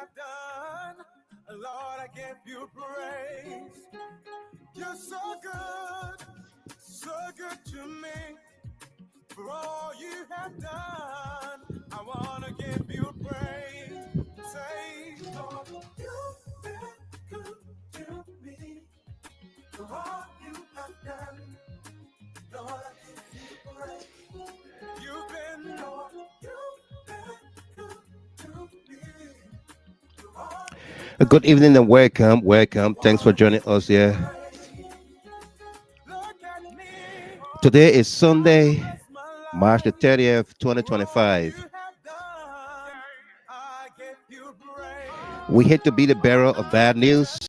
have done, Lord, I give you praise. You're so good to me. For all you have done, I want to give you praise. Say, Lord, you've been good to me. For all you have done, Lord, I give you praise. You've been, Lord, you've been good to me. Good evening and welcome. Thanks for joining us here. Today is Sunday, March the 30th, 2025. We hate to be the bearer of bad news,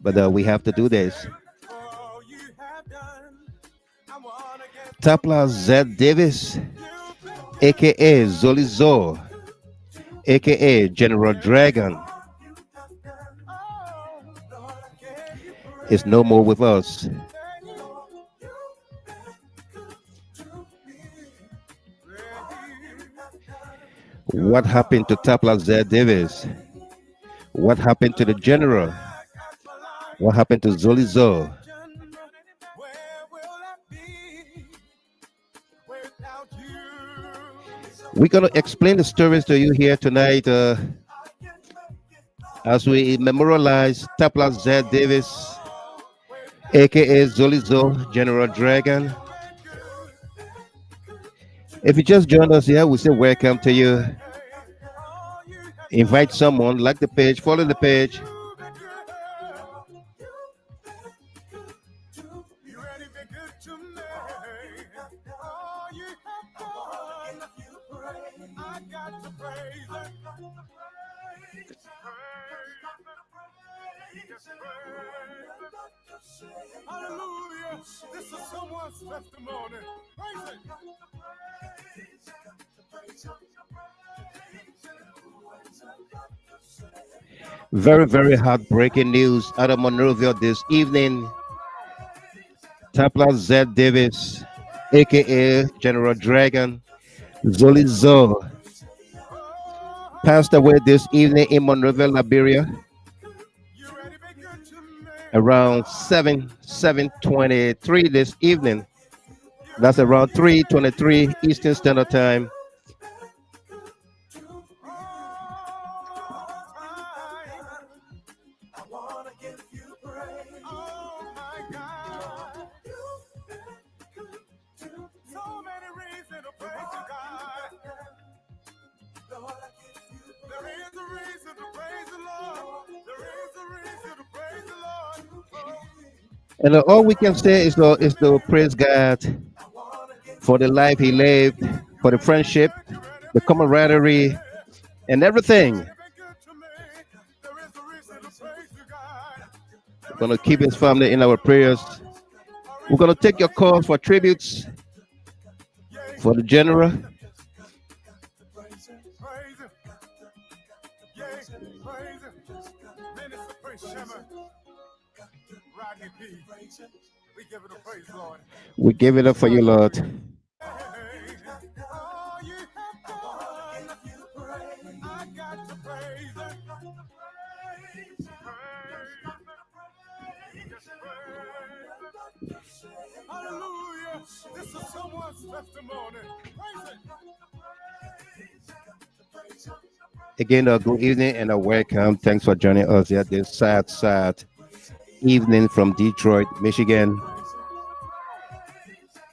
but we have to do this. TARPLAH Z Davis, aka ZOELY, aka General Dragon, is no more with us. What happened to TARPLAH Z Davis? What happened to the General? What happened to ZOELY? We're going to explain the stories to you here tonight as we memorialize TARPLAH Z Davis, aka ZOELY, General Dragon. If you just joined us here, we say welcome to you. Invite someone, like the page, follow the page. Hallelujah. This is someone's testimony. Praise it. Very, very heartbreaking news out of Monrovia this evening. TARPLAH Z Davis, aka General Dragon, ZOELY, passed away this evening in Monrovia, Liberia, around 7:23 this evening. That's around 3:23 Eastern Standard Time. And all we can say is to praise God for the life He lived, for the friendship, the camaraderie, and everything. We're going to keep His family in our prayers. We're going to take your calls for tributes for the General. We give it up for you, Lord. Hallelujah. This is someone's testimony. Again, good evening and welcome. Thanks for joining us here this sad evening from Detroit, Michigan.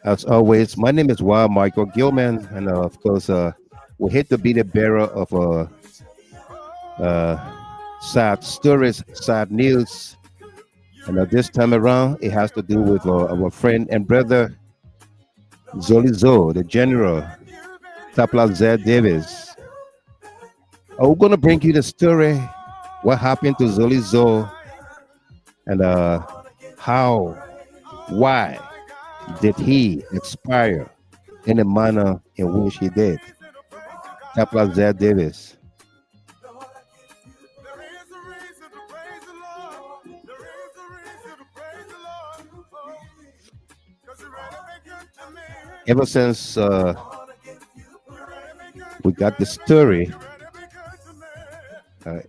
As always, my name is Wild Michael Gilman, and of course, we hate to be the bearer of sad stories, sad news. And this time around, it has to do with our friend and brother, ZOELY, the General, TARPLAH Z Davis. We're going to bring you the story, what happened to ZOELY, and how, why did he expire in the manner in which he did. TARPLAH Z Davis. Ever since we got the story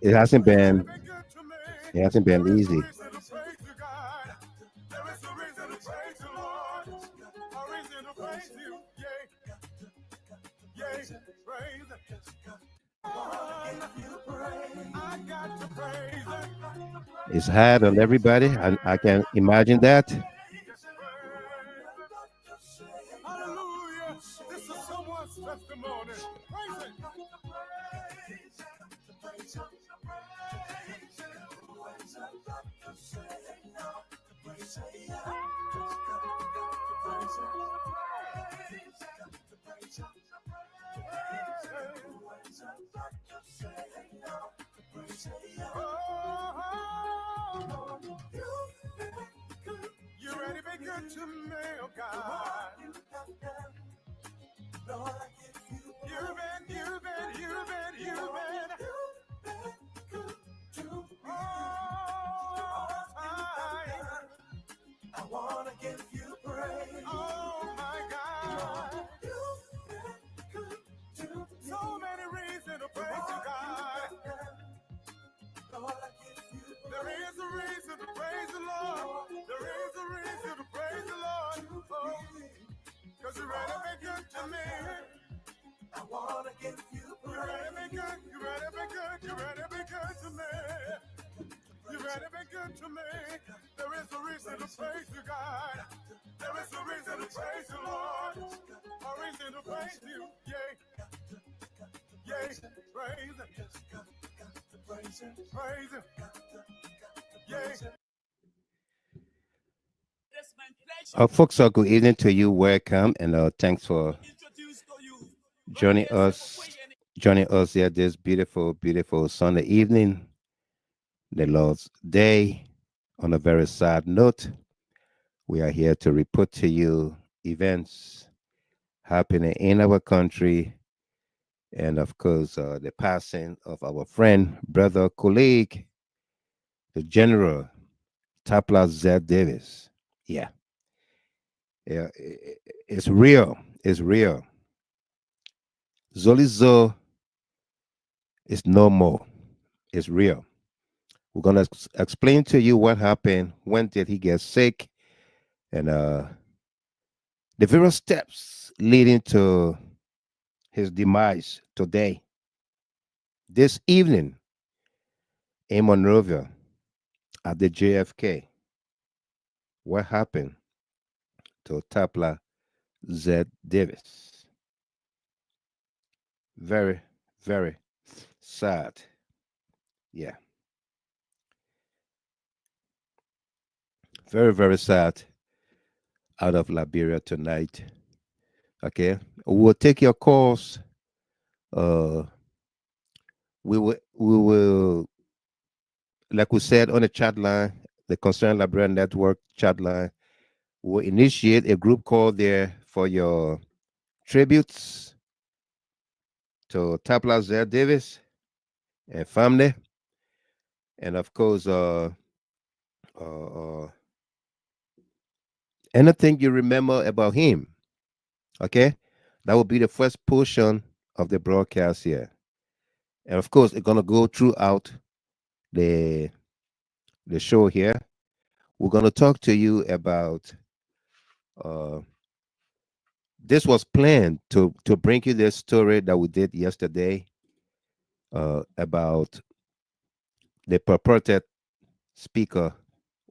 It hasn't Well, you really been been good to me. it hasn't been There is a easy. reason to praise you, God. There is a reason to praise you, Lord. A reason to praise you. Yay, yay, praise. I got to praise Him. It's hard on everybody. I can imagine that. Hallelujah. This is someone's testimony. Praise it. Oh, you ready to be good to me, oh God. You've been good to all time. I wanna give you praise. Oh my God. You've been good to me. So many reasons to praise you, God. Lord, I give you praise. There is a reason to praise the Lord. There is a reason to praise the Lord. Oh, cause you're ready to be good to me. I wanna give you praise. You ready to be good? You ready to be good? You ready to be good to me? You ready to be good to me? There is a reason to praise you, God. There is a reason to praise you, Lord. A reason to praise you. Yay. Yay. Praise Him. Praise Him. Yay. Folks, good evening to you. Welcome, and thanks for joining us. Joining us here this beautiful, beautiful Sunday evening, the Lord's Day. On a very sad note, we are here to report to you events happening in our country, and of course, the passing of our friend, brother, colleague, the General TARPLAH Z. Davis. Yeah, yeah, it's real. It's real. Zolizo is no more. It's real. We're gonna explain to you what happened. When did he get sick? And the various steps leading to his demise today, this evening in Monrovia at the JFK. What happened to TARPLAH Z. Davis? Very, very sad. Yeah, very, very sad out of Liberia tonight. Okay, we'll take your calls. Uh, we will, like we said on the chat line, the Concerned Librarian Network chat line, will initiate a group call there for your tributes to TARPLAH Z. Davis and family, and of course, uh, anything you remember about him. Okay, that will be the first portion of the broadcast here, and of course, it's gonna go throughout the the show here. We're gonna talk to you about. Uh, this was planned to bring you this story that we did yesterday about the purported speaker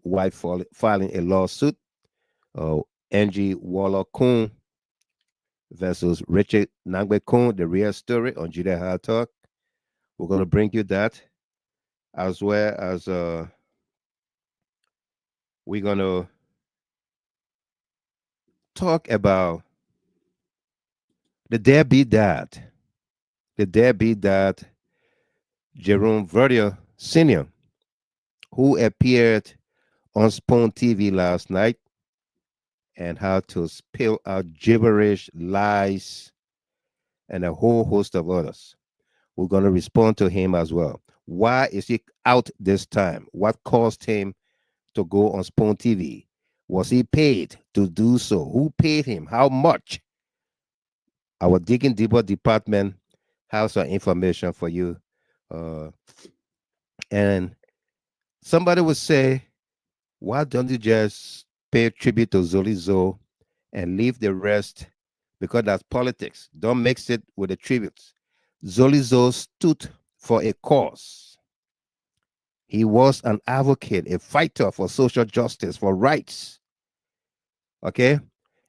wife filing a lawsuit, uh, Angie Waller Coon versus Richard Nangbe Coon, the real story on Judah High Talk. We're going to bring you that, as well as we're going to talk about the deadbeat dad, the deadbeat dad, Jerome Verdier Sr., who appeared on Spoon TV last night and how to spill out gibberish, lies, and a whole host of others. We're going to respond to him as well. Why is he out this time? What caused him to go on Spoon TV? Was he paid to do so? Who paid him? How much? Our Digging Deeper department has some information for you. Uh, And somebody would say, why don't you just pay tribute to Zolizo and leave the rest? Because that's politics. Don't mix it with the tributes. Zolizo stood for a cause. He was an advocate, a fighter for social justice, for rights. Okay?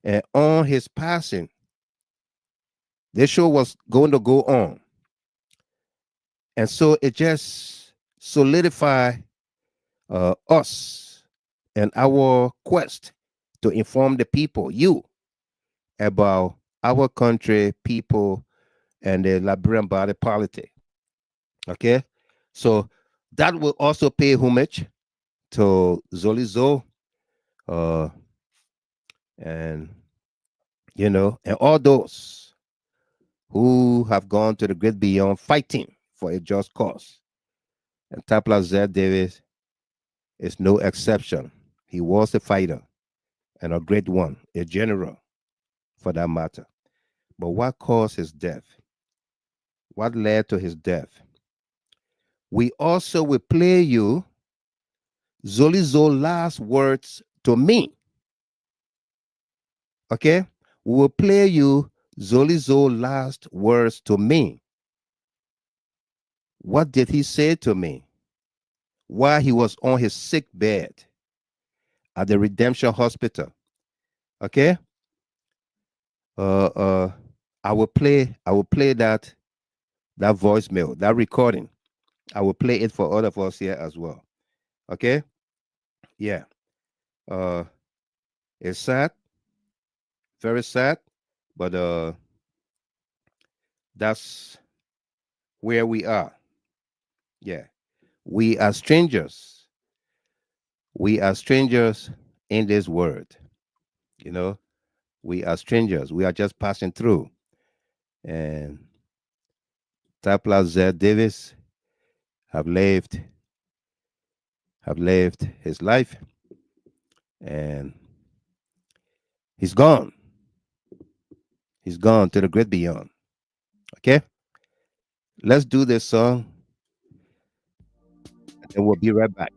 And on his passing, this show was going to go on. And so it just solidified us and our quest to inform the people, you, about our country, people, and the Liberian body politic. Okay? So that will also pay homage to Zolizo, uh, and and all those who have gone to the great beyond fighting for a just cause. And Tapla Z. Davis is no exception. He was a fighter and a great one, a general for that matter. But what caused his death? What led to his death? We also will play you Zolizo's last words to me. Okay? We will play you Zolizo's last words to me. What did he say to me while he was on his sick bed at the Redemption Hospital? Okay? Uh uh I will play that voicemail, that recording. I will play it for all of us here as well. Okay? Yeah. Uh it's sad, very sad, but that's where we are. Yeah. We are strangers. We are strangers in this world. You know, we are strangers. We are just passing through. And Tapla Z. Davis have lived his life, and he's gone. He's gone to the great beyond. Okay? Let's do this song, and we'll be right back.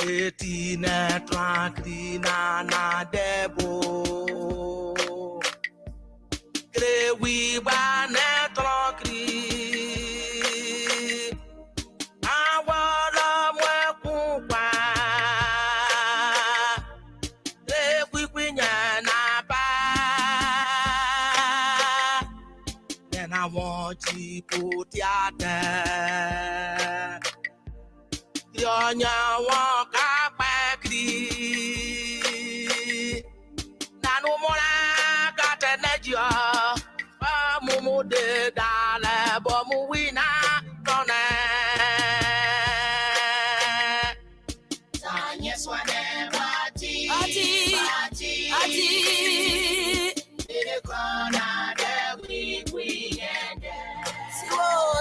Etina tranquina na debo Crewi ba ne tranqui Awala mwe kumpa Crewi kwinya na ba Then I want you put ya there Yonya waka bakri Nanu mona gata nejo Mumu de dale bomu wina tone Sanye swane bati Bati Ede kona de we yende Siwo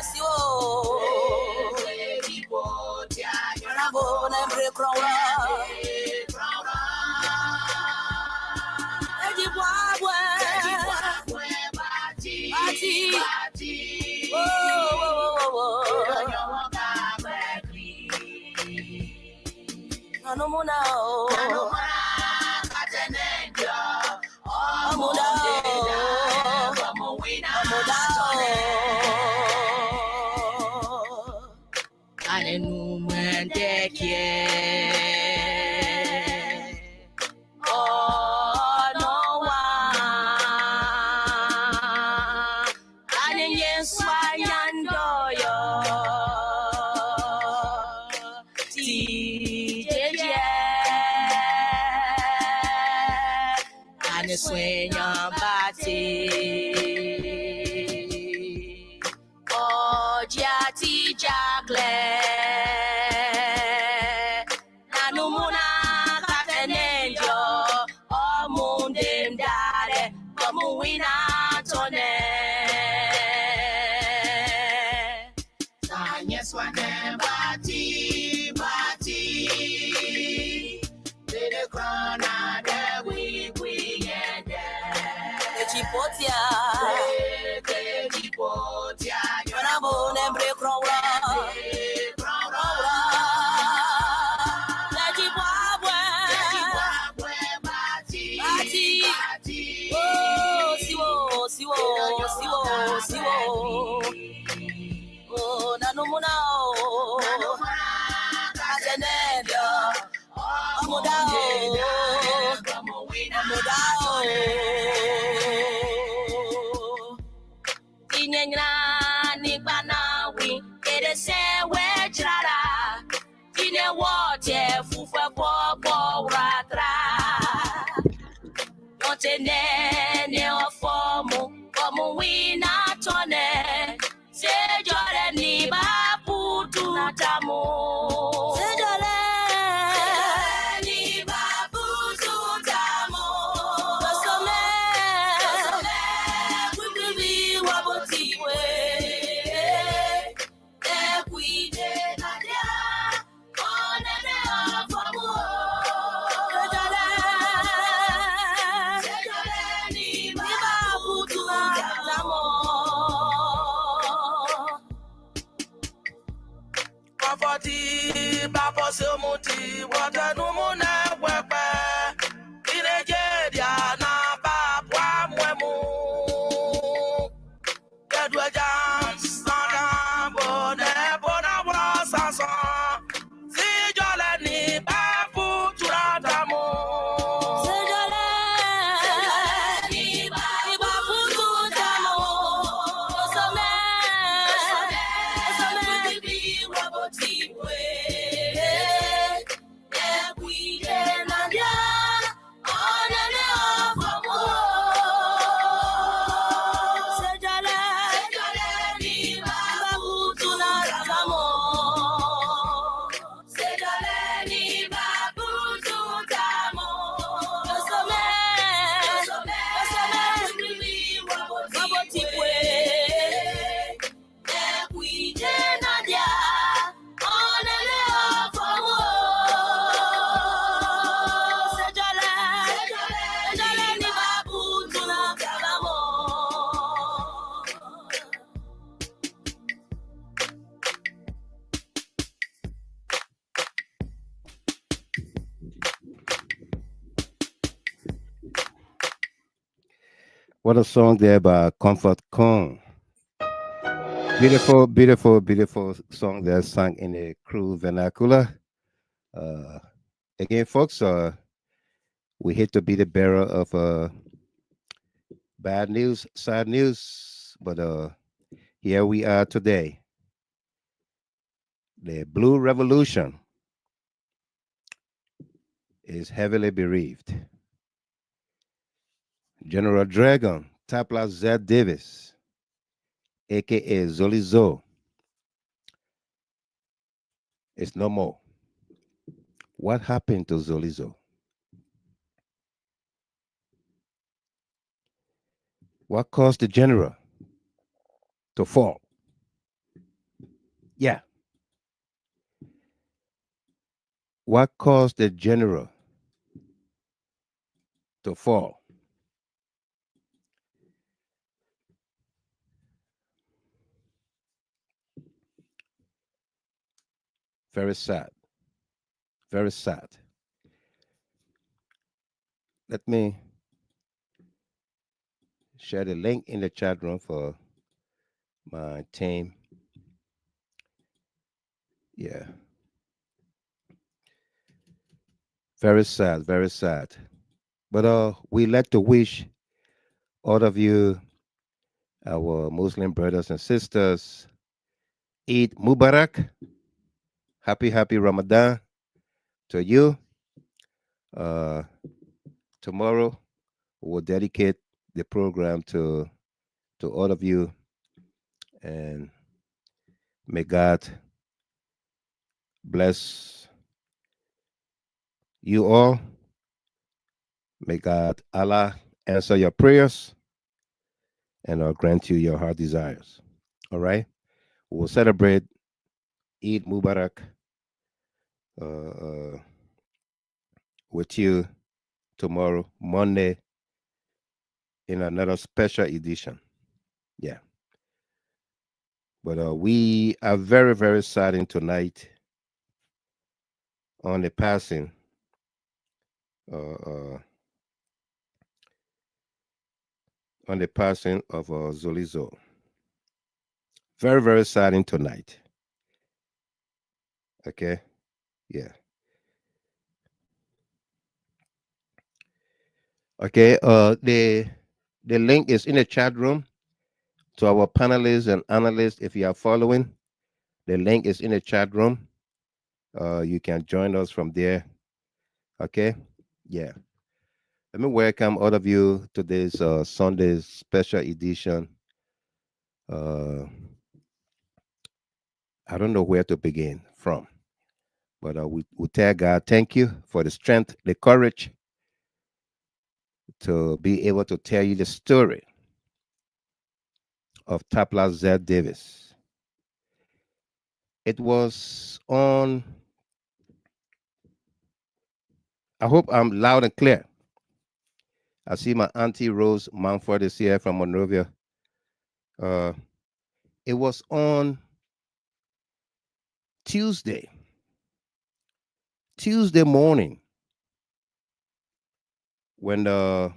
sueña bate. Oh, GHT jacle. Nanumuna katenenjo. Oh, mundem dare. Como wina tone. Swane bati. The crown the we and the chipotia. When I'm on and break crown. Oh, Nanumuna. What a song there by Comfort Kong. Beautiful, beautiful, beautiful song there sung in a Crew vernacular. Uh, again, folks, we hate to be the bearer of bad news, sad news, but here we are today. The Blue Revolution is heavily bereaved. General Dragon, TARPLAH Z. Davis, aka ZOELY Zo, is no more. What happened to ZOELY Zo? What caused the general to fall? Yeah. What caused the general to fall? Very sad. Very sad. Let me share the link in the chat room for my team. Yeah. Very sad. Very sad. But we like to wish all of you, our Muslim brothers and sisters, Eid Mubarak. Happy Ramadan to you. Uh, tomorrow We'll dedicate the program to all of you, and may God bless you all. May God, Allah, answer your prayers and grant you your heart desires. All right? We'll celebrate Eid Mubarak uh, uh, with you tomorrow, Monday, in another special edition. Yeah. But we are very, very saddened tonight on the passing uh, uh, of Zolizo. Very, very saddened tonight. Okay. Yeah. Okay. The link is in the chat room to our panelists and analysts. If you are following, the link is in the chat room. You can join us from there. Okay. Yeah. Let me welcome all of you to this Sunday's special edition. Uh, I don't know where to begin from, but we tell God, thank you for the strength, the courage to be able to tell you the story of TARPLAH Z. Davis. It was on, I hope I'm loud and clear. I see my auntie Rose Mountford is here from Monrovia. Uh, it was on Tuesday morning when the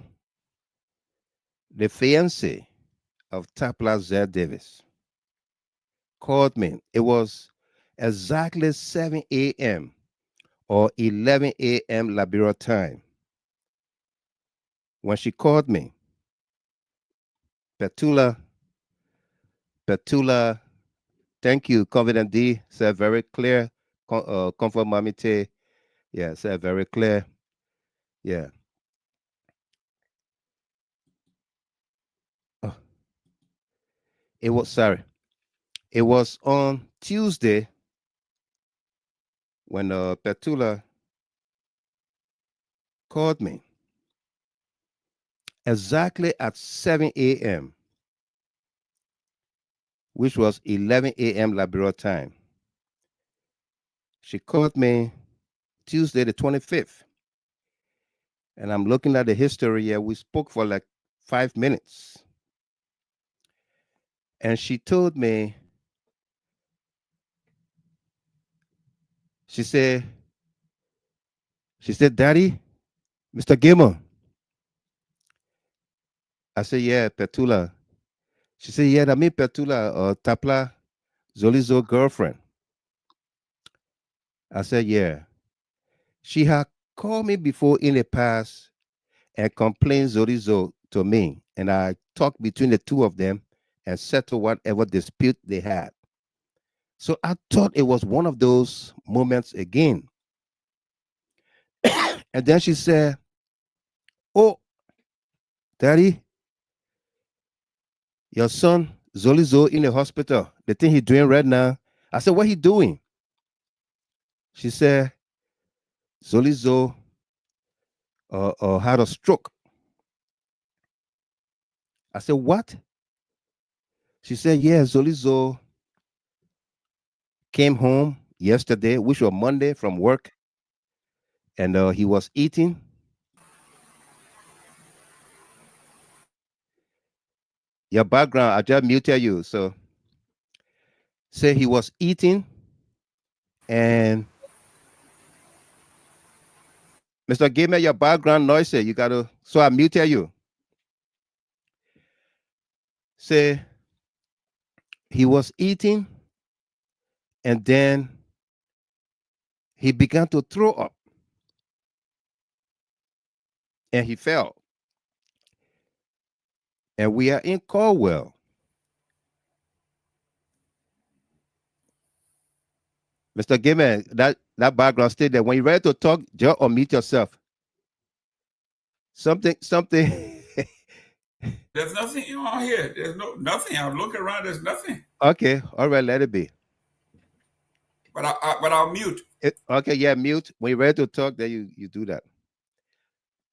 fiance of TARPLAH Z. Davis called me. It was exactly 7 a.m. or 11 a.m. Liberia time when she called me. Petula, thank you. Confident D said very clear. Comfort Mamite, yeah, said very clear. Yeah. Oh, it was sorry. It was on Tuesday when Petula called me exactly at 7 a.m., which was 11 a.m. Liberia time. She called me Tuesday the 25th. And I'm looking at the history here. We spoke for like 5 minutes. And she told me, she said, Daddy, Mr. Gilmer. I said, yeah, Petula. She said, yeah, that me Petula, TARPLAH, Zolizo girlfriend. I said, yeah. She had called me before in the past and complained Zolizo to me. And I talked between the two of them and settled whatever dispute they had. So I thought it was one of those moments again. And then she said, oh, Daddy, your son Zolizo in the hospital. The thing he's doing right now. I said, what he doing? She said, Zolizo had a stroke. I said, what? She said, yeah, Zolizo came home yesterday, which was Monday from work, and he was eating. Your background, I just muted you. So say he was eating, and Mr. Gamer, your background noisy. You gotta, so I muted you. Say he was eating, and then he began to throw up, and he fell. And we are in Caldwell. Mr. Gamer, that background stated that when you're ready to talk, just unmute yourself. Something. There's nothing on here. There's nothing. I'm looking around. There's nothing. Okay, all right, let it be. But I'll mute. Okay, yeah, mute. When you're ready to talk, then you do that.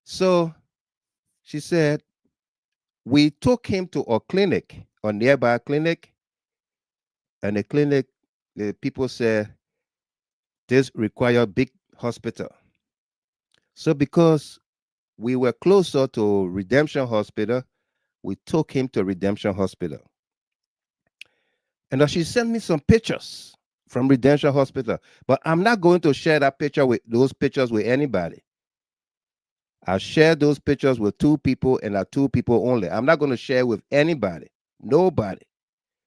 So she said, we took him to a clinic, a nearby clinic, and the clinic, the people said this require big hospital. So because we were closer to Redemption Hospital, we took him to Redemption Hospital. And she sent me some pictures from Redemption Hospital, but I'm not going to share those pictures with anybody. I shared those pictures with 2 people and are 2 people only. I'm not going to share with anybody, nobody,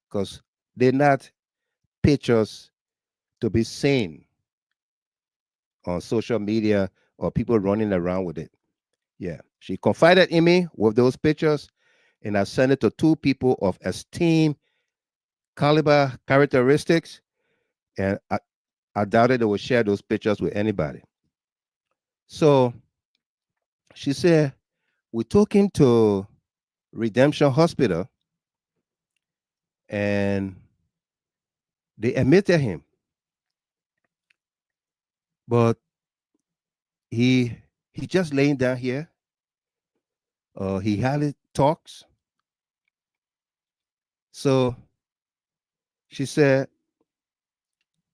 because they're not pictures to be seen on social media or people running around with it. Yeah, she confided in me with those pictures, and I sent it to 2 people of esteem, caliber, characteristics, and I doubted they would share those pictures with anybody. So she said, we took him to Redemption Hospital and they admitted him. But he just laying down here. He hardly talks. So she said,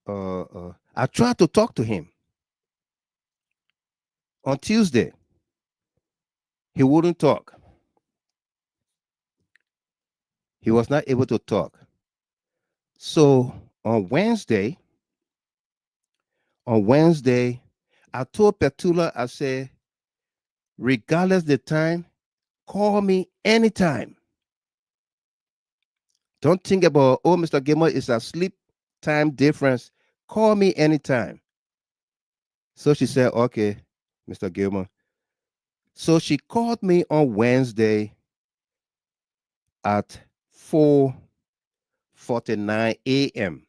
I tried to talk to him on Tuesday. He wouldn't talk. He was not able to talk. So on Wednesday, I told Petula, I said, regardless the time, call me anytime. Don't think about, oh, Mr. Gilmore, it's a sleep time difference. Call me anytime. So she said, okay, Mr. Gilmore. So she called me on Wednesday at 4:49 a.m.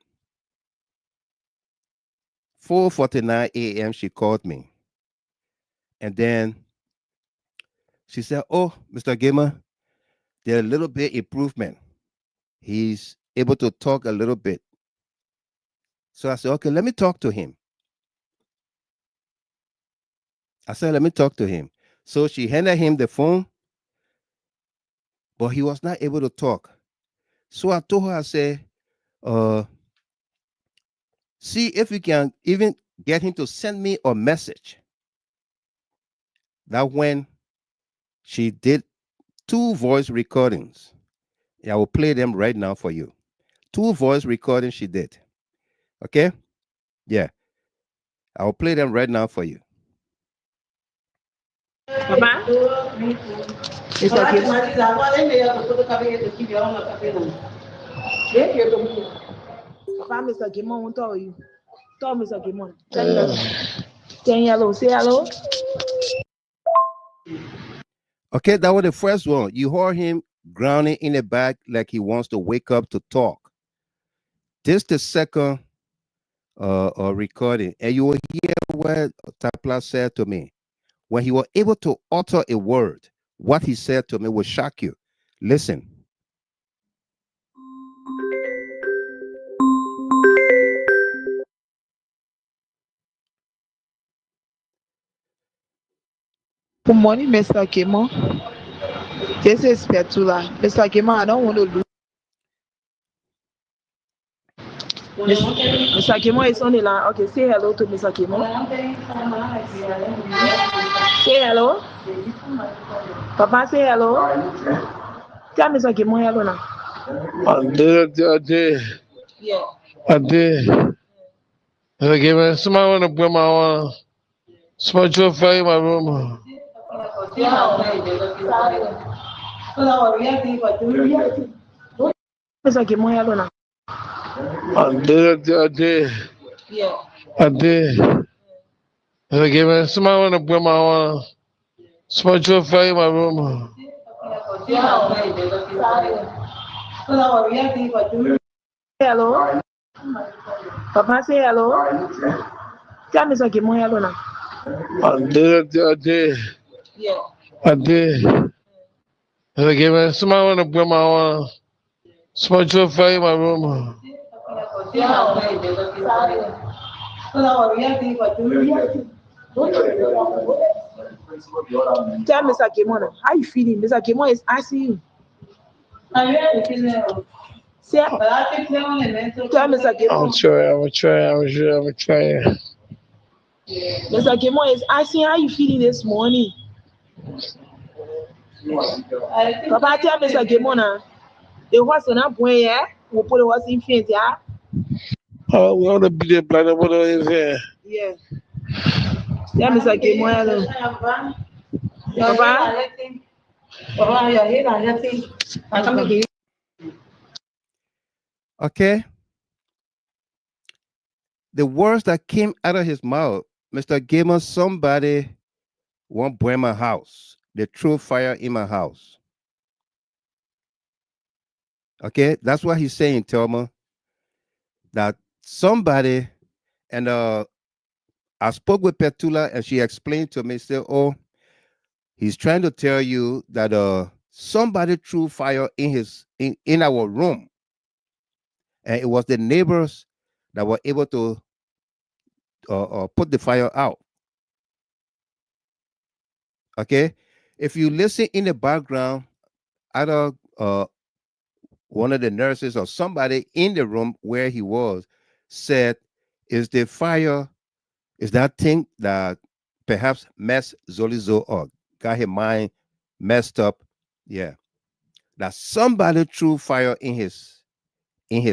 4:49 a.m. she called me. And then she said, oh, Mr. Gilmore, there's a little bit improvement. He's able to talk a little bit. So I said, okay, let me talk to him. I said, let me talk to him. So she handed him the phone, but he was not able to talk. So I told her, I said, see if you can even get him to send me a message. That when she did 2 voice recordings. I will play them right now for you. 2 voice recordings she did. Okay? Yeah. I will play them right now for you. Papa? It's okay. Papa, Mr. Gimon won't tell you. Tell Mr. Gimon. Say hello. Say hello. Okay, that was the first one. You heard him grounding in the back like he wants to wake up to talk. This the second recording. And you will hear what Tapla said to me. When he was able to utter a word, what he said to me will shock you. Listen. Good morning, Mr. Gimon. This is Petula. Mr. Gimon, I don't want to lose. Mr. Gimon is on the line. Okay, say hello to Mr. Gimon. Say hello. Papa, say hello. Tell Mr. Gimon hello now. I did. Yeah. I did. Mr. Gimon, somebody want to bring my spiritual fire in my room. Mr. Gimon hello now. I did. Yeah. I did. Mr. Gimon, somebody want to bring my spiritual fire in my room. Hello. Papa, say hello. Tell Mr. Gimon hello now. I did. Yeah. I did. Again, somebody want to bring my spiritual fire in my room. Tell Mr. Kimon, how you feeling? Mr. Kimon is asking you. Say, tell Mr. I'm Kimon. gonna try. Mr. Kimon is asking how you feeling this morning. Papa, tell Mr. Kimon, the horse on up way, yeah? We'll put the horse in faint, yeah? Oh, we want to be the blind about here. Yeah. Tell Mr. Kimon, hello. Papa? Okay. The words that came out of his mouth, Mr. Gamer, somebody won't burn my house. They threw fire in my house. Okay, that's what he's saying, Thelma. That somebody, and I spoke with Petula and she explained to me, said, oh, he's trying to tell you that somebody threw fire in our room. And it was the neighbors that were able to put the fire out. Okay, if you listen in the background, either one of the nurses or somebody in the room where he was said, is the fire, is that thing that perhaps messed Zolizo up, got his mind messed up? Yeah, that somebody threw fire in his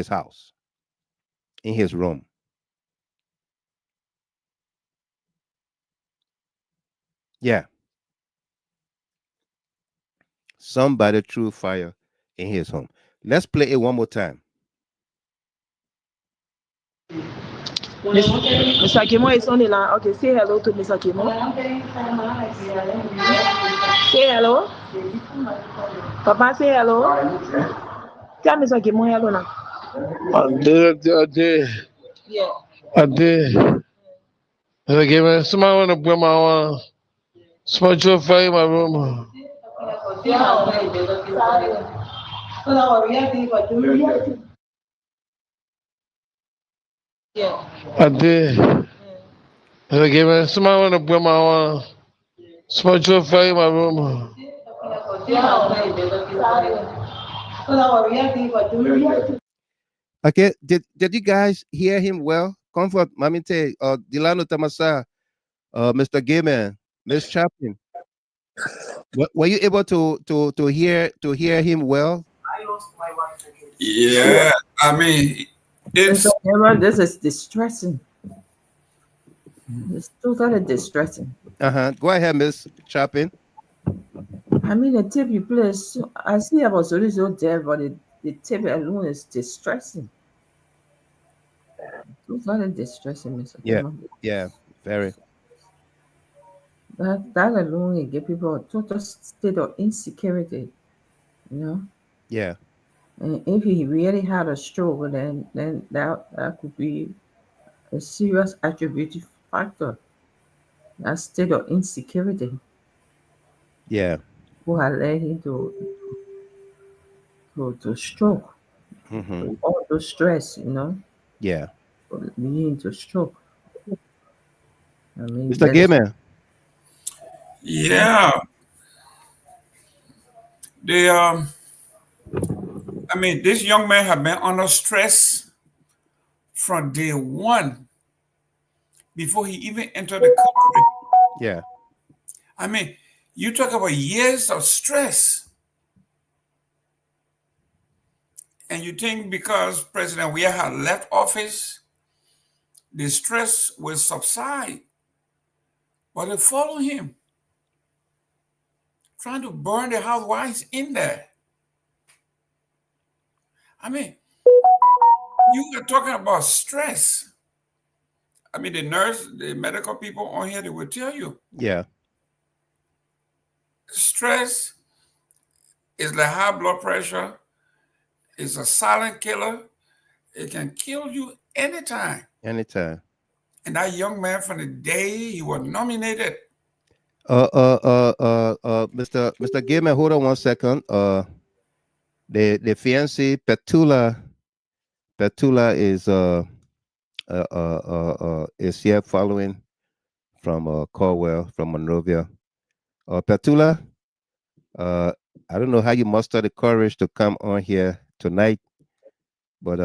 house, in his room. Yeah, somebody threw fire in his home. Let's play it one more time. Mr. Kimon is on the line. Okay, say hello to Mr. Kimon. Say hello. Papa, say hello. Tell Mr. Kimon hello now. Yeah. I did. Again, somebody want to bring my spiritual fire in my room. Yeah. I did. Again, somebody want to bring my spiritual fire in my room. Okay, did you guys hear him well? Comfort, Mamite, Dilano Tamasa, Mr. Gayman, Miss Chaplin. Were you able to hear him well? Yeah, I mean, it's This is distressing. It's totally distressing. Go ahead, Miss Chaplin. I mean, the tip you play, I see about Solution there, but the tip alone is distressing. Totally distressing, Mr. Yeah, Kema. yeah, very. That alone will give people a total state of insecurity, you know. Yeah, And if he really had a stroke, then that could be a serious attributive factor. That state of insecurity yeah. who had led him to stroke, Mm-hmm. all the stress, you know, Yeah. leading to stroke. I mean, Mr. that's Gayman. yeah. The I mean, this young man had been under stress from day one before he even entered the country. Yeah, I mean, you talk about years of stress. And you think because President Weah had left office, the stress will subside. But they follow him, trying to burn the house while he's in there. I mean, you are talking about stress. I mean, the nurse, the medical people on here, they will tell you yeah, stress is like high blood pressure. It's a silent killer. It can kill you anytime. anytime. And that young man, from the day he was nominated, Mr. Gaiman, hold on 1 second. The fiancée Petula is here following from Corwell from Monrovia. Petula, uh, I don't know how you muster the courage to come on here tonight, but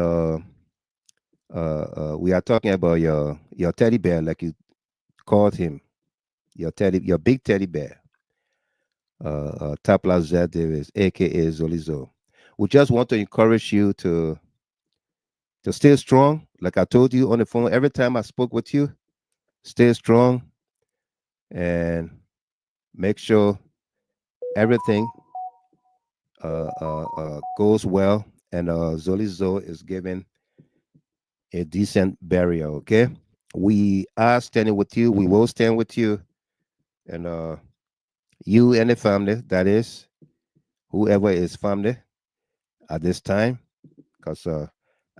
we are talking about your teddy bear, like you called him, your big teddy bear, Tapla Z Davis, aka Zolizo. We just want to encourage you to stay strong. Like I told you on the phone, every time I spoke with you, stay strong and make sure everything goes well. And Zolizo is given a decent burial. Okay, we are standing with you. We will stand with you, and you and the family. That is, whoever is family at this time, because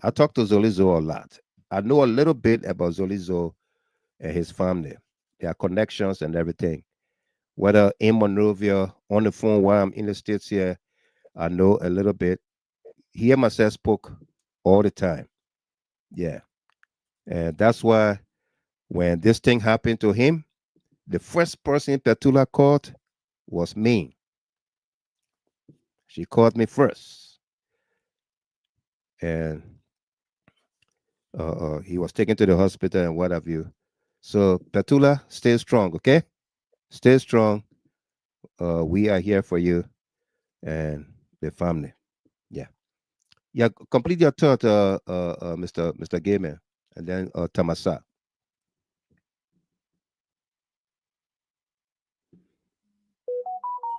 I talk to Zolizo a lot. I know a little bit about Zolizo and his family, their connections and everything. Whether in Monrovia, on the phone while I'm in the States here, I know a little bit. He and myself spoke all the time. Yeah. And that's why when this thing happened to him, the first person Petula called was me. She called me first. And he was taken to the hospital and what have you. So, Petula, stay strong, okay? Stay strong. We are here for you and the family. Yeah. Yeah, complete your thought, Mr. Gayman, and then Tamasa.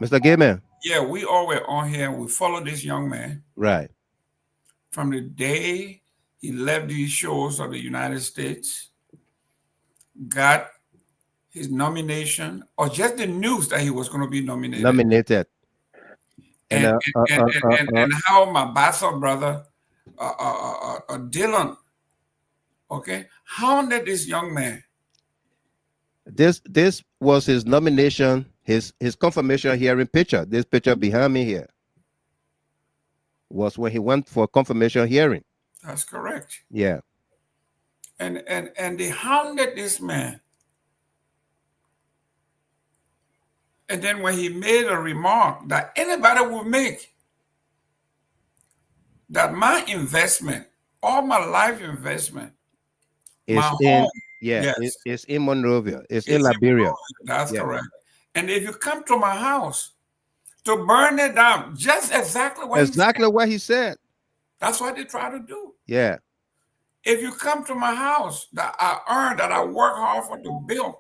Mr. Gayman, Yeah, we all were on here. We followed this young man right. from the day he left these shores of the United States, got his nomination, or just the news that he was going to be nominated, Nominated. And and and how my bastard brother, Dylan, okay, hounded this young man. this was his nomination, his confirmation hearing picture. This picture behind me here was when he went for confirmation hearing. That's correct. Yeah. And they hounded this man. And then when he made a remark that anybody would make, that my investment, all my life investment, my It's in, home, yeah, yes, it's in Monrovia. It's in it's in Liberia. Monrovia. That's Yeah. correct. And if you come to my house to burn it down, just exactly what he said, Exactly what he said. that's what they try to do. Yeah. If you come to my house that I earned, that I work hard for to build,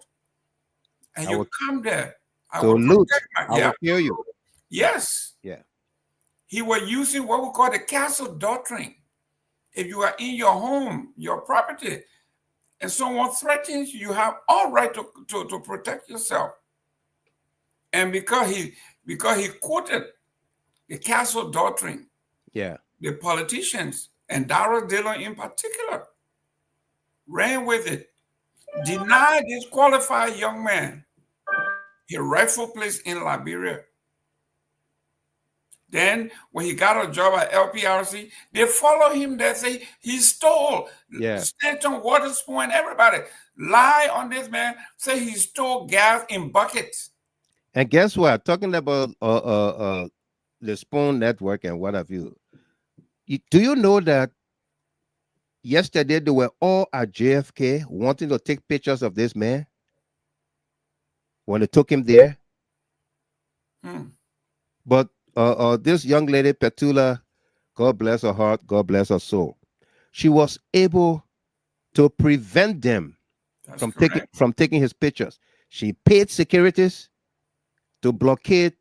and I you will come there, I to will loot. protect my, I will kill you. yes. Yeah. He was using what we call the castle doctrine. If you are in your home, your property, and someone threatens you, you have all right to protect yourself. And because he quoted the castle doctrine, Yeah. the politicians, and Darrell Dillon in particular, ran with it, denied this qualified young man his rightful place in Liberia. Then, when he got a job at LPRC, they follow him. They say he stole. Yeah. Stanton, Waterspoon, everybody lie on this man. Say he stole gas in buckets. And guess what? Talking about the Spoon Network and what have you. Do you know that yesterday they were all at JFK wanting to take pictures of this man when they took him there? Hmm. But this young lady, Petula, God bless her heart, God bless her soul, she was able to prevent them That's correct. from taking his pictures. She paid securities to blockade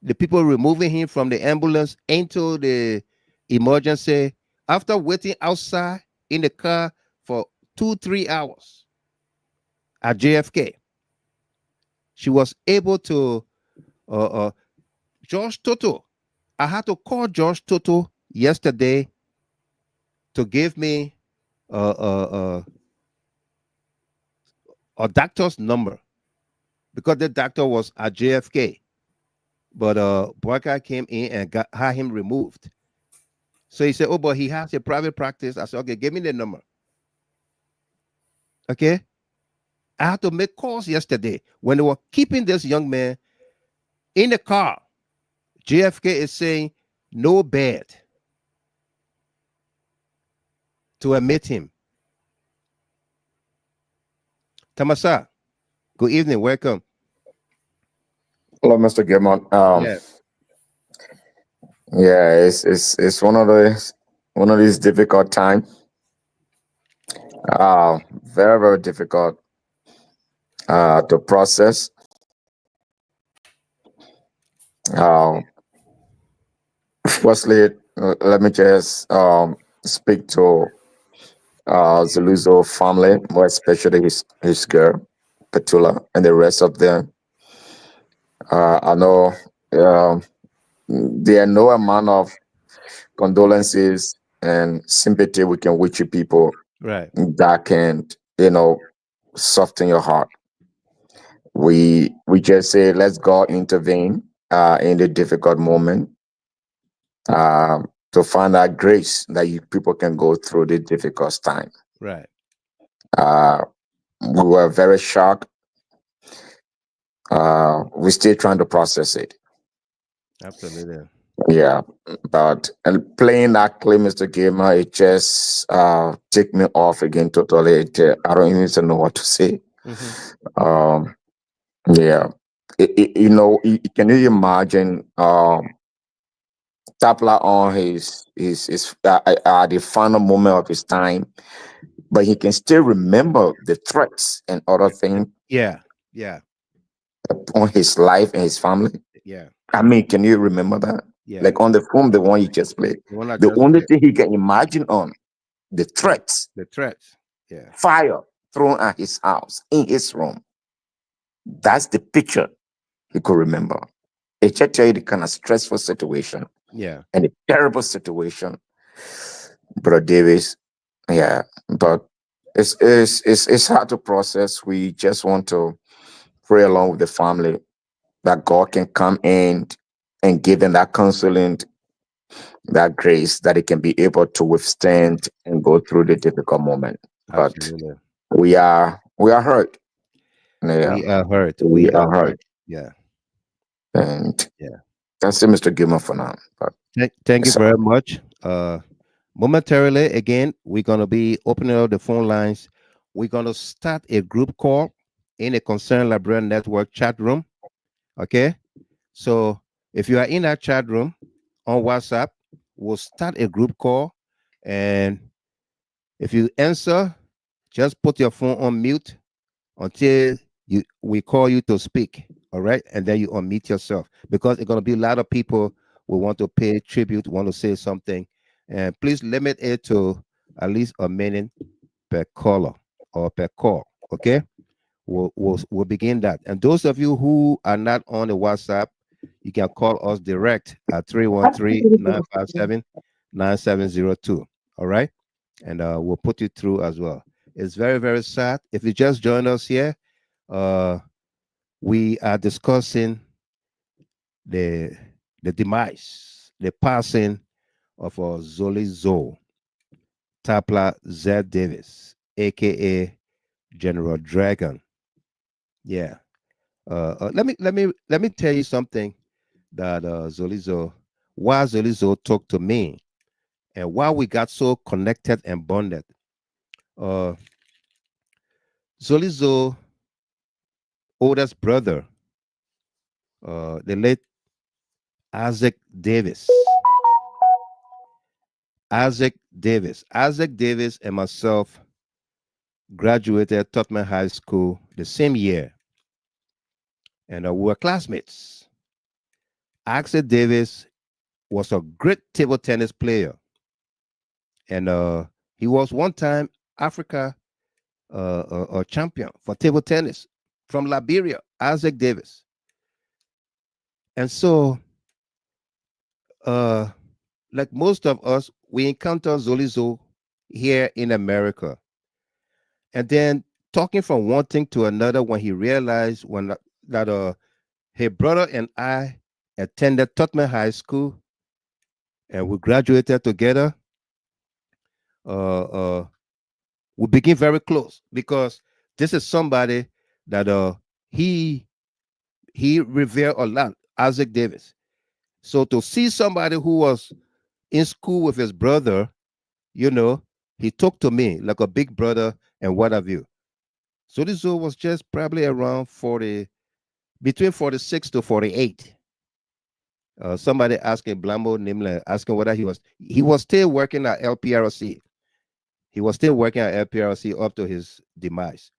the people removing him from the ambulance into the emergency after waiting outside in the car for 2-3 hours at JFK. She was able to George Toto. I had to call George Toto yesterday to give me uh, uh, uh, a doctor's number because the doctor was at JFK. But Boyka came in and had him removed. So he said, "Oh, but he has a private practice." I said, "Okay, give me the number." Okay, I had to make calls yesterday when they were keeping this young man in the car. JFK is saying no bed to admit him. Tamasa, good evening, welcome. Hello, Mr. Gilmore. Yeah, Yeah, it's one of these difficult time. Very very difficult to process. Uh, Firstly, let me just speak to Zeluzo family, more especially his girl, Petula, and the rest of them. I know there are no amount of condolences and sympathy we can wish you people right, that can, soften your heart. We just say let's God intervene in the difficult moment to find that grace that you people can go through the difficult time. right. Uh, we were very shocked. We're still trying to process it. Absolutely. Yeah, but and playing that claim, Mr. Gamer, it just take me off again totally. I don't even know what to say. Hmm. Um, yeah, can you imagine Tapla on his at the final moment of his time, but he can still remember the threats and other things Yeah, yeah, on his life and his family. yeah, I mean, can you remember that? yeah. Like on the film, the one you just played, The one I the just only played. thing he can imagine on the Yeah, threats, the threats. Yeah, fire thrown at his house in his room. That's the picture he could remember. It just tell you the kind of stressful situation yeah. and a terrible situation, Brother Davis. Yeah, but it's hard to process. We just want to pray along with the family that God can come in and give them that counseling, that grace that it can be able to withstand and go through the difficult moment. But Absolutely. we are hurt. Yeah, We are hurt. we We are are hurt. hurt. Yeah, And yeah. that's it, Mr. Gilmer, for now. But Thank you it's very much. Momentarily, again, we're gonna be opening up the phone lines. We're gonna start a group call in a Concerned Librarian Network chat room. Okay, so if you are in that chat room on WhatsApp, we'll start a group call, and if you answer, just put your phone on mute until we call you to speak. All right, and then you unmute yourself because it's gonna be a lot of people who want to pay tribute, want to say something, and please limit it to at least a minute per caller or per call. Okay, we'll begin that. And those of you who are not on the WhatsApp, you can call us direct at 313-957-9702. All right, and we'll put you through as well. It's very, very sad. If you just joined us here, uh, we are discussing the the demise, the passing of Zoli Zo, Tapla Z Davis, aka General Dragon. Yeah. Let me tell you something that Zolizo, why Zolizo talked to me and why we got so connected and bonded. Uh, Zolizo oldest brother, the late Isaac Davis. Isaac Davis and myself graduated Tottenham High School the same year, and we were classmates. Isaac Davis was a great table tennis player, and he was one time Africa a champion for table tennis from Liberia, Isaac Davis. And so, uh, like most of us, we encounter Zolizo here in America. And then talking from one thing to another when he realized when that her brother and I attended Tottenham High School, and we graduated together. Uh, uh, we became very close because this is somebody that he he revered a lot, Isaac Davis. So to see somebody who was in school with his brother, you know, he talked to me like a big brother and what have you. So this was just probably around 40, between 46 to 48. Somebody asking Blambo Nimle, asking whether he was still working at LPRC. He was still working at LPRC up to his demise.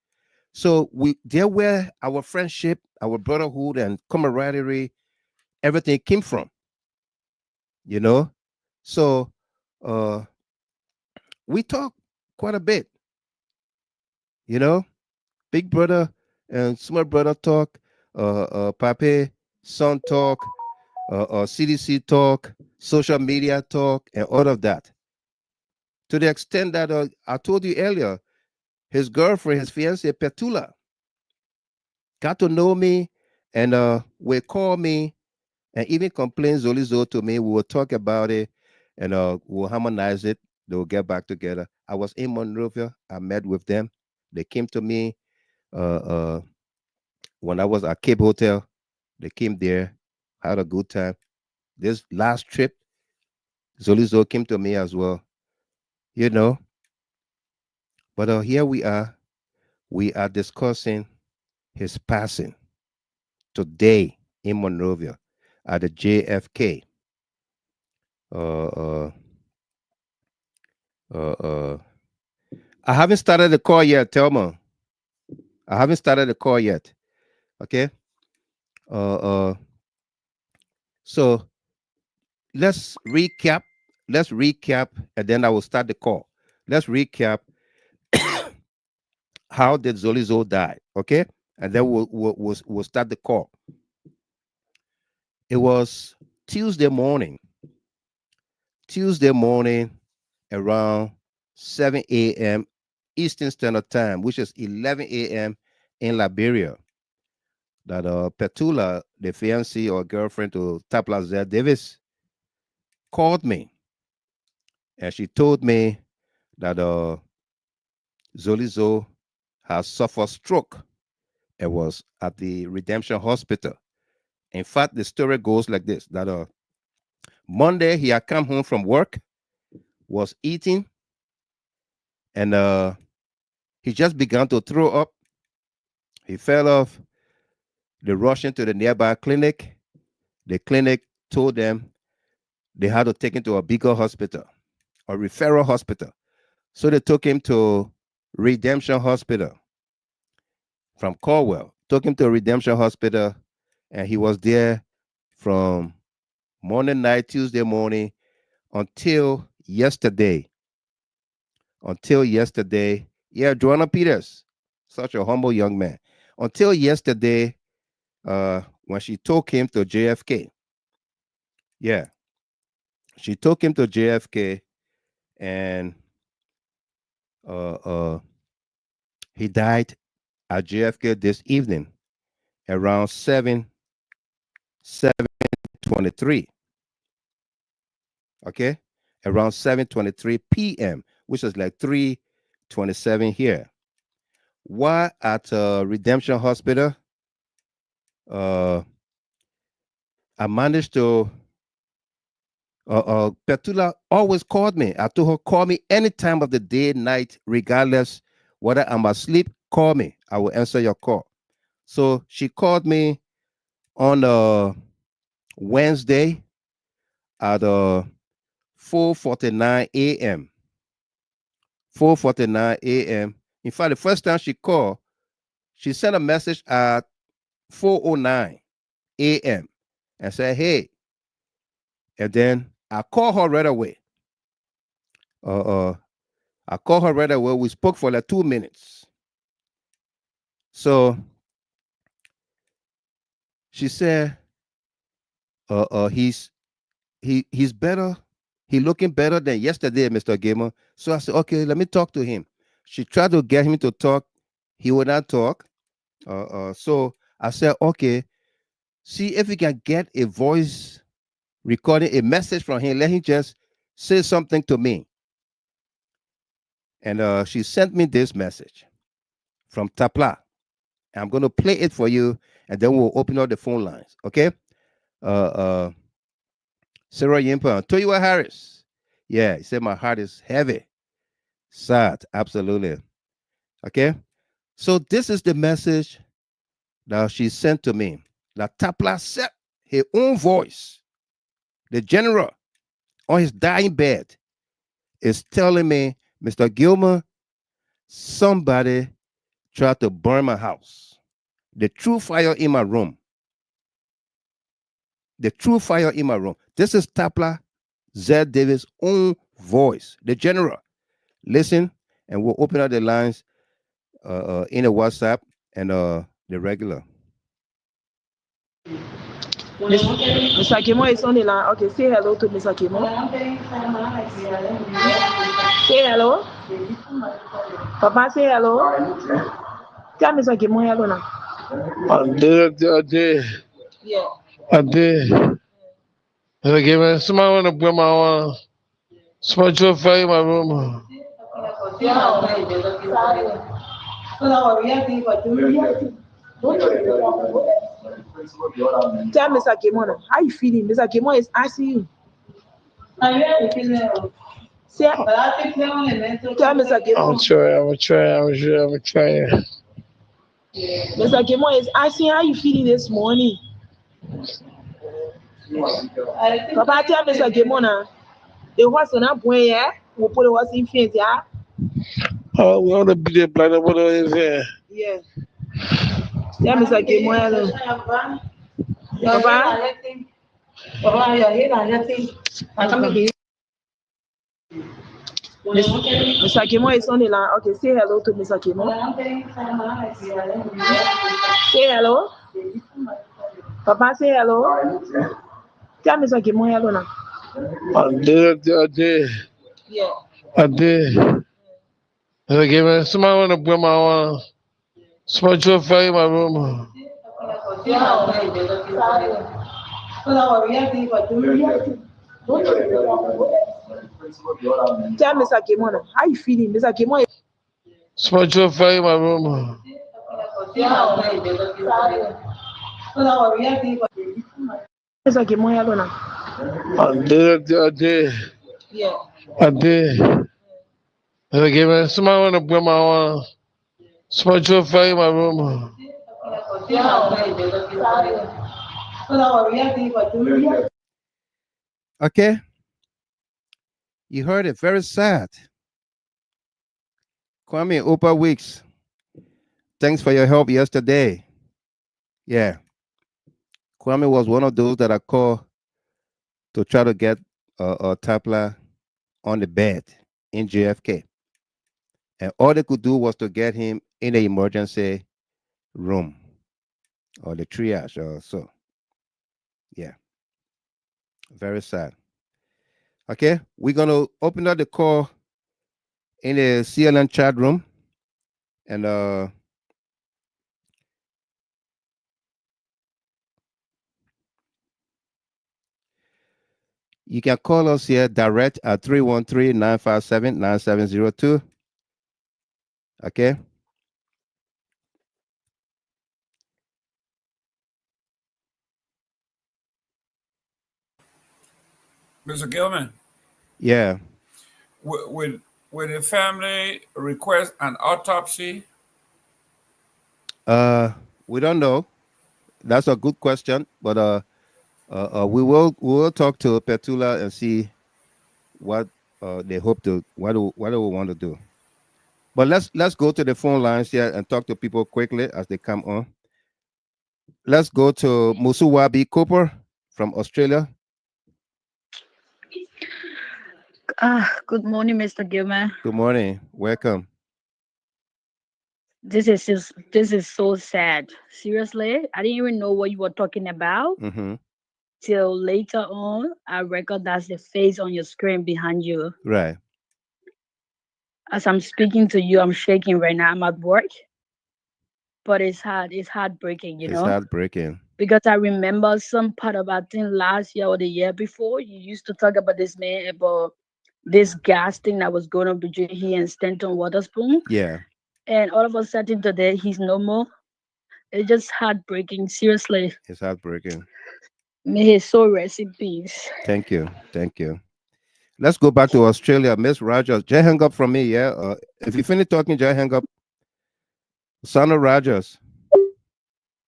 So there where our friendship, our brotherhood and camaraderie, everything came from, you know. So uh we talk quite a bit, you know. Big brother and small brother talk, pape, son talk, CDC talk, social media talk, and all of that. To the extent that I told you earlier, his girlfriend, his fiancée Petula, got to know me and will call me and even complain Zolizo to me. We will talk about it and we'll harmonize it. They will get back together. I was in Monrovia. I met with them. They came to me uh, uh, when I was at Cape Hotel. They came there, had a good time. This last trip, Zolizo came to me as well, you know. But here we are. We are discussing his passing today in Monrovia at the JFK. Uh, uh, uh, I haven't started the call yet, Thelma. I haven't started the call yet. Okay. Uh, uh, so let's recap. Let's recap, and then I will start the call. Let's recap how did Zolizo die. Okay, and then we'll start the call. It was Tuesday morning. Tuesday morning around 7 a.m. Eastern Standard Time, which is 11 a.m. in Liberia. That Petula, the fiancée or girlfriend to TARPLAH Z. Davis, called me and she told me that Zolizo has suffered stroke and was at the Redemption Hospital. In fact, the story goes like this: that Monday he had come home from work, was eating, and he just began to throw up. He fell off. They rushed him to the nearby clinic. The clinic told them they had to take him to a bigger hospital, a referral hospital. So they took him to Redemption Hospital from Corwell. Took him to Redemption Hospital, and he was there from morning, night, Tuesday morning until yesterday. Until yesterday. Yeah, Joanna Peters, such a humble young man. Until yesterday, when she took him to JFK. Yeah, she took him to JFK, and uh, uh, he died at JFK this evening around 7:23. Okay, around 7:23 p.m., which is like 3:27 here. While at Redemption Hospital, uh, I managed to. Petula always called me. I told her, call me any time of the day, night, regardless whether I'm asleep. Call me. I will answer your call. So she called me on Wednesday at 4:49 a.m. 4:49 a.m. In fact, the first time she called, she sent a message at 4:09 a.m. and said, "Hey," and then I called her right away. Uh, uh, I called her right away. We spoke for like 2 minutes. So she said, he's better. He looking better than yesterday, Mr. Gamer." So I said, okay, let me talk to him. She tried to get him to talk. He would not talk. So I said, okay, see if we can get a voice recording, a message from him. Let him just say something to me. And she sent me this message from TARPLAH. I'm going to play it for you, and then we'll open up the phone lines. Okay? Uh, Sarah Yimpa, Toyiwa Harris. Yeah, he said my heart is heavy, sad. Absolutely. Okay? So this is the message that she sent to me. That TARPLAH said her own voice, the general on his dying bed, is telling me, Mr. Gilmer, somebody tried to burn my house. The true fire in my room. The true fire in my room. This is TARPLAH Z. Davis' own voice, the general. Listen, and we'll open up the lines in the WhatsApp and the regular. Mr. Kimo is on the line. Okay, say hello to Mr. Kimo. Say hello. Papa, say hello. Tell Mr. Kimo hello now. Yeah. I did. Okay, man. Somebody want to bring my spiritual fire in my room. Tell Mr. Kimo now. How you feeling? Mr. Kimo is asking you. Say, tell Mr. Kimo. I'm trying. Mr. Kimo is asking how you feeling this morning. Papa, tell Mr. Kimo now. The horse on up when yeah, we'll put the horse in fence, yeah. Oh, we want to be the blind over there. Yeah. Tell Mr. Kimo hello. Papa. Mr. Kimo is on the line. Okay, say hello to Mr. Kimo. Say hello. Papa, say hello. Tell Mr. Kimo hello now. I did. Yeah. I did. Okay, man. Somebody want to bring my spiritual fire in my room. Tell Mr. Kimo now. How you feeling? Mr. Kimo is Spiritual fire in my room. Mr. Kimo hello now. I did. Yeah. I did. Okay, man. Somebody want to bring my spiritual fire in my room. Okay? You heard it. Very sad. Kwame Opa Weeks, thanks for your help yesterday. Yeah. Kwame was one of those that I called to try to get TARPLAH on the bed in JFK. And all they could do was to get him in the emergency room or the triage or so. Yeah. Very sad. Okay. We're going to open up the call in the CLN chat room. And you can call us here direct at 313-957-9702. Okay. Mr. Gilman, Yeah. would the family request an autopsy? We don't know. That's a good question, but we will talk to Petula and see what they hope to what do we want to do. But let's go to the phone lines here and talk to people quickly as they come on. Let's go to Musuwabi Cooper from Australia. Good morning, Mr. Gilman. Good morning. Welcome. This is so sad. Seriously, I didn't even know what you were talking about Mm-hmm. till later on. I recognized the face on your screen behind you. Right. As I'm speaking to you, I'm shaking right now. I'm at work. but it's heartbreaking, It's heartbreaking. because I remember some part of, I think, last year or the year before, you used to talk about this man, about this gas thing that was going on between he and Stanton Waterspoon, Yeah, and all of a sudden today he's no more. It's just heartbreaking. Seriously, it's heartbreaking. may his soul rest in peace. Thank you. Thank you. Let's go back to Australia. Miss Rogers, just hang up from me, yeah? If you finish talking, just hang up. Sana Rogers,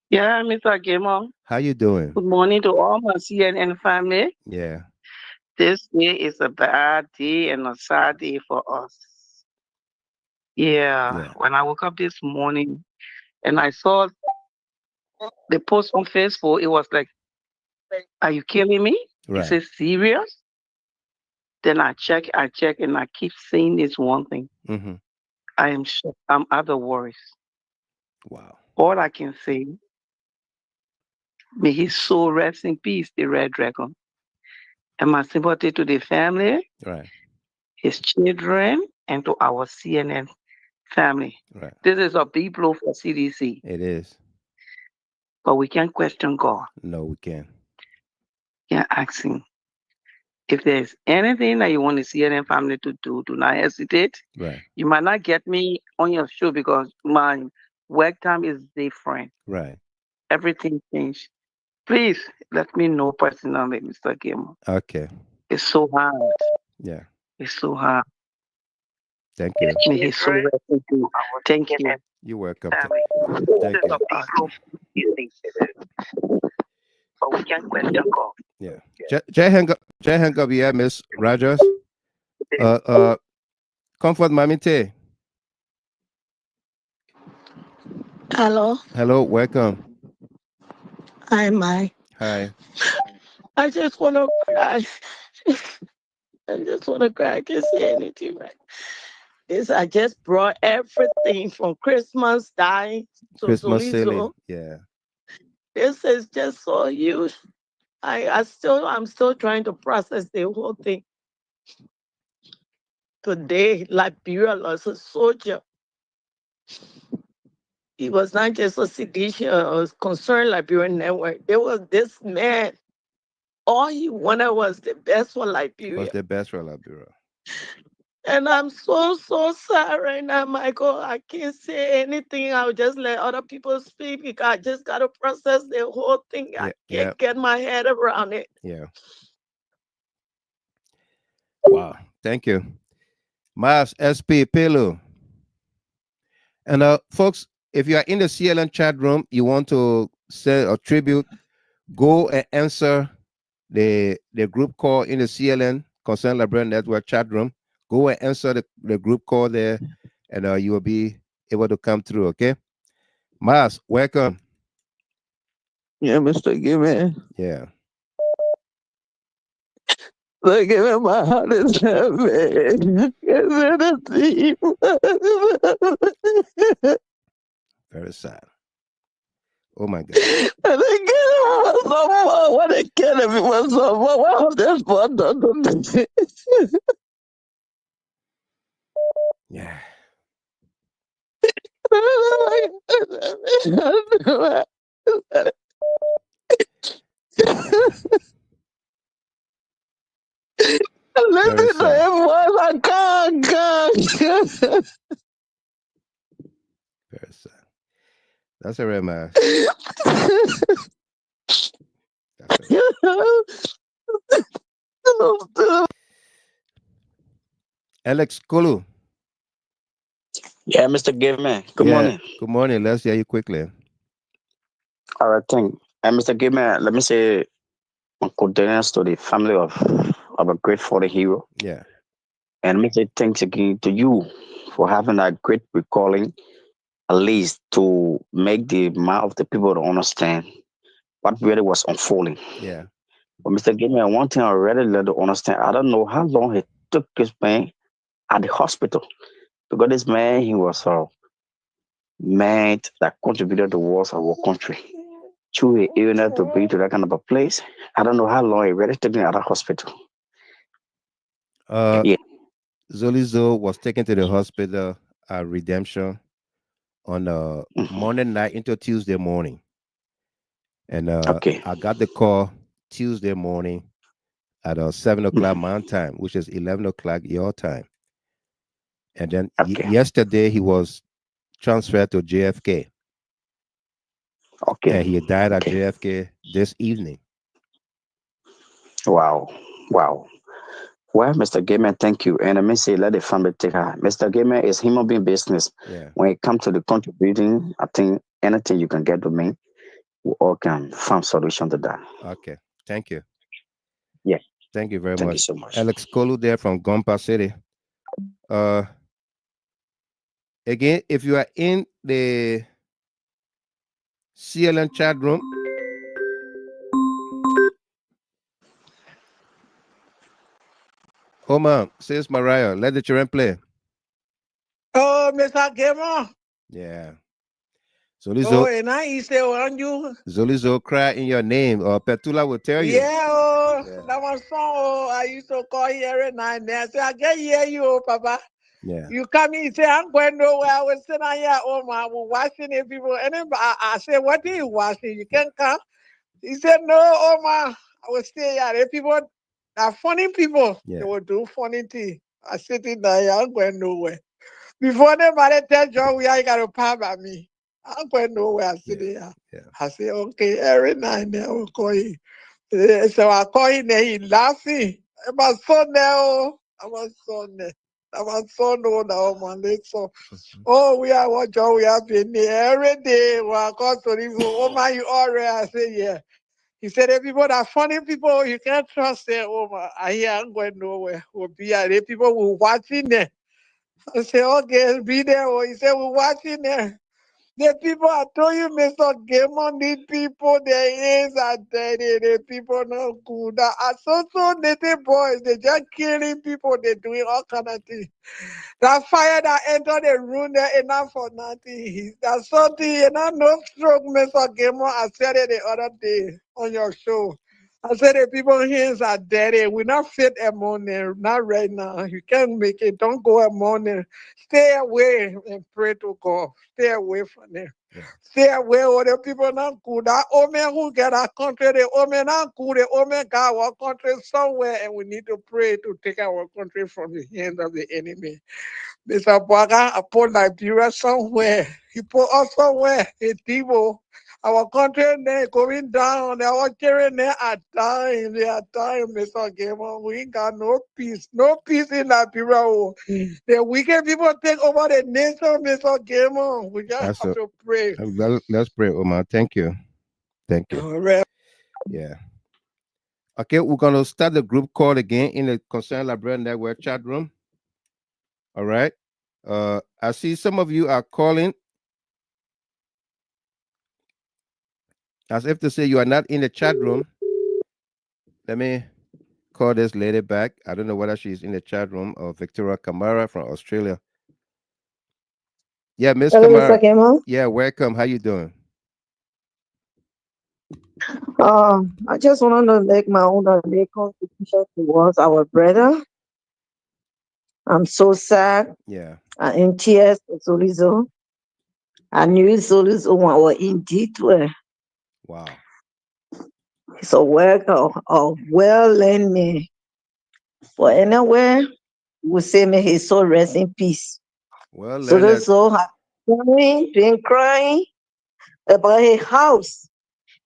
Yeah, Mr. Gamer. how you doing? Good morning to all my CNN family. Yeah, This day is a bad day and a sad day for us. Yeah, yeah, when I woke up this morning and I saw the post on Facebook, it was like, "Are you killing me?" It right. says, "Serious?" Then I check, and I keep saying this one thing. Mm-hmm. I am shocked. I'm out of worries. Wow. All I can say, may his soul rest in peace, the Red Dragon. And my sympathy to the family, Right, his children, and to our CNN family. right. This is a big blow for CDC, It is. but we can't question God. No, we can't. Can't ask him. If there's anything that you want the CNN family to do not hesitate. Right, You might not get me on your show because my work time is different. right. Everything changed. Please let me know personally, Mr. Gamer. Okay. It's so hard. Yeah. It's so hard. Thank you. May his soul rest in peace. Thank you. You're welcome. Thank you. But we can't question God. Yeah. Jai hang up. Jai hang up. Yeah, Miss Rogers. Comfort Mamite. Hello, Hello. Welcome. hi, Mike. Hi. I just want to cry. I just want to cry. I can't say anything right. I just brought everything from Christmas dying to Christmas silly. Zolizo. Yeah. This is just so huge. I'm still trying to process the whole thing. Today, Liberia lost a soldier. He was not just a seditious or concerned Liberian network. There was this man. All he wanted was the best for Liberia. What's the best for Liberia? And I'm so sad right now, Michael. I can't say anything. I'll just let other people speak because I just got to process the whole thing. I can't get my head around it. Yeah. Wow. Thank you. Mas SP Pelu. And folks, if you are in the CLN chat room, you want to say a tribute, go and answer the group call in the CLN Concerned Librarian Network chat room. Go and answer the group call there, and you will be able to come through. Okay, Mas, welcome. Yeah, Mr. Gimme. Yeah. Look at my heart is heavy. Very sad. Oh my God. Yeah. Very sad. That's a real man. Alex Kulu. Yeah, Mr. Gateman. Good morning. Good morning. Let's hear you quickly. All right, thank. And Mr. Gateman, let me say my condolences to the family of a great fallen hero. Yeah. And let me say thanks again to you for having that great recalling, at least to make the mind of the people to understand what really was unfolding. Yeah. But Mr. Gateman, one thing I really let to understand, I don't know how long it took this man at the hospital. Because this man, he was a man that contributed towards our country. Through illness to be to that kind of a place. I don't know how long it really took me at the hospital. Zolizo was taken to the hospital at Redemption on Mhm. Monday night into Tuesday morning. And Okay. I got the call Tuesday morning at 7 o'clock Mhm. my time, which is 11 o'clock your time. And then Okay. yesterday he was transferred to JFK, Okay. and he died at Okay. JFK this evening. Wow. Wow. Well, Mr. Gamer, thank you. And let me say, let the family take her. Mr. Gamer is human being business. Yeah. When it comes to the contributing, I think anything you can get to me, we all can find solution to that. Okay. Thank you. Yeah. Thank you very Thank you much. so much. Alex Kolu there from Gompa City. Again, if you are in the CLN chat room, Oma, says Mariah, let the children play. Oh, Mr. Gamer. Yeah. Oh, and I say on you. Zolizo cry in your name, or Petula will tell you. Yeah, oh, that was song. Oh, I used to call here every night. I say, I can hear you, oh, Papa. Yeah. You come in, say, I'm going nowhere. I was sitting here, oh, my, we're watching it, people. And then I said, what are you watching? You can't come. He said, no, oh, my, I will stay here. The people are funny people. Yeah. They will do funny things. I sitting there, I'm going nowhere. Before anybody tell John, we are got to power by me. I'm going nowhere. I sit there. Yeah. I say, okay, every night I will call him. So I call him there, he laughing. My son now, my son there. My son know now, man. So, oh, we are what John, we have been there every day. We are called to him. Oh, man, you all right? I say, yeah. He said, the people that funny people, you can't trust them. Oh, man, I hear I'm going nowhere. We'll be there. The people who watching there. I said, okay, be there. Oh, he said, we're watching there. The people, I told you, Mr. Gamer, these people, their ears are dirty. The people not good. So native boys, they just killing people. They doing all kind of things. That fire that entered the room there enough for nothing. That's something, no stroke, Mr. Gamer. I said it the other day on your show. I said the people's hands are dirty. We're not fit among them. Not right now. You can't make it. Don't go among them. Stay away and pray to God. Stay away from them. Yeah. Stay away or the people not good. That old man who get our country, the old man not good. The old man got our country somewhere, and we need to pray to take our country from the hands of the enemy. Mr. Boaga, I put Liberia somewhere. He put us somewhere in Tibo. Our country there going down. Our children there are dying. They are dying, Mr. Gamer. We ain't got no peace. No peace in Liberia. Oh. The wicked people take over the nation, Mr. Gamer. We just have to pray. Let's pray, Oma. Thank you. Thank you. All right. Yeah. Okay, we're gonna start the group call again in the Concerned Librarian Network chat room. All right. I see some of you are calling as if to say you are not in the chat room. Let me call this lady back. I don't know whether she's in the chat room or Victoria Kamara from Australia. Yeah, Miss Hello, Kamara. Mr. Gamer. Yeah, welcome. How you doing? I just want to make my own contribution towards our brother. I'm so sad. Yeah. I'm in tears for Zolizo. I knew Zolizo was indeed well. Wow. He's a well-learned man. But anyway, we say may his soul rest in peace. Well, Zolizo has been crying about his house.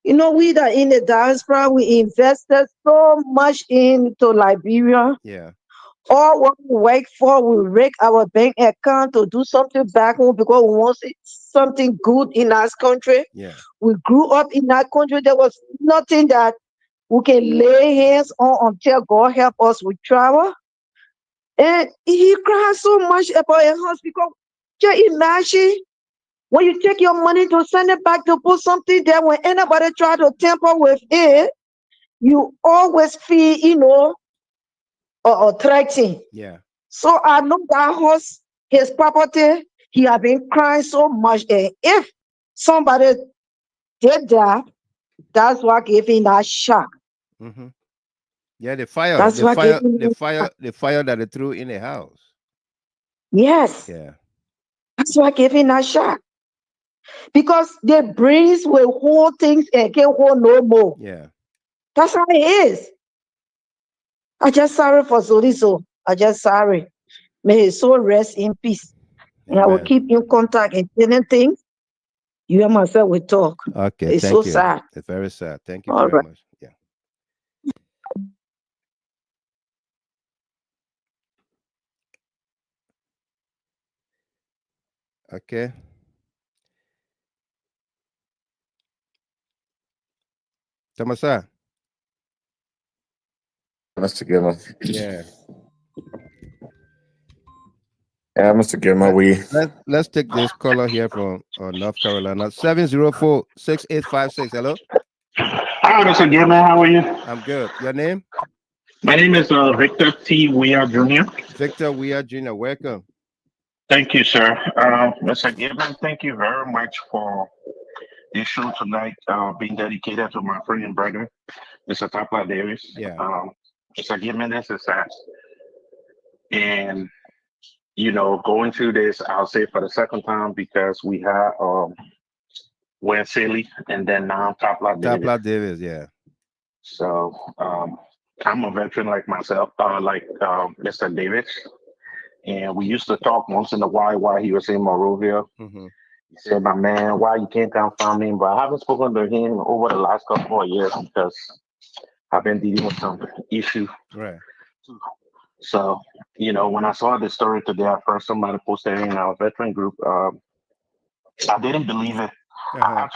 You know, we that in the diaspora, we invested so much into Liberia. Yeah. All what we work for, we rake our bank account to do something back home because we want something good in our country. Yeah. We grew up in that country. There was nothing that we can lay hands on until God help us with travel. And he cried so much about a house because can you imagine when you take your money to send it back to put something there, when anybody try to tamper with it, you always feel, threatened. Yeah. So I know that house, his property, he have been crying so much. And if somebody did that, that's what gave him that shock. Mm-hmm. Yeah, the fire That's what gave him the fire that they threw in the house. Yes. Yeah. That's what gave him that shock. because their brains will hold things and can't hold no more. Yeah. That's how it is. I just sorry for Zolizo. I just sorry. May his soul rest in peace. And I will Amen. keep in contact and anything. You and myself will talk. Okay, It's thank so you. sad. It's very sad. Thank you All very right. much. Yeah. Okay. Tamasa. Mr. Gilman. Yeah. Yeah, Mr. Gilman, Let's take this caller here from North Carolina. 704-6856. Hello. Hi, Mr. Gilman. How are you? I'm good. Your name? My name is Victor T. Weir Jr. Victor Weir Jr. Welcome. Thank you, sir. Mr. Gilman, thank you very much for this show tonight, being dedicated to my friend and brother, Mr. TARPLAH Davis. Yeah. Mr. Gilman, this is sad. And, going through this, I'll say for the second time, because we had ZOELY and then now TARPLAH Davis. TARPLAH Davis, yeah. So I'm a veteran like myself, Mr. Davis. And we used to talk once in a while he was in Monrovia. Mm-hmm. He said, "My man, why you can't come find me?" But I haven't spoken to him over the last couple of years because I've been dealing with some issue. Right. So, when I saw the story today, at first somebody posted in our veteran group. I didn't believe it. Uh-huh.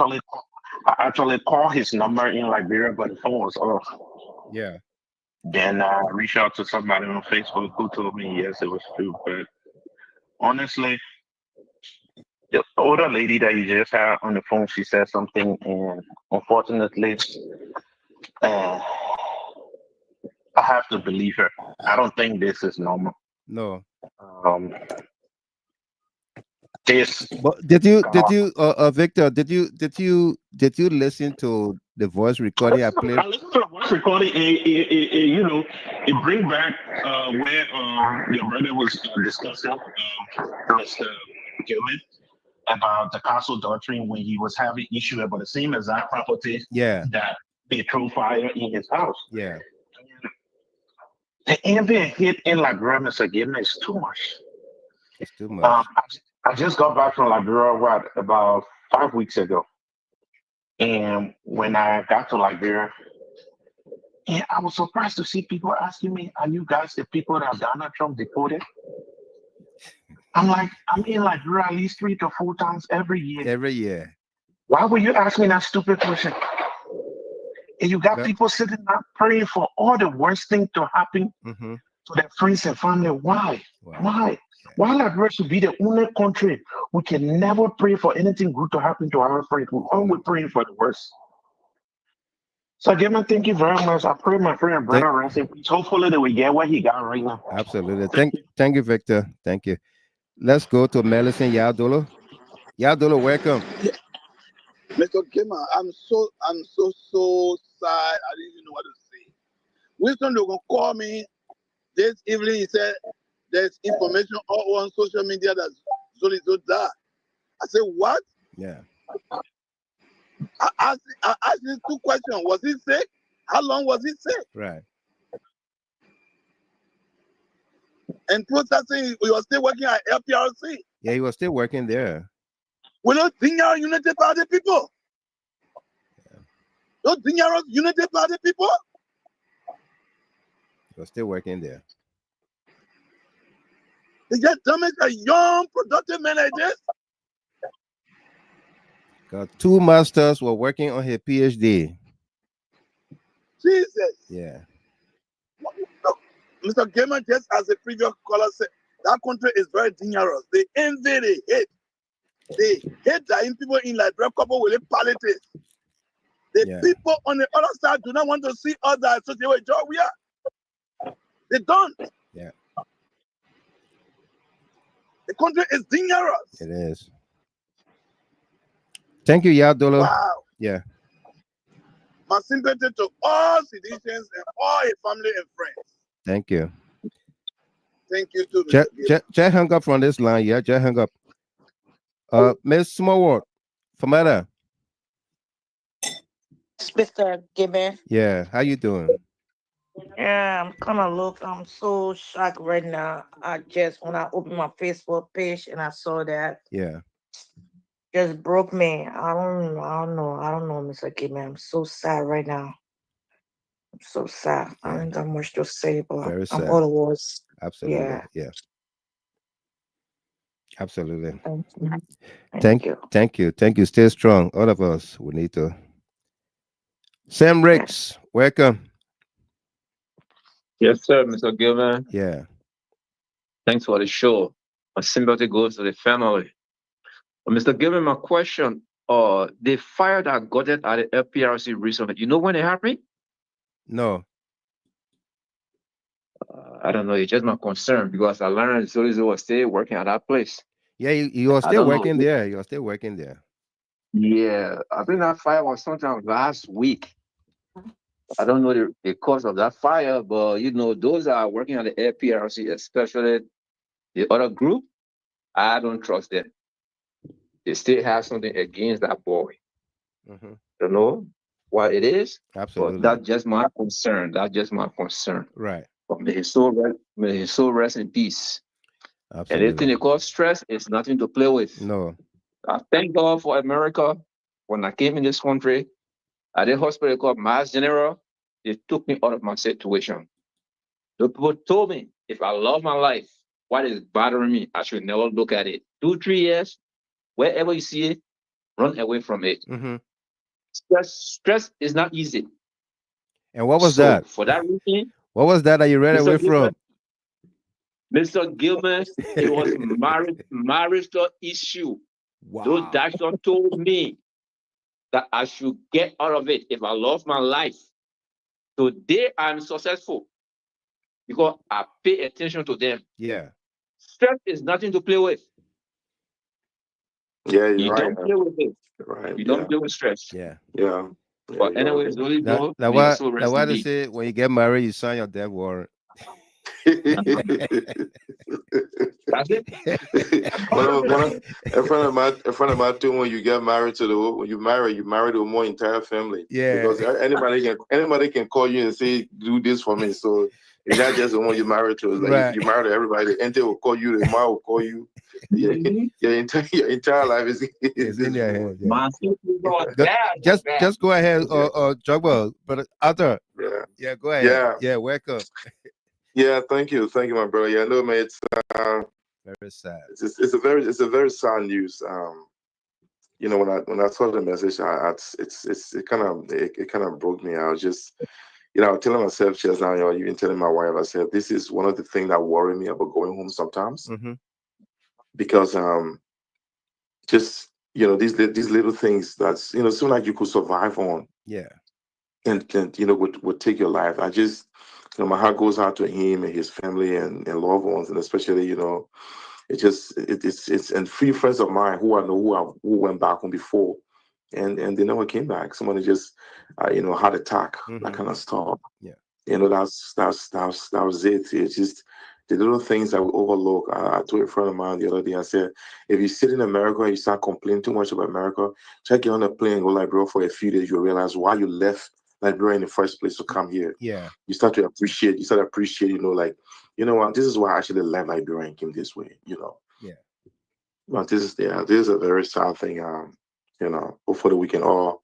I actually called his number in Liberia, but the phone was off. Yeah. Then I reached out to somebody on Facebook who told me yes, it was true. But honestly, the older lady that you just had on the phone, she said something, and unfortunately, uh, I have to believe her. I don't think this is normal. No. This. But did you, Victor? Did you listen to the voice recording I played? I listened to the voice recording, and it brings back where your brother was discussing, Mr. Gilman, about the castle doctrine when he was having issue about the same exact property. Yeah. That they threw fire in his house. Yeah. The envy and hate in Liberia, Mr. Gilman, is too much. It's too much. I just got back from Liberia about 5 weeks ago, and when I got to Liberia, and I was surprised to see people asking me, "Are you guys the people that Donald Trump deported?" I'm like, I'm in Liberia at least 3 to 4 times every year. Every year. Why would you ask me that stupid question? And you got people sitting up praying for all the worst thing to happen Mm-hmm. to their friends and family. Why? Wow. Why? Why Liberia should be the only country we can never pray for anything good to happen to our friends? We're always praying for the worst. So again, thank you very much. I pray my friend and brother rest in peace. Hopefully they will get what he got right now. Absolutely. Thank you, Victor. Thank you. Let's go to Medicine Yadolo. Yadolo, welcome. Mr. Kema, I'm so sad. I didn't even know what to say. Winston, they're gonna call me this evening. He said there's information all on social media that Zoli died. I said, what? Yeah. I asked him 2 questions. Was he sick? How long was he sick? Right. And processing, he was still working at LPRC. Yeah, he was still working there. We don't think our Unity Party people. Yeah. Don't think our Unity Party people. He was still working there. They just damage a young, productive man like this. Got 2 masters were working on his PhD. Jesus. Yeah. Look, Mr. Gamer, just as the previous caller said, that country is very dangerous. They envy, they hate. They hate that people in Liberia couple with politics. The people on the other side do not want to see us that associate with George. We are. They don't. Yeah. The country is dangerous. It is. Thank you, Yadolo. Wow. Yeah. My sympathy to all citizens and all his family and friends. Thank you. Thank you too, Mr. Just hung up from this line. Yeah, just hung up. Miss Smallwood, Famara. Mr. Gibbon. Yeah, how you doing? Yeah, I'm so shocked right now. When I opened my Facebook page and I saw that, Yeah. just broke me. I don't know, Mr. Gibbon. I'm so sad right now. I'm so sad. I don't got much to say, but Very I'm sad. all the words. Absolutely. Yeah. Yeah. Absolutely. Thank you. Thank you. thank you. Thank you. Stay strong. All of us. We need to. Sam Ricks, welcome. Yes, sir, Mr. Gilman. Yeah. Thanks for the show. My sympathy goes to the family. Mr. Gilman, my question, the fire that got it at the LPRC recently, you know when it happened? No. I don't know. It's just my concern because I learned Zoely was still working at that place. Yeah, you are I still don't working know. there. You are still working there. Yeah, I think that fire was sometime last week. I don't know the cause of that fire, but you know, those that are working at the LPRC, especially the other group, I don't trust them. They still have something against that boy. Mm-hmm. Don't know what it is, Absolutely. but that's just my concern. That's just my concern. Right. But may his soul rest in peace. Absolutely. Anything they call stress is nothing to play with. No. I thank God for America. When I came in this country, at a hospital called Mass General, they took me out of my situation. The people told me if I love my life, what is bothering me, I should never look at it. 2-3 years, wherever you see it, run away from it. Mm-hmm. Stress is not easy. And what was that? For that reason, what was that you ran away from? Mr. Gilman, it was marital issue. Wow. Those doctors told me that I should get out of it if I love my life. Today I'm successful because I pay attention to them. Yeah. Stress is nothing to play with. Yeah, you're You right. don't play with it. Right. You don't play with stress. Yeah. Yeah. But anyways, really Now go. what Rest they say when you get married, you sign your death warrant. That's it. A friend of mine told me when you get married when you marry the more entire family. Yeah. Because anybody can call you and say, do this for me. So it's not just the one you married to. It's like Right. if you marry to everybody, the auntie will call you, the mom will call you. Your entire life is in their hands. Yeah. Just go ahead, Jugwell, but Arthur. Yeah, go ahead. Yeah, welcome. Yeah, thank you, my brother. Yeah, no, man, it's very sad. It's a very sad news. You know, when I saw the message, it kind of broke me. I was just, you know, telling myself just now, you know, even telling my wife, I said, this is one of the things that worry me about going home sometimes, because just, you know, these little things that's, you know, seem like you could survive on. Yeah. And you know, would take your life. I just, you know, my heart goes out to him and his family and loved ones, and especially, you know, it's and few friends of mine who I know who went back home before, and they never came back. Somebody just, you know, heart attack, that kind of stuff. Yeah. You know, that was it. It's just the little things that we overlook. I told a friend of mine the other day, I said, if you sit in America and you start complaining too much about America, check you on a plane and go Liberia for a few days, you'll realize why you left Liberia in the first place to come here. Yeah. You start to appreciate, you know, like, you know what, this is why I actually left Liberia and came this way, you know. Yeah. But this is a very sad thing. You know, hopefully we can all,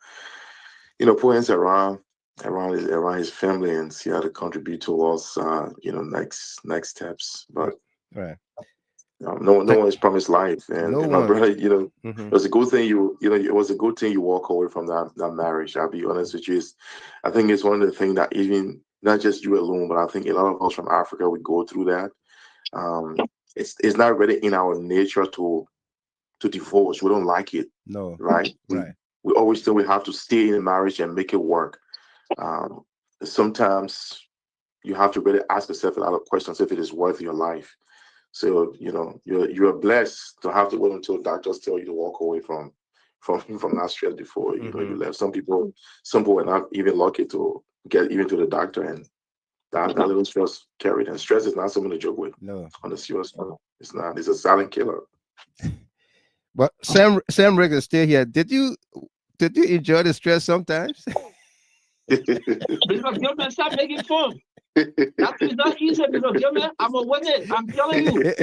you know, put hands around his family and see how to contribute towards you know, next steps. But right. No one is promised life, and my brother, you know, it was a good thing it was a good thing you walk away from that marriage. I'll be honest with you. I think it's one of the things that even not just you alone, but I think a lot of us from Africa we go through that. It's not really in our nature to divorce. We don't like it. No. Right. We always think we have to stay in a marriage and make it work. Sometimes you have to really ask yourself a lot of questions if it is worth your life. So, you know, you're blessed to have to wait until doctors tell you to walk away from that stress before you know you left. Some people are not even lucky to get even to the doctor, and that little stress carried. And stress is not something to joke with. No. On the serious note, it's not. It's a silent killer. But Sam Rick is still here. Did you enjoy the stress sometimes? Mr. Gilman, stop making fun. That is not easy, Mr. Gilman. I'm a witness. I'm telling you.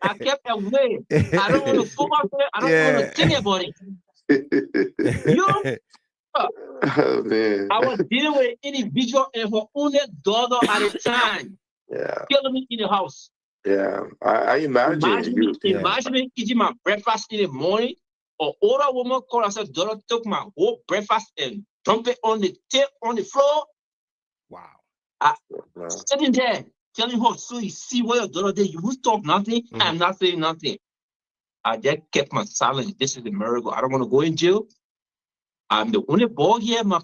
I kept away. I don't want to fool myself. I don't want to think about it. You, Oh, man. I was dealing with an individual and her only daughter at a time. Yeah. Killing me in the house. Yeah. I imagine. Imagine me eating my breakfast in the morning. An older woman called herself daughter, took my whole breakfast and dumped it on the floor. Wow. Sitting there, telling her, so you see what your daughter did. You will talk nothing. I'm not saying nothing. I just kept my silence. This is a miracle. I don't want to go in jail. I'm the only boy here. My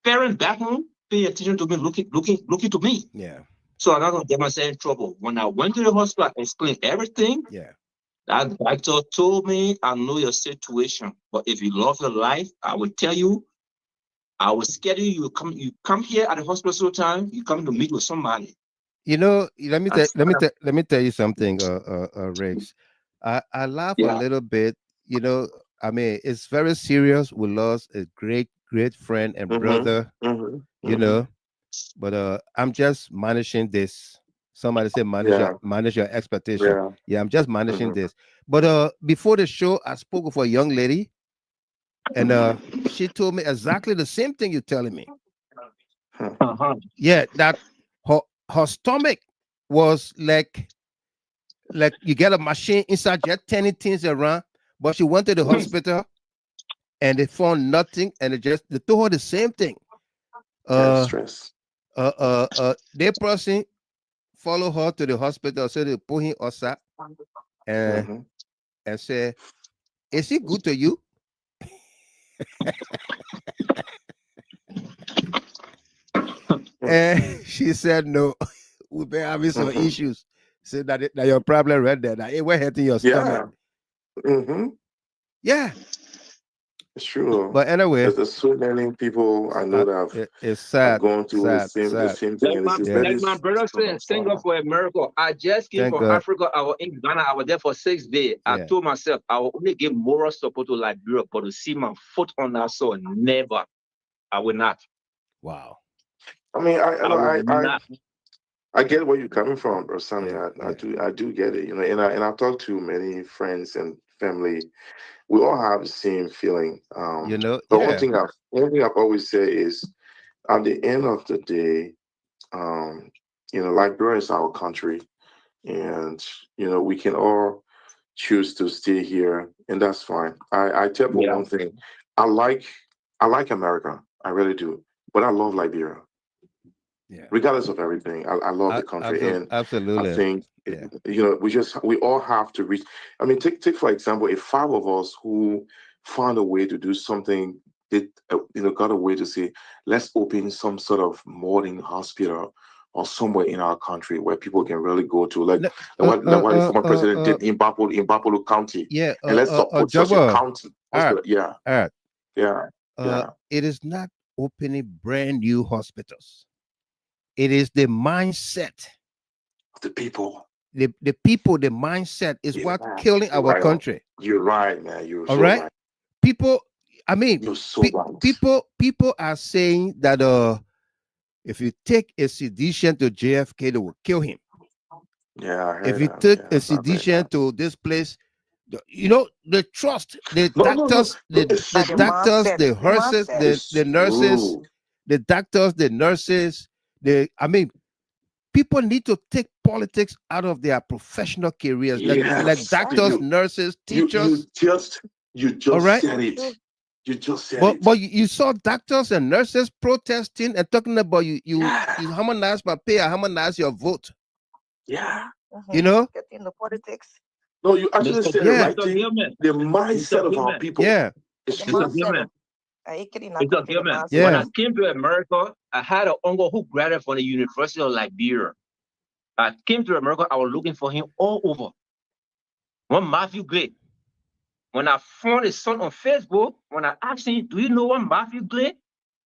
parents back home pay attention to me, looking to me. Yeah. So I'm not gonna get myself in trouble. When I went to the hospital, I explained everything. Yeah. That doctor told me, I know your situation, but if you love your life, I will tell you, I will schedule you. You come here at the hospital sometime. You come to meet with somebody. You know, let me tell you something, Rex. I laugh a little bit. You know, I mean, it's very serious. We lost a great friend and brother. You know, but I'm just managing this. Somebody said manage your expectation. Yeah, I'm just managing this. But before the show, I spoke with a young lady, and she told me exactly the same thing you're telling me. Yeah, that her stomach was like you get a machine inside, just turning things around. But she went to the hospital, and they found nothing, and they told her the same thing. Stress. Their person follow her to the hospital, so they put him outside and say, "Is he good to you?" And she said, "No, we've been having some issues." Say that your problem right there. That it was hurting your stomach. Yeah. It's true. But anyway, there's so many people I know that it's sad. have gone through the same thing. Like my brother said, thank God for a miracle. I just came from Africa. I was in Ghana. I was there for 6 days. I told myself I will only give moral support to Liberia, but to see my foot on that soil, never. I will not. Wow. I mean, I get where you're coming from, bro. Sammy. I do get it. You know, and I talk to many friends and family. We all have the same feeling. You know, the one thing I've always said is, at the end of the day, you know, Liberia is our country, and you know, we can all choose to stay here, and that's fine. I tell you one thing: I like America, I really do, but I love Liberia. Yeah. Regardless of everything, I love the country, and absolutely. I think you know, we all have to reach. I mean, take for example, if 5 of us who found a way to do something, you know, got a way to say, let's open some sort of modern hospital or somewhere in our country where people can really go to, like what the former president did in Bapolo County. Yeah, and let's support such a county. It is not opening brand new hospitals. It is the mindset. The people. The people, the mindset is what killing our country. You're right, man. You're all so right. right. People, I mean, you're so right. People are saying that if you take a sedition to JFK, they will kill him. Yeah. If you took a sedition to this place, you know, the trust, the doctors, the doctors, the nurses, the nurses, the doctors, the nurses, I mean, people need to take politics out of their professional careers, like doctors, nurses, teachers. You just said it. You just said it. But you saw doctors and nurses protesting and talking about you harmonize my pay, harmonize your vote. Yeah. You know? Get into politics. No, you actually said the right thing. The mindset of our people. Yeah. Mr. Gilman. When I came to America, I had an uncle who graduated from the University of Liberia. I came to America, I was looking for him all over. One Matthew Glade. When I found his son on Facebook, when I asked him, do you know one Matthew Glade?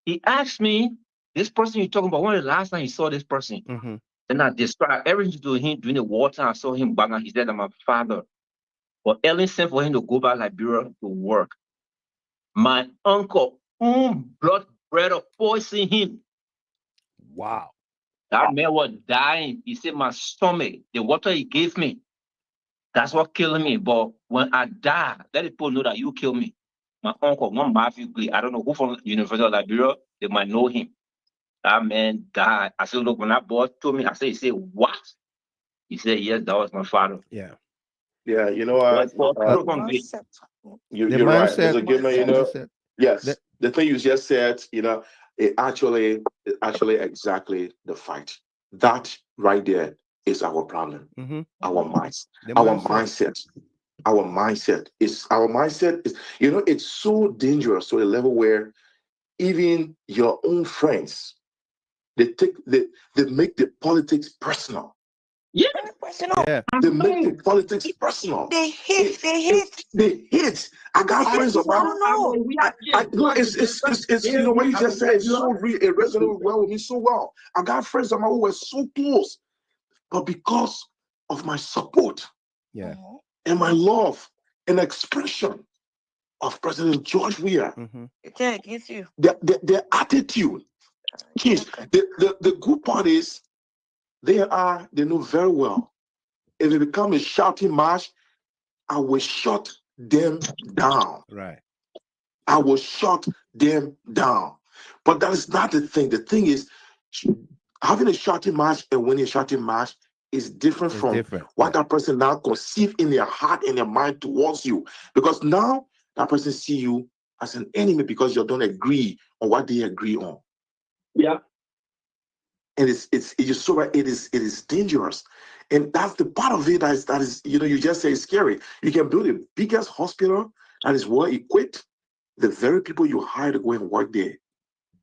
He asked me, this person you're talking about, when was the last time you saw this person? And I described everything to him during the wartime. I saw him back and he said, I'm my father. But Ellen sent for him to go back to Liberia to work. My uncle, blood brother, poisoned him. Wow. That man was dying. He said, my stomach, the water he gave me, that's what killed me. But when I die, let people know that you killed me. My uncle, one Matthew Glee, I don't know who from the University of Liberia, they might know him. That man died. I said, look, when that boy told me, I said, he said, what? He said, yes, that was my father. Yeah. Yeah, you know what? You're right. Mr. Gilman, you know, yes, the thing you just said, you know, it actually exactly the fight. That right there is our problem. Our minds, our mindset. Our mindset is, you know, it's so dangerous to a level where even your own friends, they make the politics personal. Yeah. They make the politics personal. They hate. I got friends of mine. It's you know what you just said. It's so real. It resonated well with me so well. I got friends of mine who were so close, but because of my support, and my love and expression of President George Weah, their attitude. Geez, the good part is they know very well. If it becomes a shouting match, I will shut them down. Right. I will shut them down. But that is not the thing. The thing is, having a shouting match and winning a shouting match is different from what that person now conceive in their heart and their mind towards you. Because now that person see you as an enemy because you don't agree on what they agree on. Yeah. And it's just so right. It is dangerous. And that's the part of it that is, you know, you just say it's scary. You can build the biggest hospital that is well equipped. The very people you hire to go and work there,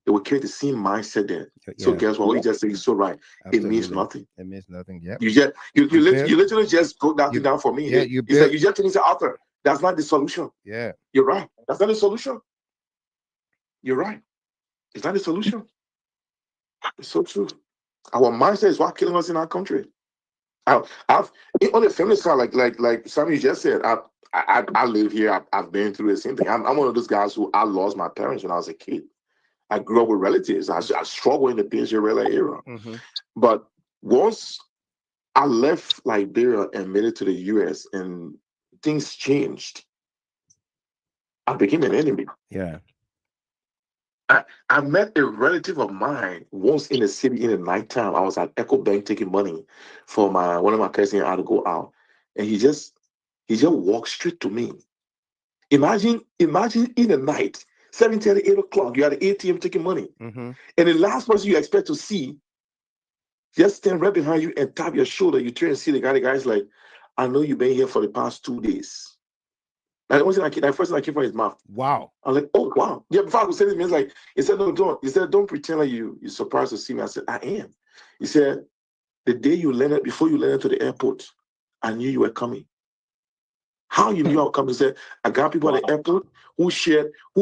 they will carry the same mindset there. So guess what? What you just said is so right. Absolutely. It means nothing. It means nothing. Yeah. You literally just broke that thing down for me. Yeah, you said you just told me to author. That's not the solution. Yeah. You're right. That's not the solution. You're right. It's not the solution. It's so true. Our mindset is what's killing us in our country. I've on the family side, like Sammy just said, I live here. I've been through the same thing. I'm one of those guys who I lost my parents when I was a kid. I grew up with relatives. I struggled in the Venezuela era. But once I left Liberia and made it to the US and things changed, I became an enemy. Yeah. I met a relative of mine once in the city in the nighttime. I was at Echo Bank taking money for one of my cousins I had to go out. And he just walked straight to me. Imagine in the night, 7:30, 8 o'clock, you're at the ATM taking money. And the last person you expect to see just stand right behind you and tap your shoulder. You turn and see the guy. The guy's like, I know you've been here for the past 2 days. Like, that first thing that came from his mouth. Wow. I was like, oh, wow. Yeah, before I could say this, he's like, he said, no, don't. He said, don't pretend like you're surprised to see me. I said, I am. He said, the day before you landed to the airport, I knew you were coming. How you knew I was coming? He said, I got people at the airport who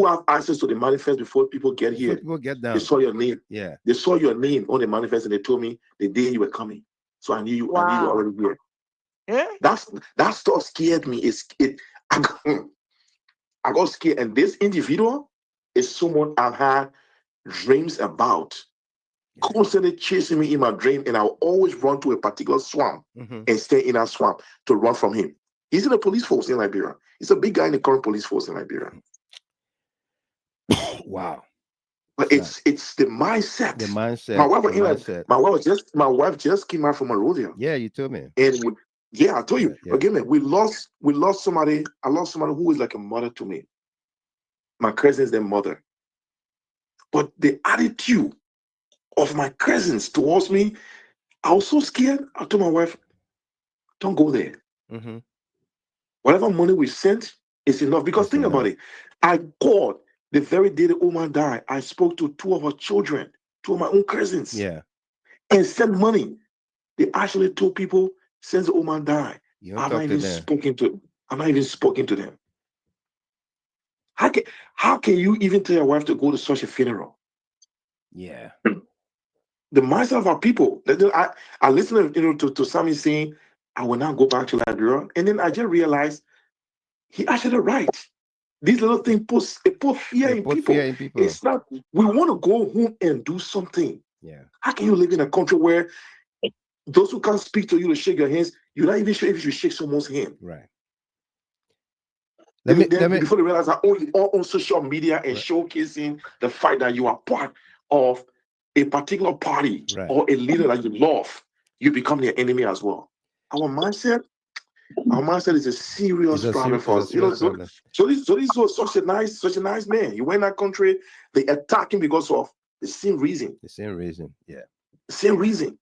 have access to the manifest before people get here. Before people get down. They saw your name. Yeah. They saw your name on the manifest and they told me the day you were coming. So I knew you were already here. Yeah. That stuff scared me. I got scared. And this individual is someone I've had dreams about, constantly chasing me in my dream. And I'll always run to a particular swamp and stay in that swamp to run from him. He's in the police force in Liberia. He's a big guy in the current police force in Liberia. Wow. But it's the mindset. The mindset. My wife just came out from Monrovia. Yeah, you told me. And I told you. Yeah. Again, we lost somebody. I lost somebody who was like a mother to me. My cousin's their mother. But the attitude of my cousins towards me, I was so scared. I told my wife, don't go there. Whatever money we sent is enough. Because think about it. I called the very day the woman died. I spoke to two of her children, two of my own cousins. Yeah. And sent money. They actually told people since the woman died, I'm not even spoken to them. How can you even tell your wife to go to such a funeral? Yeah. the mindset of our people. I listened, to Sammy saying, "I will not go back to Liberia," and then I just realized he actually right. These little things put fear in people. It's not. We want to go home and do something. Yeah. How can you live in a country where those who can't speak to you to shake your hands, you're not even sure if you should shake someone's hand? Right. Before they realize that all on social media and showcasing the fact that you are part of a particular party or a leader that you love, you become their enemy as well. Our mindset is a serious problem for us. So this was such a nice man. He went in that country, they attacked him because of the same reason. The same reason, yeah. The same reason.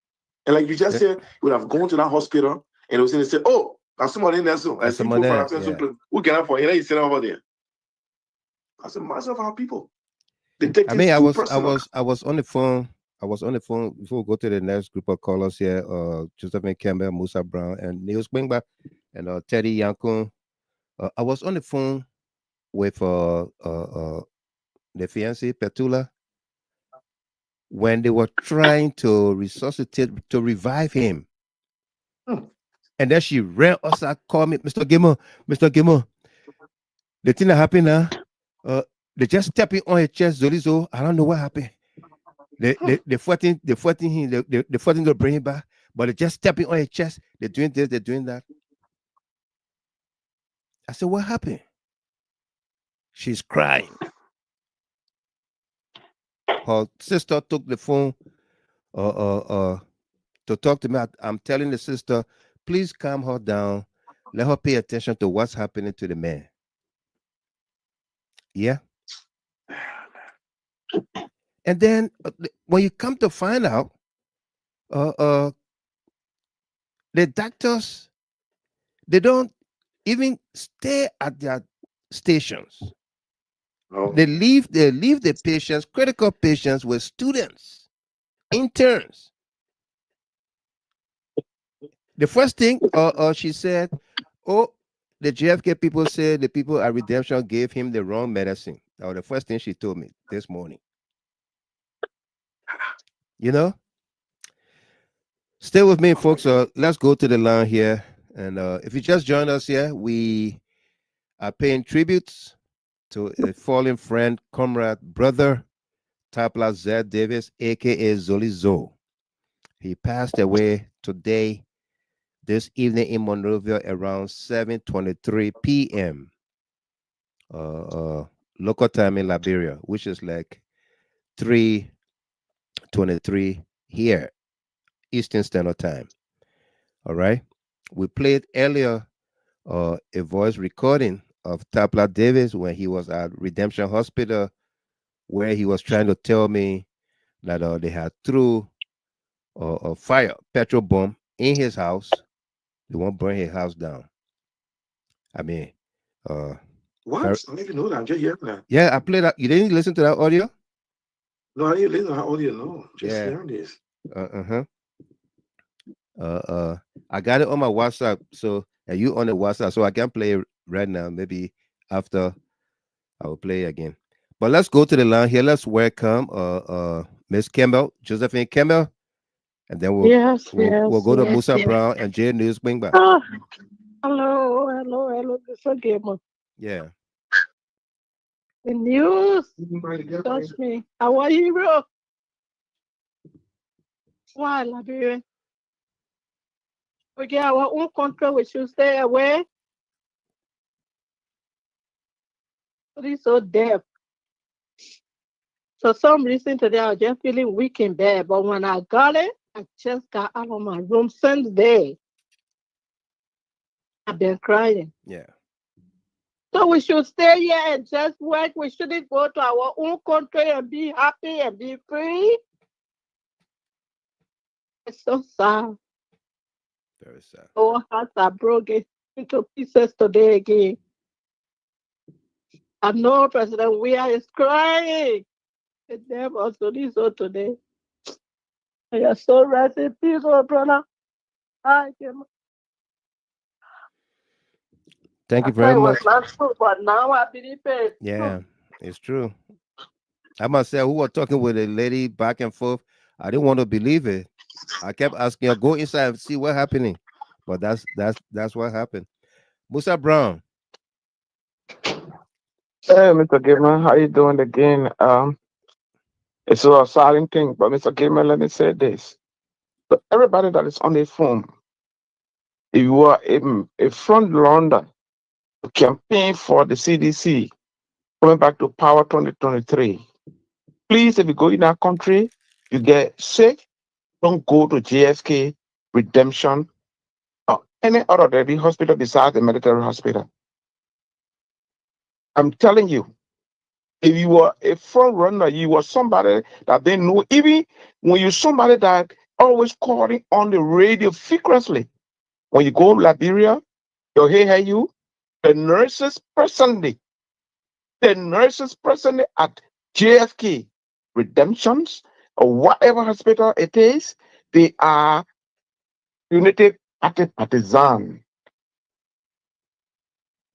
And like you just said, you would have gone to that hospital and it was going to say, "Oh, there's somebody in there soon. I see profile. Who get up for you? You sit over there." That's the mindset of our people. They take I mean, I was on the phone. I was on the phone before we go to the next group of callers here. Josephine Campbell, Musa Brown, and Niels Bingba, and Teddy Yankun. I was on the phone with the fiancé Petula when they were trying to resuscitate, to revive him. And then she ran us out, called me, Mr. Gimmer. The thing that happened now, they just stepping on his chest, Zolizo. I don't know what happened. They fighting him, they fighting to bring him back, but they just stepping on his chest. They're doing this, they're doing that. I said, what happened? She's crying. Her sister took the phone to talk to me. I'm telling the sister, please calm her down. Let her pay attention to what's happening to the man. Yeah. And then when you come to find out, the doctors, they don't even stay at their stations. They leave the patients, critical patients, with students, interns. The first thing she said, "Oh, the JFK people said the people at Redemption gave him the wrong medicine." That was the first thing she told me this morning. Stay with me, folks. Let's go to the line here. And if you just joined us here, we are paying tributes to a fallen friend, comrade, brother, TARPLAH Z. Davis, aka Zoely Zoe. He passed away today, this evening in Monrovia around 7:23 p.m. Local time in Liberia, which is like 3:23 here, Eastern Standard Time. All right. We played earlier a voice recording of TARPLAH Davis when he was at Redemption Hospital, where he was trying to tell me that they had threw a fire, petrol bomb in his house. They won't burn his house down. I mean, what? I don't even know that. I'm just hearing that. Yeah, I played that. You didn't listen to that audio? No, I didn't listen to that audio. No, just hearing this. I got it on my WhatsApp. So, and you on the WhatsApp, so I can play it right now. Maybe after I will play again. But let's go to the line here. Let's welcome Miss Campbell, Josephine Campbell, and then we'll go to Musa Brown and Jay News Bingba. Hello, Mr. Gamer. Yeah. The news touched me. How are you, bro? Why, Liberia? We get our own country, we should stay away. But it's so deaf. For some reason today, I was just feeling weak in bed. But when I got it, I just got out of my room since day. I've been crying. Yeah. So we should stay here and just work. We shouldn't go to our own country and be happy and be free. It's so sad. Very sad. Our hearts are broken into pieces today again. I know President Weah is crying. The devil also this today. I am so rest in peace, oh brother. Thank you very much. It was not true, but now I believe it. Yeah, it's true. I must say, who was talking with a lady back and forth I didn't want to believe it. I kept asking her, go inside and see what happening. But that's what happened. Musa Brown. Hey, Mr. Gilman, how you doing again? It's a silent thing, but Mr. Gilman, let me say this. So everybody that is on the phone, if you are a front runner to campaign for the CDC, coming back to power 2023, please, if you go in our country, you get sick, don't go to GSK, Redemption, or any other the hospital besides the military hospital. I'm telling you, if you were a front runner, you were somebody that they know, even when you're somebody that always calling on the radio frequently, when you go to Liberia, they'll hear you, the nurses personally at JFK, Redemptions, or whatever hospital it is, they are United Party partisan.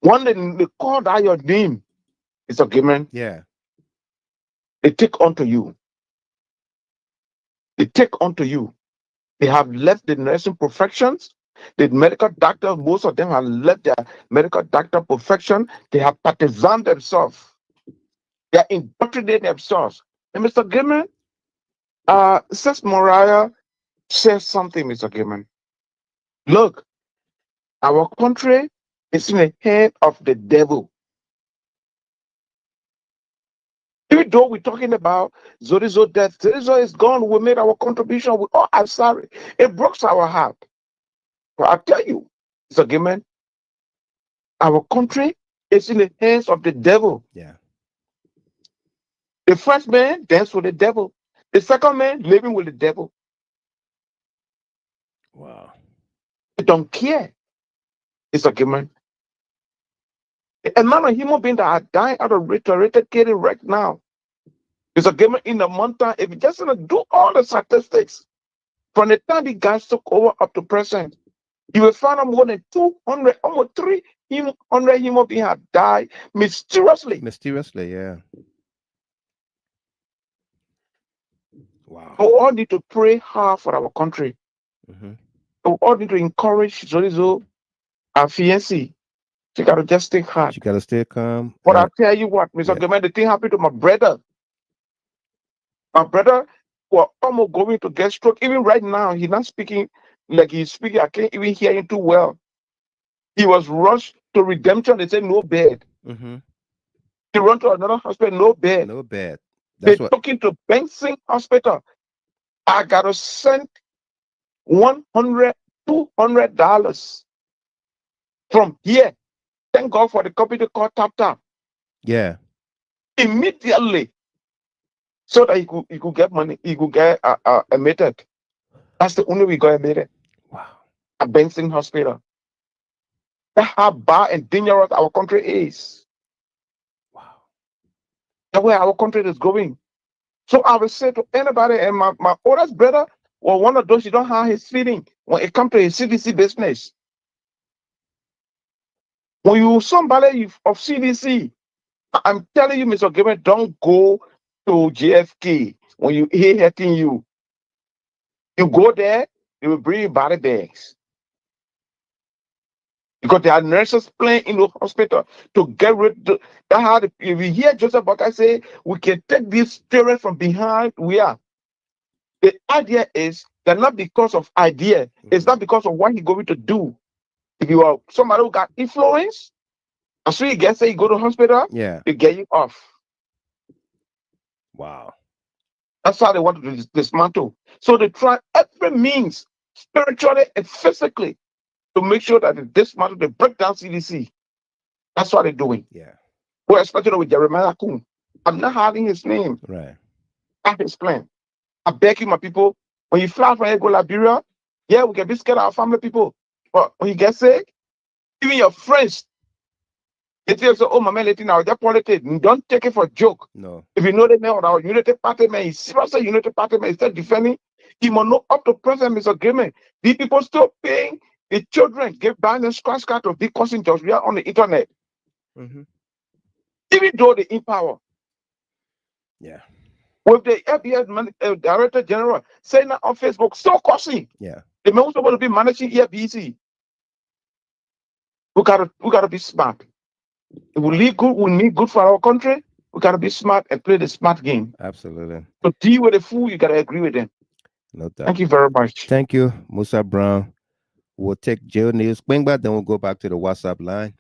When they call out your name, it's a given. Yeah. They take onto you. They take onto you. They have left the nursing professions. The medical doctors, most of them have left their medical doctor profession. They have partisan themselves. They are indoctrinating themselves. And Mr. Gilman, Sis Mariah says something, Mr. Gilman. Look, our country is in the hand of the devil. Even though we're talking about Zorizo death, Zorizo is gone. We made our contribution. We all are sorry. It breaks our heart. But I tell you, Mr. Gilman, our country is in the hands of the devil. Yeah. The first man danced with the devil. The second man living with the devil. Wow. They don't care. It's a given. A man of human being that are dying out of reiterated killing right now. It's a given in the mountain. If you just gonna do all the statistics from the time the guys took over up to present, you will find out more than 200, almost 300 human beings have died mysteriously. Mysteriously, yeah. Wow. We all need to pray hard for our country. Mm-hmm. We all need to encourage Zorizo, our fiancé. She got to just stay hard. She got to stay calm. But I tell you what, Mr. Gilman, the thing happened to my brother. My brother was almost going to get stroke. Even right now, he's not speaking like he's speaking. I can't even hear him too well. He was rushed to Redemption. They said no bed. Mm-hmm. He went to another hospital, no bed. No bed. They took him to Benson Hospital. I got to send $100, $200 from here. Thank God for the company called TARPLAH. Yeah. Immediately, so that he could get money, he could get admitted. That's the only way he got admitted. Wow. At Benson Hospital. That's how bad and dangerous our country is. Wow. That's where our country is going. So I will say to anybody, and my oldest brother was one of those, you don't have his feeling when it comes to his CDC business. When you somebody of CDC, I'm telling you, Mr. Gilman, don't go to JFK when you hear hurting you. You go there, they will bring you body bags. Because there are nurses playing in the hospital to get rid of that. How if you hear Joseph Bucker say, we can take these children from behind we are. The idea is that not because of idea, it's not because of what he's going to do. If you are somebody who got influence, as soon as you get say you go to the hospital, they get you off. Wow. That's how they want to dismantle. So they try every means, spiritually and physically, to make sure that they dismantle, they break down CDC. That's what they're doing. Yeah. Well, especially with Jeremiah Kuhn. I'm not having his name. Right. That's his plan. I beg you, my people, when you fly from here, go Liberia, yeah, we can be scared of our family people. But when you get sick, even your friends, they tell you, oh, my man, now they're politics. Don't take it for a joke. No. If you know the man or our United Party man, he's seriously United Party man, instead defending, he must know up to present misagreement. These people still paying the children, give buying them scratch card to big cousin jobs. We are on the internet. Mm-hmm. Even though they in power. Yeah. with the FBI Director General saying that on Facebook, so costly. Yeah. The man who's supposed to be managing EFBC. We gotta be smart. If we leave good, we need good for our country. We gotta be smart and play the smart game. Absolutely. To deal with the fool, you gotta agree with them. No doubt. Thank you very much. Thank you, Musa Brown. We'll take Jail News Springback, then we'll go back to the WhatsApp line.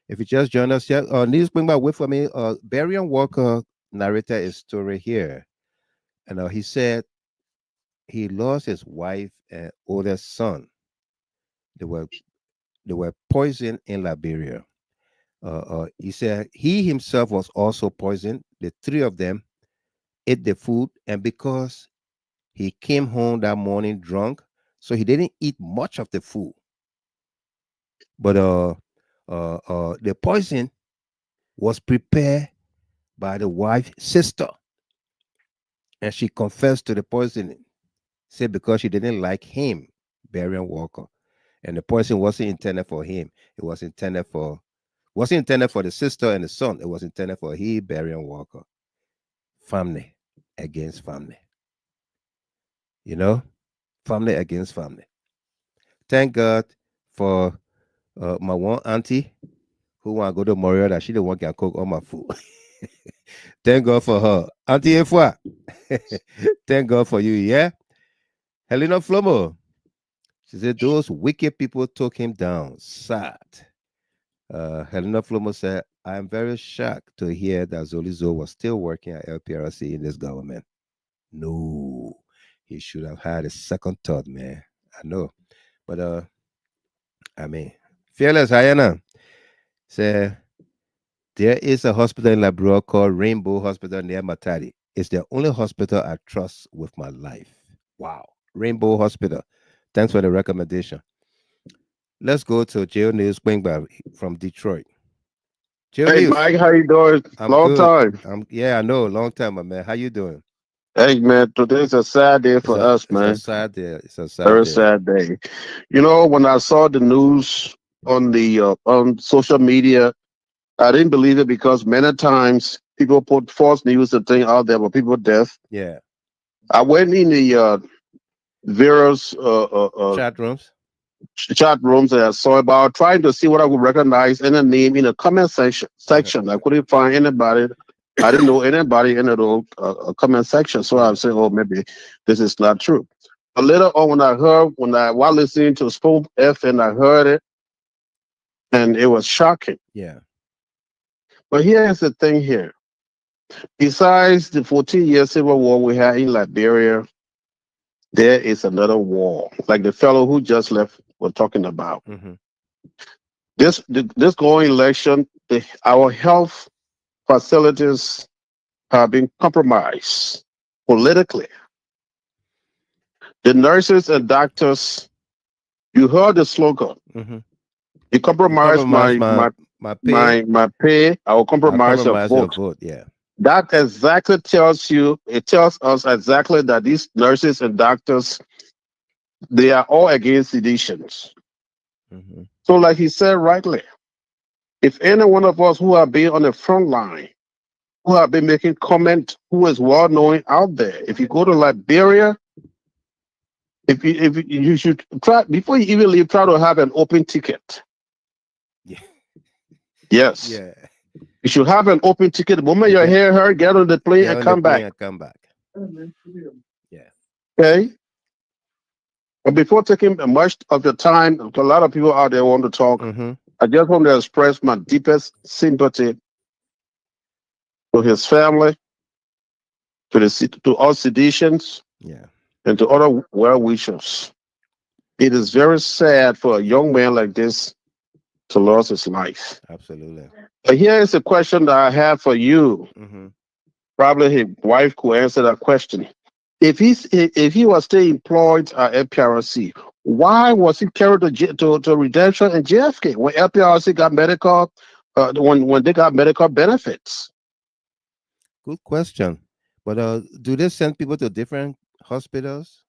If you just joined us here, News Springback, wait for me. Barian Walker narrated a story here. And he said he lost his wife and oldest son. They were poisoned in Liberia. He said he himself was also poisoned. The three of them ate the food, and because he came home that morning drunk, so he didn't eat much of the food. But the poison was prepared by the wife's sister, and she confessed to the poisoning. Said because she didn't like him, Barian Walker, and the poison wasn't intended for him. It was intended for the sister and the son. It was intended for he, Barian Walker. Family against family. You know, family against family. Thank God for my one auntie who want to go to Montreal that she the one can cook all my food. Thank God for her. Auntie Efwa. Thank God for you, yeah? Helena Flomo. She said those wicked people took him down. Sad. Helena Flomo said, I am very shocked to hear that ZOELY was still working at LPRC in this government. No, he should have had a second thought, man. I know. But I mean, Fearless Hyena said there is a hospital in Liberia called Rainbow Hospital near Matadi. It's the only hospital I trust with my life. Wow. Rainbow Hospital. Thanks for the recommendation. Let's go to Jail News Springback from Detroit. Jail Hey, News. Mike, how you doing? I'm Long good. time. Yeah, I know. Long time, my man. How you doing? Hey, man, today's a sad day for us, It's a man. sad day. It's a sad Very day. sad day. You know, when I saw the news on the on social media, I didn't believe it because many times people put false news and thing out there about people death. Yeah. I went in the various Chat rooms. chat rooms and I saw about trying to see what I would recognize in a name in the comment section. I couldn't find anybody. I didn't know anybody in the comment section. So I said, oh, maybe this is not true. But later on, while listening to Spoke FM, I heard it and it was shocking. Yeah. But here's the thing here. Besides the 14-year civil war we had in Liberia, there is another war, like the fellow who just left was talking about. Mm-hmm. This going election, our health facilities have been compromised politically. The nurses and doctors, you heard the slogan. Mm-hmm. You compromise my pay, I will compromise your vote. Yeah. That exactly tells us exactly that these nurses and doctors, they are all against seditions. Mm-hmm. So like he said rightly, if any one of us who have been on the front line, who have been making comment, who is well known out there, if you go to Liberia, if you should try before you even leave, try to have an open ticket. Yeah. Yes. Yeah. You should have an open ticket. The moment your hair hurt, get on the plane and come back. Yeah. Okay. But before taking much of your time, a lot of people out there want to talk. Mm-hmm. I just want to express my deepest sympathy to his family, to all seditions, yeah, and to other well wishers. It is very sad for a young man like this to lose his life. Absolutely. But here is a question that I have for you. Mm-hmm. Probably his wife could answer that question. If he was still employed at LPRC, why was he carried to redemption and JFK when LPRC got medical when they got medical benefits? Good question. But do they send people to different hospitals?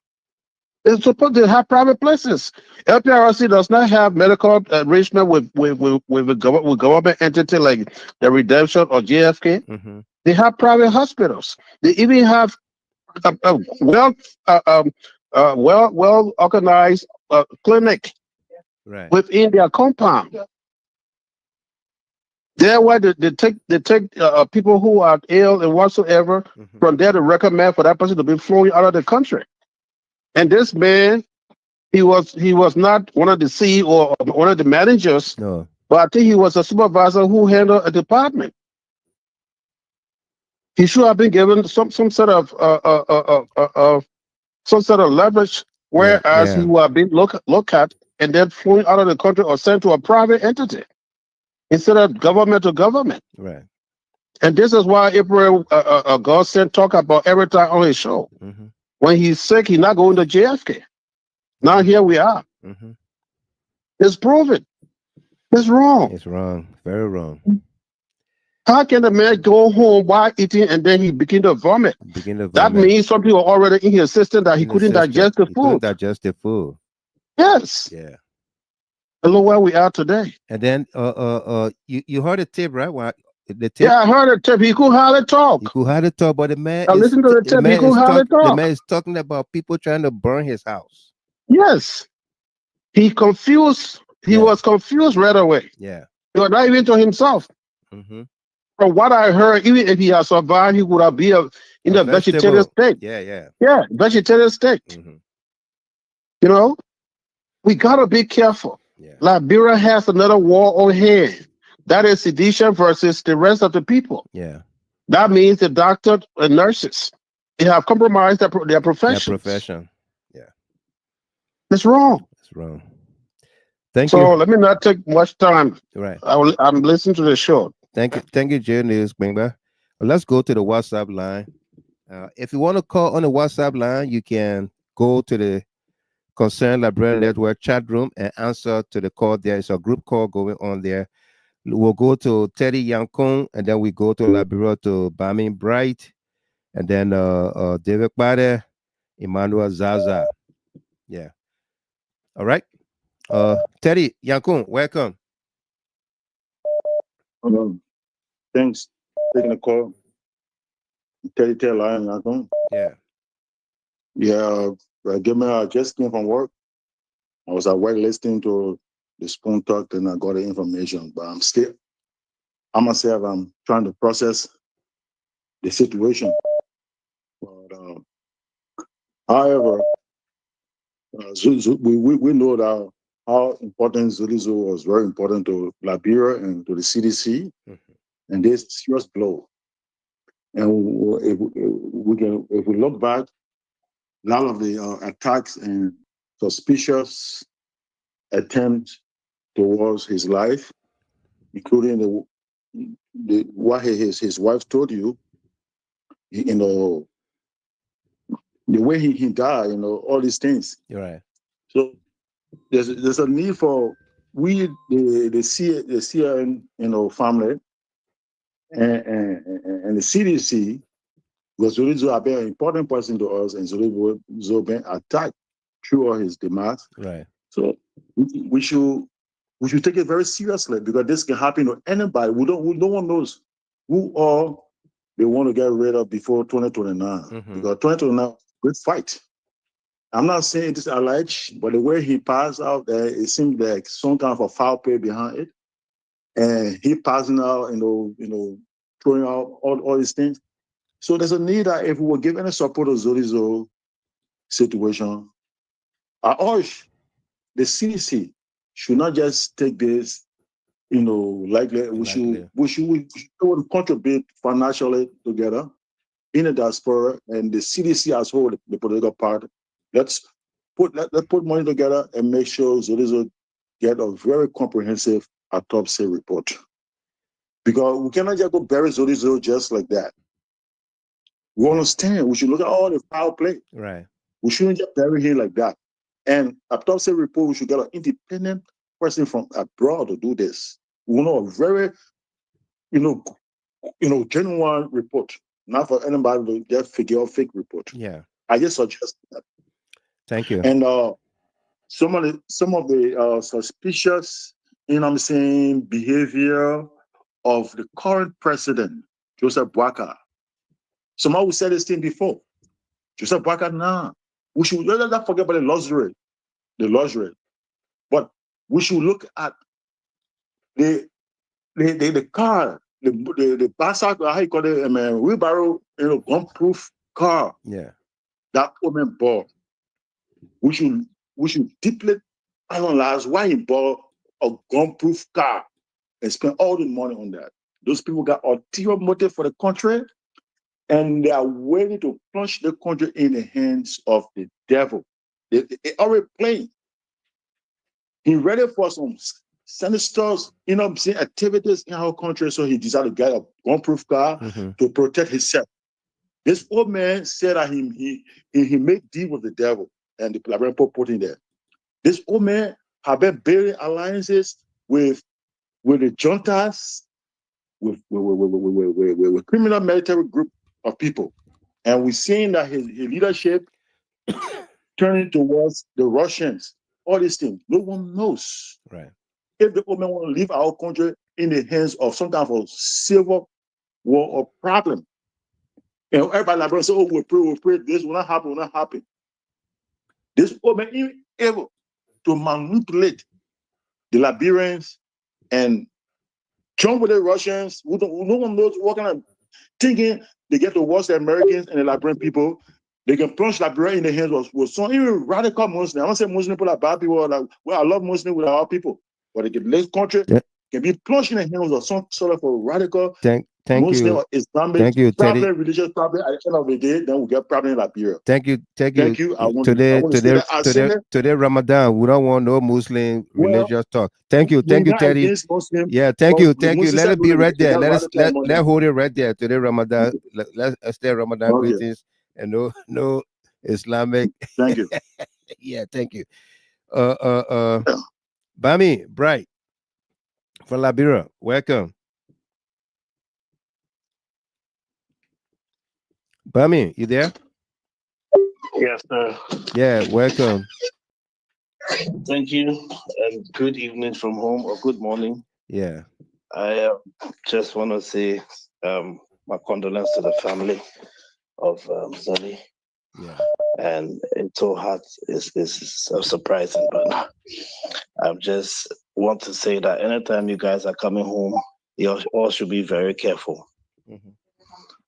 They're supposed to have private places. LPRC does not have medical arrangement with government entity like the Redemption or JFK. Mm-hmm. They have private hospitals. They even have well organized clinic Right. within their compound. There, where they take people who are ill and whatsoever from there to recommend for that person to be flown out of the country. And this man, he was not one of the CEO or one of the managers, No. but I think he was a supervisor who handled a department. He should have been given some sort of some sort of leverage, whereas he would have been looked at and then flown out of the country or sent to a private entity instead of government to government. Right. And this is why April Goldstein talk about every time on his show. When he's sick, he's not going to JFK. Now here we are. It's proven. It's wrong. It's wrong. Very wrong. How can the man go home while eating and then he begin to vomit? That means something was already in his system that he couldn't digest the He food. couldn't digest the food. Yes. Yeah. And look where we are today. And then you heard the tip, right? Well, the tip. Yeah, I heard the tip. He could hardly talk. He could hardly talk, but the man I listened to the tip. He could hardly the talk. man is talking about people trying to burn his house. Yes. He confused. He was confused right away. Yeah. He was not even to himself. From what I heard, even if he had survived, he would have been in a vegetarian state. Yeah. Yeah, vegetarian state. You know, we gotta be careful. Liberia has another war on hand. That is sedition versus the rest of the people. Yeah. That means the doctor and nurses, they have compromised their profession. Their profession. Yeah. It's wrong. It's wrong. Thank you. you. Let me not take much time. Right. I'm listening to the show. Thank you, J News Bingba. Well, let's go to the WhatsApp line. If you want to call on the WhatsApp line, you can go to the Concerned Librarian Network chat room and answer to the call. There is a group call going on there. We'll go to Teddy Yankun, and then we go to Liberia to Bamin Bright, and then David Bade, Emmanuel Zaza. Yeah. All right. Teddy Yankun, welcome. Thanks for taking the call. Teddy Yankun. Yeah. Yeah, I just came from work. I was at work listening to the Spoon Talk, and I got the information. But I myself, I'm trying to process the situation. But however, we know that how important ZOELY was very important to Liberia and to the CDC, and this serious blow. And if we look back, a lot of the attacks and suspicious attempts towards his life, including what his wife told you, you know, the way he died, you know, all these things. You're right. So there's a need for we the CN, you know, family and the CDC, because ZOELY have been an important person to us, and ZOELY been attacked through his demands. Right. So we should take it very seriously, because this can happen to anybody. No one knows who all they want to get rid of before 2029. Because 2029, great fight. I'm not saying this alleged, but the way he passed out there, it seemed like some kind of a foul play behind it. And he passing out, you know, throwing out all these things. So there's a need that if we will give any support to ZOELY situation, I urge the CDC should not just take this, you know, lightly. We should contribute financially together in the diaspora and the CDC as whole, the political part. Let's put money together and make sure ZOELY get a very comprehensive autopsy report. Because we cannot just go bury ZOELY just like that. We understand. We should look at all the foul play. Right. We shouldn't just bury him like that. And autopsy report, we should get an independent person from abroad to do this. We want a very, you know, genuine report, not for anybody to just figure out fake report. Yeah. I just suggest that. Thank you. And some of the suspicious, you know what I'm saying, behavior of the current president, Joseph Boakai. Somehow we said this thing before. Joseph Barker now. We should not forget about the luxury. But we should look at the car, the Basak, how you call it, wheelbarrow, gun-proof car. Yeah. That woman bought. We should deeply analyze why he bought a gun-proof car and spent all the money on that. Those people got ulterior motive for the country, and they are waiting to plunge the country in the hands of the devil. They already playing. He ready for some sinister, activities in our country, so he decided to get a gun-proof car to protect himself. This old man said that he made deal with the devil, and the Liberian people put in there. This old man have been building alliances with the juntas, with criminal military group of people, and we're seeing that his leadership turning towards the Russians. All these things, no one knows. Right. If the old man want to leave our country in the hands of some kind of civil war or problem, and everybody like say, "Oh, we pray, this will not happen." This old man is able to manipulate the Liberians and join with the Russians. No one knows what kind of thinking they get to watch the Americans and the Liberian people. They can plunge Liberia in the hands of some even radical Muslims. I don't say Muslim people are bad people. Like, well, I love Muslims with our people, but this country can be plunged in the hands of some sort of a radical Thank Muslim you. or Islamic, Thank you, Teddy. probably religious problem. At the end of the day, then we get problem in Liberia. Thank you. I want to say that. Today Ramadan, we don't want no Muslim religious talk. Thank you, We're not Teddy. against Muslim, Yeah, thank but you. the Muslims Let it be right there. Let radical hold it right there. Today Ramadan. Let's stay Ramadan Okay. greetings and no Islamic. Thank you. Yeah, thank you. Bami Bright from Liberia, welcome. Bami, you there? Yes, sir. Yeah, welcome. Thank you, and good evening from home or good morning. Yeah. I just want to say my condolences to the family of ZOELY. Yeah. And it's so hard. It's so surprising, but I just want to say that anytime you guys are coming home, you all should be very careful.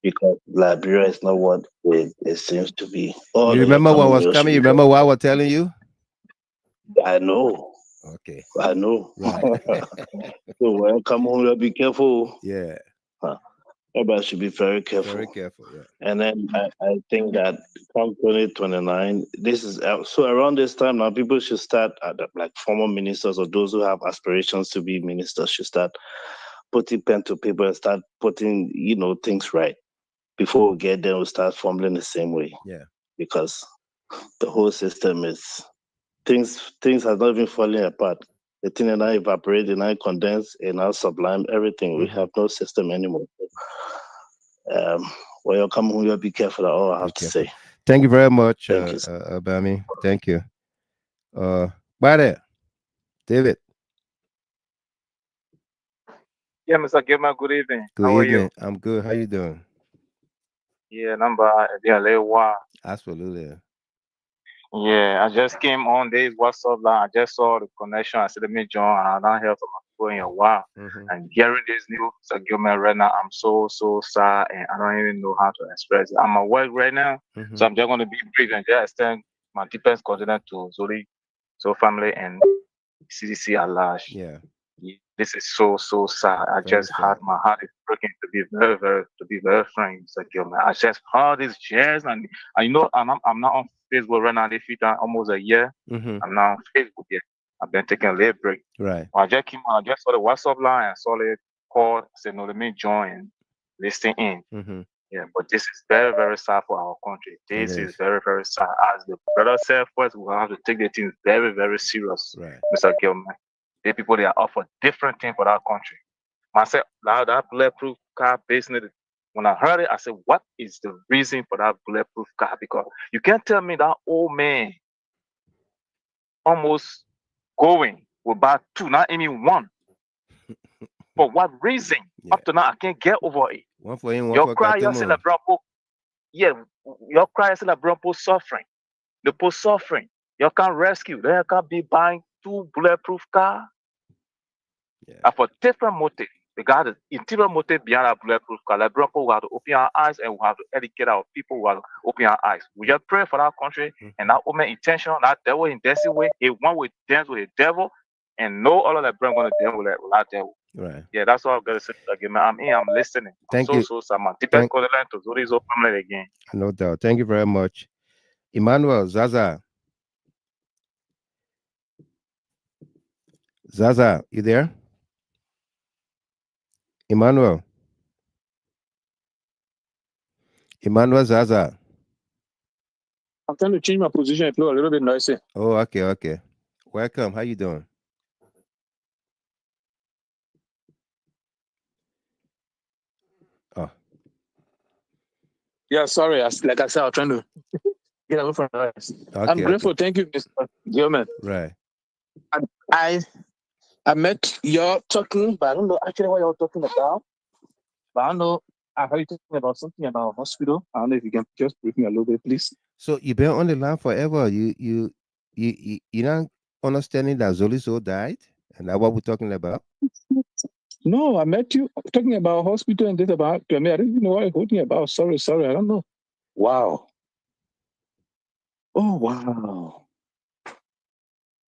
Because Liberia is not what it seems to be. You remember what was coming? You remember what I was telling you? I know. Okay. I know. Right. So when you come home, you'll be careful. Yeah. Everybody should be very careful. Very careful, yeah. And then I think that come 2029, this is so around this time now, people should start like former ministers or those who have aspirations to be ministers should start putting pen to paper and start putting things right. Before we get there, we'll start fumbling the same way. Yeah. Because the whole system is things have not even falling apart. The thing is now evaporating, now condensed, and now sublime everything. We have no system anymore. When you come home, you'll be careful. That's all I have to say. Thank you very much, Thank you, Bami. Thank you. Bye there, David. Yeah, Mr. Gilman, good evening. Good How evening. are you? I'm good. How you doing? Yeah, number yeah, little while. Absolutely. Yeah, I just came on this WhatsApp line. I just saw the connection. I said, let me join, and I don't hear from my people in a while. And hearing this news, Mr. Gilman, right now, I'm so sad, and I don't even know how to express it. I'm at work right now, so I'm just going to be brief and just extend my deepest condolence to ZOELY, family, and CDC at large. Yeah. This is so sad. I just had my heart is breaking to be very frank, Mr. Gilman. I just heard these jazz, and I'm not on Facebook right now. This week, almost a year. I'm not on Facebook yet. I've been taking a little break. Right. I just came on. I just saw the WhatsApp line. I saw it called. I said, no, let me join and listen in. Yeah, but this is very sad for our country. This is very sad. As the brother said first, we have to take the things very serious, right, Mr. Gilman. The people they are up for different things for that country. Myself, that bulletproof car business. When I heard it, I said, "What is the reason for that bulletproof car?" Because you can't tell me that old man almost going will buy two, not even one. For what reason? Up to now, I can't get over it. One for him, one Your for cry, you say, "Bravo." yeah, your cry is like bro post suffering. The post suffering. You can rescue. They can be buying 2 bulletproof car. And for different motive. Because the interior motive behind that bulletproof car. Like bro, we have to open our eyes and we have to educate our people. We have to open our eyes. We just pray for that country and that woman intention, that devil in destiny way. He one with dance with the devil, and no other like bro gonna deal with that devil. Right. Yeah, that's all I'm gonna say again. I'm in, I'm listening. Thank So you. so sad, man. Deepest Thank, condolence to Zoe's whole family again. no doubt. Thank you very much. Emmanuel, Zaza. Zaza, you there? Emmanuel. Emmanuel Zaza. I'm trying to change my position. It feel a little bit noisy. Oh, okay, okay. Welcome. How you doing? Oh, Yeah, sorry. Like I said, I'm trying to get away from noise. I'm okay, grateful. okay. Thank you, Mr. Gilman. Right. I met y'all talking, but I don't know actually what y'all talking about. But I know I heard you talking about something about hospital. I don't know if you can just brief me a little bit, please. So you've been on the line forever. You're not understanding that Zolizo died, and that's what we're talking about. No, I met you talking about hospital and this about. I mean, I don't even know what you're talking about. Sorry, I don't know. Wow. Oh wow.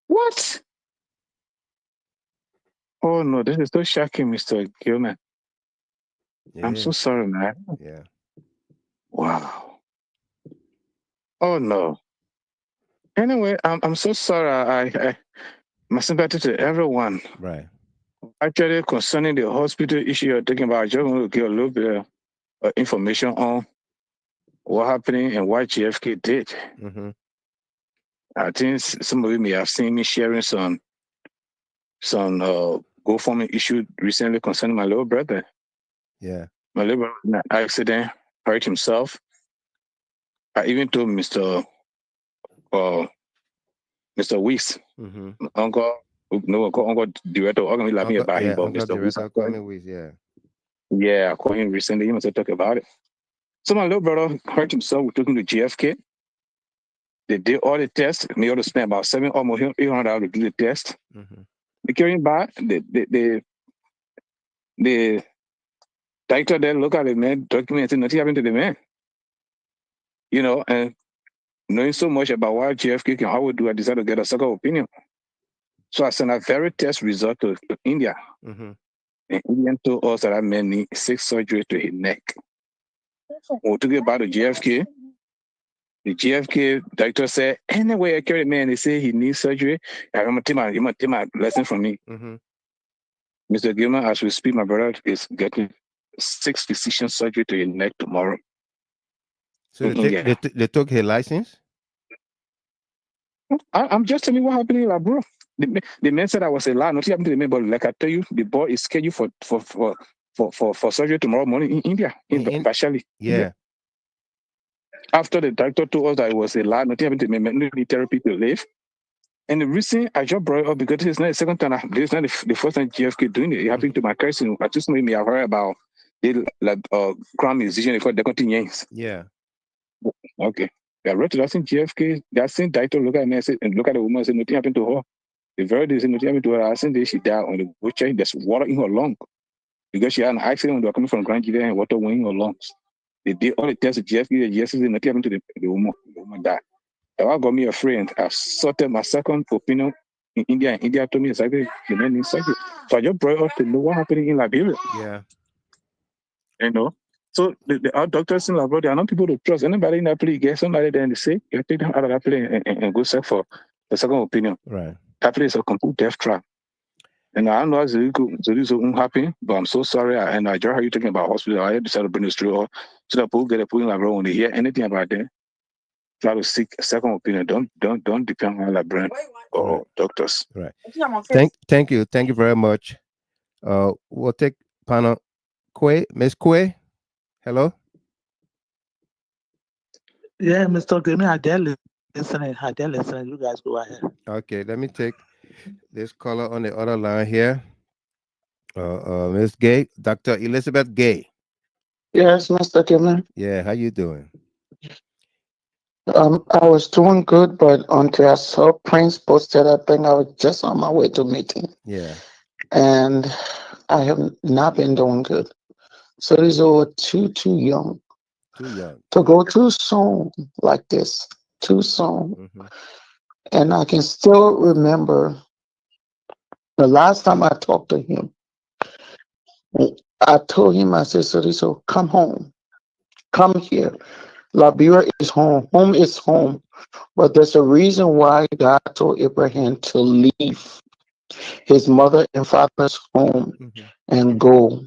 What? Oh no, this is so shocking, Mr. Gilman. I'm so sorry, man. Yeah. Wow. Oh no. Anyway, I'm so sorry. I my sympathy to everyone. Right. Actually, concerning the hospital issue you're talking about, I just want to give a little bit of information on what happening and what GFK did. Mm-hmm. I think some of you may have seen me sharing some GoFundMe issue recently concerning my little brother. Yeah. My little brother in an accident, hurt himself. I even told Mr. Weeks, Mm-hmm. Uncle Director, I'm like me about him, but Uncle Mr. Weeks, Director coming with, yeah. yeah, I called him recently. He must have talked about it. So my little brother hurt himself. We took him to GFK. They did all the tests. We ought to spend about almost $800 to do the test. Mm-hmm. They came back. The doctor there look at the man, document and nothing happened to the man. You know, and knowing so much about what GFK can how we do, I decided to get a second opinion. So I sent a very test result to India. Mm-hmm. And Indian told us that I man need 6 surgery to his neck. When we took it back to GFK, the GFK doctor said, anyway, I carry man, they say he needs surgery. I'm going to take my lesson from me. Mm-hmm. Mr. Gilman, as we speak, my brother is getting 6 physician surgery to his neck tomorrow. So they took his license? I'm just telling you what happened, like, bro. The man said I was a lie. Nothing happened to the man, but like I tell you, the boy is scheduled for surgery tomorrow morning in India, in Vaishali. Yeah. After the doctor told us that it was a lie, nothing happened to the man, no need therapy to live. And the reason I just brought it up because it's not the second time, this is not the first time GFK doing it. It happened to my cousin. I just maybe I've heard about the crown musician, they call Deconti. Yeah. Okay. I read to that same GFK, that same doctor look at me and said, and look at the woman and said, nothing happened to her. The very day nothing happened to her, I said she died on the butcher. There's water in her lung. Because she had an accident when they were coming from Grand Gilead and water went in her lungs. They did all the tests at GFK, the GFK said nothing happened to the woman. The woman died. That got me a friend. I sorted my second opinion in India, and India told me exactly the man needs surgery. So I just brought up to know what happened in Liberia. Yeah. You know? So our doctors in Liberia, they are not people to trust. Anybody in that place get somebody there and they say, you take them out of that place and go search for the second opinion. Right. That place is a complete death trap. And I don't know this won't happen, but I'm so sorry. And I just heard you talking about hospital. I decided to bring this through so that people get a point in Liberia when they hear anything about that. Try to seek a second opinion. Don't depend on librarian or doctors. Right. Thank you very much. We'll take panel Kwe, Miss Kwe. Hello. Yeah, Mr. Grimmy, I dare listening. You guys go ahead. Okay, let me take this caller on the other line here. Miss Gay, Dr. Elizabeth Gay. Yes, Mr. Gilman. Yeah, how you doing? I was doing good, but until I saw Prince posted, I think I was just on my way to meeting, Yeah. and I have not been doing good. So these are too young Too young. to go too soon like this, too soon. And I can still remember the last time I talked to him. I told him, I said, so come home, come here. Liberia is home. Home is home. But there's a reason why God told Abraham to leave his mother and father's home and go.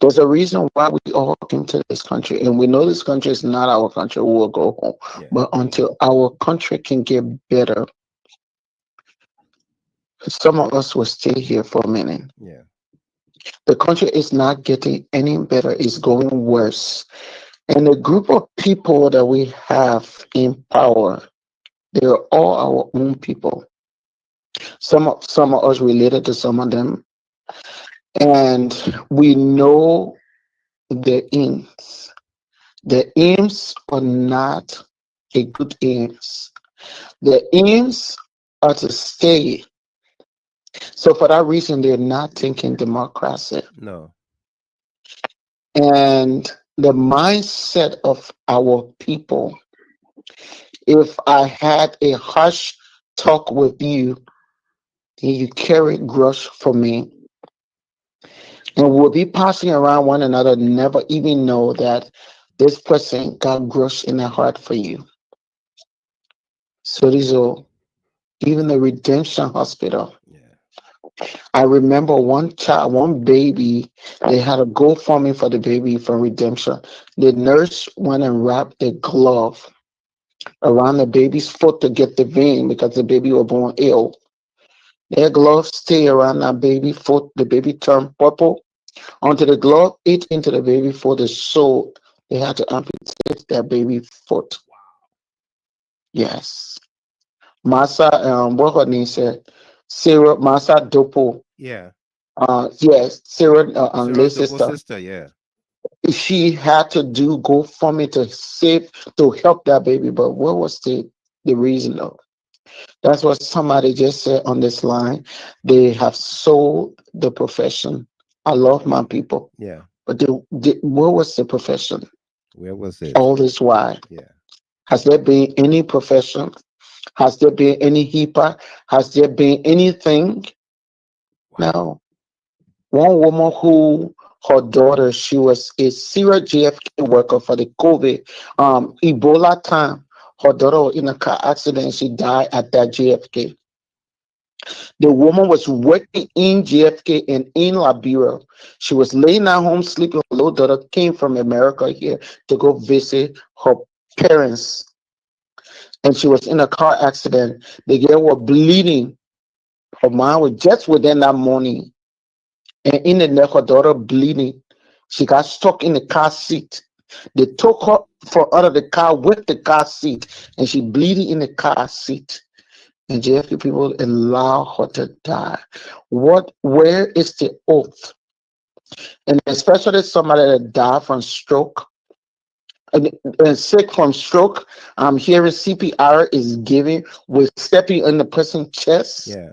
There's a reason why we all came to this country, and we know this country is not our country. We will go home. Yeah. But until our country can get better, some of us will stay here for a minute. Yeah. The country is not getting any better, it's going worse. And the group of people that we have in power, they're all our own people. Some of us related to some of them, and we know the aims. The aims are not a good aims. The aims are to stay. So for that reason, they're not thinking democracy. No. And the mindset of our people, if I had a harsh talk with you, then you carry grudge for me. And we'll be passing around one another, never even know that this person got grudge in their heart for you. So these are even the Redemption Hospital. I remember one child, one baby, they had a GoFundMe for the baby from Redemption. The nurse went and wrapped a glove around the baby's foot to get the vein because the baby was born ill. Their glove stayed around that baby foot. The baby turned purple. Until the glove ate into the baby foot, the soul, they had to amputate their baby foot. Yes. Masa, what her name said? Sarah Masa Dopo. Yeah. Yes, Sarah, Sarah late Dopo's sister. sister, yeah. She had to do GoFundMe to save, to help that baby. But what was the reason though? That's what somebody just said on this line. They have sold the profession. I love my people. Yeah. But what was the profession? Where was it? All this why? Yeah. Has there been any profession? Has there been any HIPAA? Has there been anything? No. One woman who her daughter, she was a serious GFK worker for the COVID Ebola time. Her daughter was in a car accident. She died at that GFK. The woman was working in GFK and in Liberia. She was laying at home sleeping. Her little daughter came from America here to go visit her parents. And she was in a car accident. The girl was bleeding. Her mom was just within that morning. And in the neck, her daughter bleeding. She got stuck in the car seat. They took her from out of the car with the car seat, and she bleeding in the car seat. And JFK people allow her to die. Where is the oath? And especially somebody that died from stroke and sick from stroke. I'm hearing CPR is giving with stepping in the person's chest. Yeah.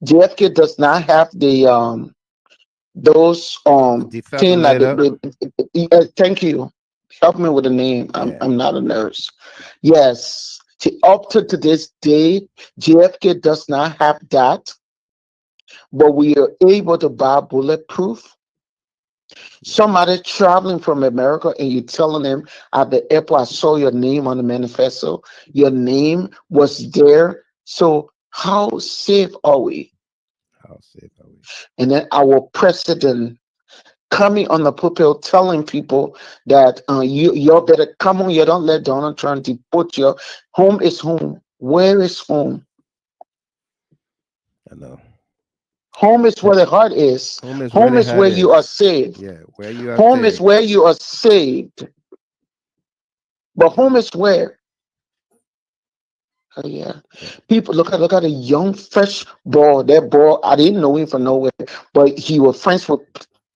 JFK does not have the those thing that thank you. Help me with the name. I'm not a nurse. Yes. Up to this day, JFK does not have that, but we are able to buy bulletproof. Somebody traveling from America and you telling them at the airport, I saw your name on the manifesto. Your name was there. So how safe are we? How safe are we? And then our president coming on the pulpit telling people that you better come on, you don't let Donald Trump deport you. Home is home. Where is home? I know. Home is where the heart is. Home is Home where is where you are saved. Yeah, where you are Home saved. is where you are saved. But home is where? Oh, yeah. People look at a young fresh boy. That boy, I didn't know him from nowhere, but he was friends with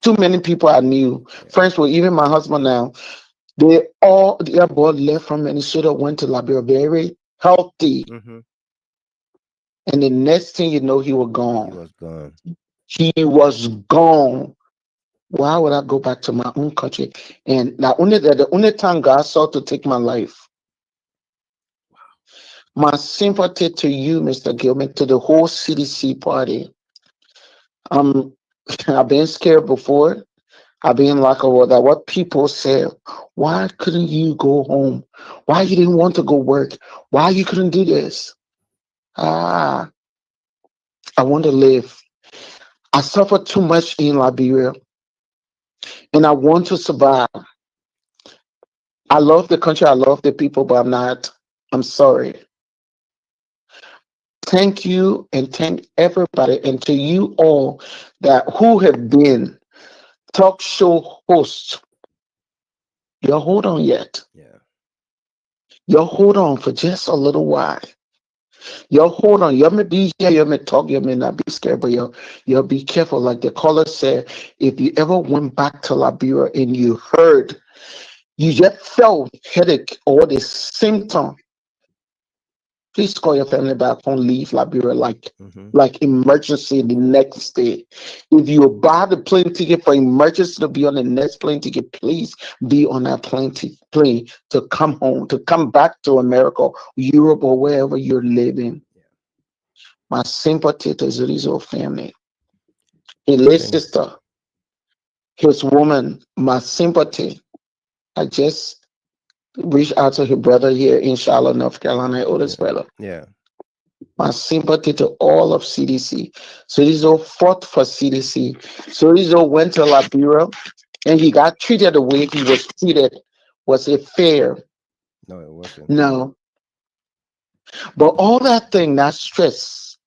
too many people I knew. Friends with even my husband now. Their boy left from Minnesota, went to Liberia, very healthy. And the next thing you know, he was gone. He was gone. He was gone. Why would I go back to my own country? And the only time God saw to take my life. My sympathy to you, Mr. Gilman, to the whole CDC party. I've been scared before. I've been like, oh, that what people say. Why couldn't you go home? Why you didn't want to go work? Why you couldn't do this? I want to live. I suffered too much in Liberia, and I want to survive. I love the country, I love the people, but I'm sorry. Thank you and thank everybody, and to you all who have been talk show hosts. You hold on yet. Yeah. You hold on for just a little while. You hold on. You may be here, you may talk, you may not be scared, but you'll be careful. Like the caller said, if you ever went back to Liberia and you heard, you just felt headache or the symptom, please call your family back home, leave Liberia like emergency the next day. If you buy the plane ticket for emergency to be on the next plane ticket, please be on that plane to come home, to come back to America, Europe, or wherever you're living. My sympathy to Zurizo family. His late sister, his woman, my sympathy. I just reached out to her brother here in Charlotte, North Carolina, oldest brother. Yeah. My sympathy to all of CDC. Sorizo fought for CDC. Sorizo went to Liberia and he got treated the way he was treated. Was it fair? No, it wasn't. No. But all that thing, that stress,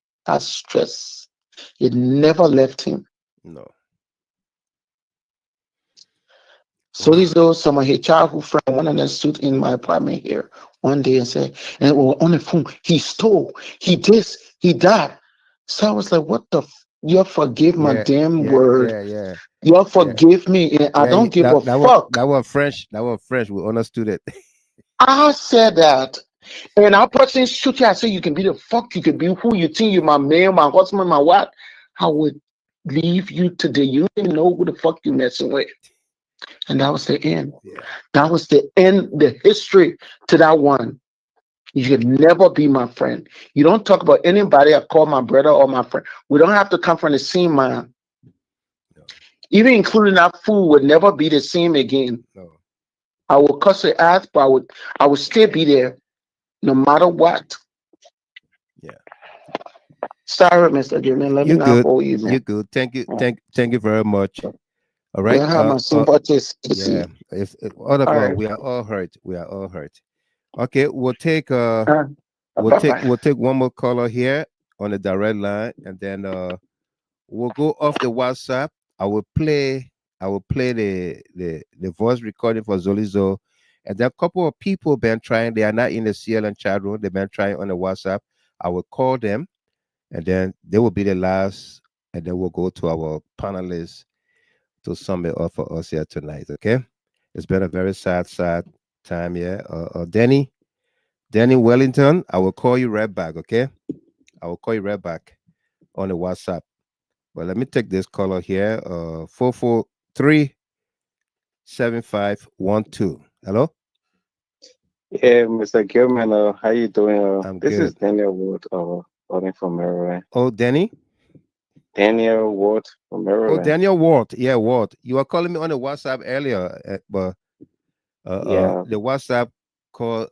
it never left him. No. Sorizo, some of his childhood friend, one of them stood in my apartment here one day and said, and we were on the phone, he stole, he this, he that. So I was like, what the you forgive my damn word. Yeah. You forgive me, and I don't give a fuck. That was French. That was French. We understood it. I said that. And our person shoot you, I say you can be the fuck, you can be who you think you're, my man, my husband, my wife. I would leave you today. You don't even know who the fuck you messing with. And that was the end. That was the end, the history to that one. You should never be my friend. You don't talk about anybody I call my brother or my friend. We don't have to come from the same mind. No. Even including that food would never be the same again. No. I will cuss her ass, but I would still be there no matter what. Yeah. Sorry, Mr. Gilman. Let me not hold you, man. You're good. Thank you. Thank you very much. All right. I have my sympathies. Yeah. If all of us, we are all hurt. We are all hurt. Okay, we'll take we'll take one more caller here on the direct line, and then we'll go off the WhatsApp. I will play the voice recording for Zolizo. And there are a couple of people been trying, they are not in the CLN chat room, they've been trying on the WhatsApp. I will call them, and then they will be the last, and then we'll go to our panelists to sum it up for us here tonight. Okay, it's been a very sad time here. Danny Wellington, I will call you right back. Okay, I will call you right back on the WhatsApp. But let me take this caller here. 443-7512. Hello. Yeah, Mr. Gilman, how you doing? I'm this good. is Daniel Wood, calling from Maryland. Oh, Danny. Daniel Ward from Maryland. Oh, Daniel Ward. Yeah, Ward. You were calling me on the WhatsApp earlier, but the WhatsApp call,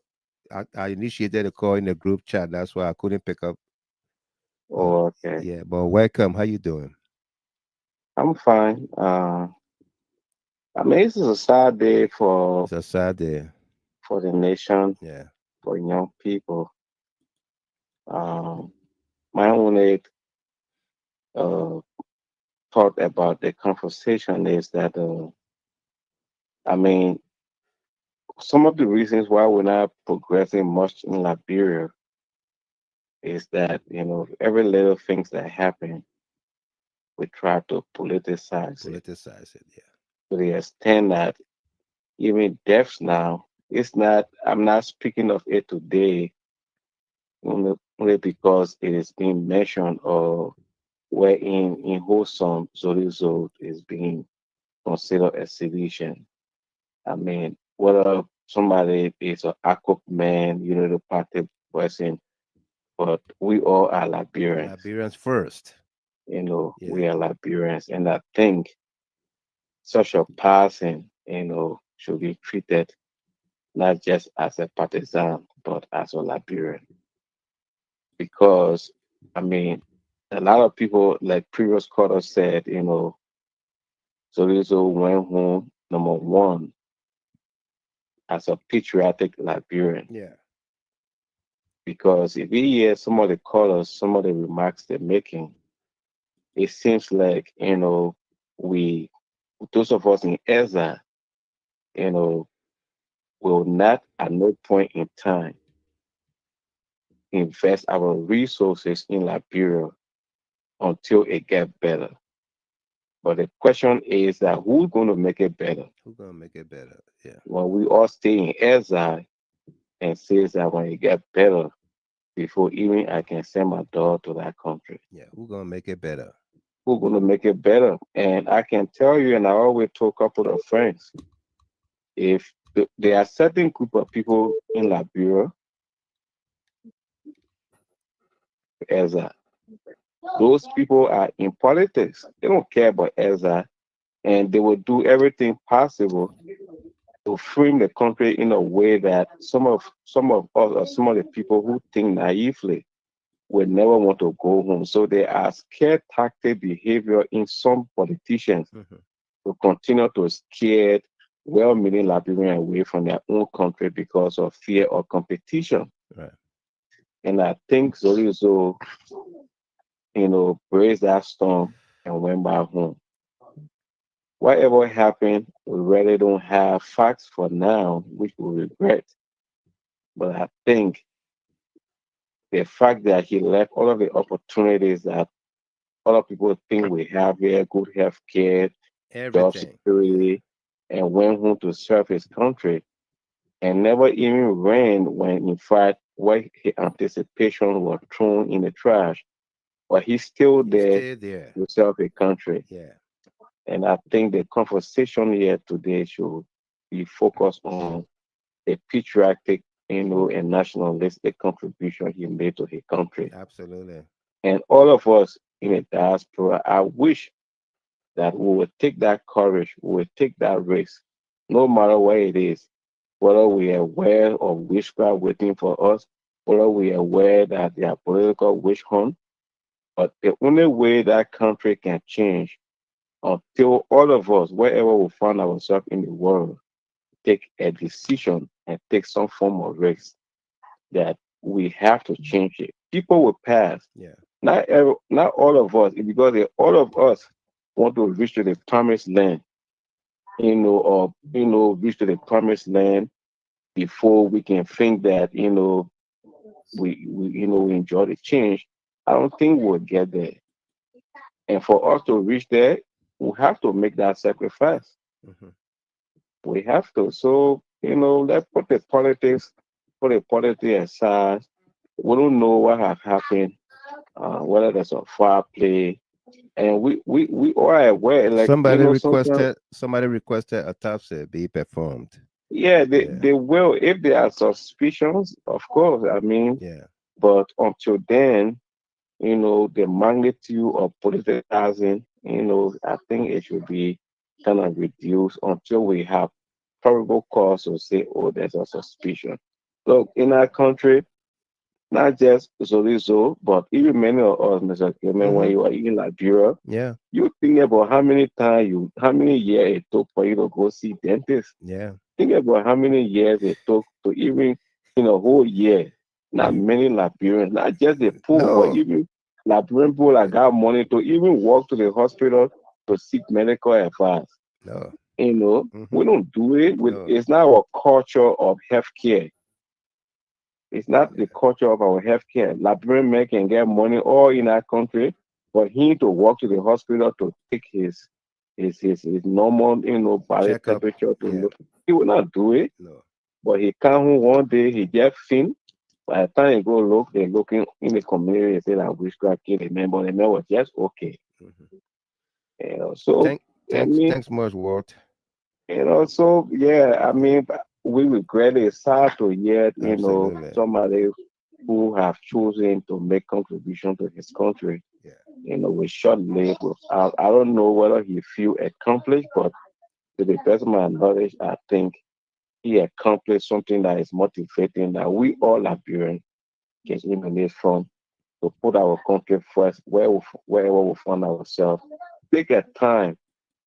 I initiated a call in the group chat. That's why I couldn't pick up. Oh, okay. Yeah, but welcome. How you doing? I'm fine. I mean, this is a sad day for. It's a sad day for the nation. Yeah. For young people. My only thought about the conversation is that I mean, some of the reasons why we're not progressing much in Liberia is that, every little things that happen, we try to politicize it. Yeah. To the extent that, even deaths now, it's not, I'm not speaking of it today only because it is being mentioned or wherein in wholesome Zorizo is being considered a sedition. I mean, whether somebody is an Akop man, the party person, but we all are Liberians. Liberians first. We are Liberians. And I think such a person, should be treated not just as a partisan, but as a Liberian. Because, I mean, a lot of people, like previous caller said, Zorizo went home, number one, as a patriotic Liberian. Yeah. Because if we hear some of the callers, some of the remarks they're making, it seems like, we, those of us in EZA, will not at no point in time invest our resources in Liberia until it gets better. But the question is that who's going to make it better? Who's going to make it better? Yeah. When we all stay in exile and says that when it gets better, before even I can send my daughter to that country. Yeah, who's going to make it better? Who's going to make it better? And I can tell you, and I always told a couple of friends, if there are certain group of people in Liberia, EZA, those people are in politics. They don't care about EZA, and they will do everything possible to frame the country in a way that some of us or some of the people who think naively will never want to go home. So there are scared tactic behavior in some politicians to continue to scare well-meaning Liberians away from their own country because of fear of competition. Right. And I think Zorizo, braced that storm and went back home. Whatever happened, we really don't have facts for now, which we regret. But I think the fact that he left all of the opportunities that other people think we have here, good health care, job security, and went home to serve his country and never even ran when in fact what his anticipation was thrown in the trash. But he's still there to serve a country. Yeah. And I think the conversation here today should be focused on the patriotic, and nationalistic contribution he made to his country. Absolutely. And all of us in the diaspora, I wish that we would take that courage, we would take that risk, no matter what it is, whether we are aware of witchcraft waiting for us, whether we are aware that there are political witch hunt. But the only way that country can change until all of us, wherever we find ourselves in the world, take a decision and take some form of risk that we have to change it. People will pass. Yeah. Not all of us, because all of us want to reach to the promised land, or reach to the promised land before we can think that we enjoy the change. I don't think we'll get there. And for us to reach there, we have to make that sacrifice. We have to. So, let's put the politics aside. We don't know what has happened, whether there's a foul play. And we are aware, like somebody requested autopsy be performed. Yeah, they will if there are suspicions, of course. I mean, yeah. But until then, the magnitude of politicizing, I think it should be kind of reduced until we have probable cause to say, oh, there's a suspicion. Look, in our country, not just Zorizo, but even many of us, Mr. Clement, when you are in Liberia, you think about how many years it took for you to go see dentists. Yeah. Think about how many years it took to even in a whole year. Not many Liberians, not just the poor, but even Liberian people that got money to even walk to the hospital to seek medical advice. No. We don't do it. It's not our culture of healthcare. It's not the culture of our healthcare. Liberian men can get money all in our country, but he need to walk to the hospital to take his his normal, body Checkup. temperature to Yeah. look. He will not do it. No. But he come home one day, he get thin. By the time he go look, they looking in the community, they say that witchcraft killed the man, but the man was just okay. So I mean, Thanks much, Walt. so yeah, I mean, we regret it. It's sad to hear, Absolutely. somebody who have chosen to make contribution to his country, with short lived. I don't know whether he feel accomplished, but to the best of my knowledge, I think he accomplished something that is motivating that we all Liberians can emanate from to put our country first wherever we find ourselves. Take a time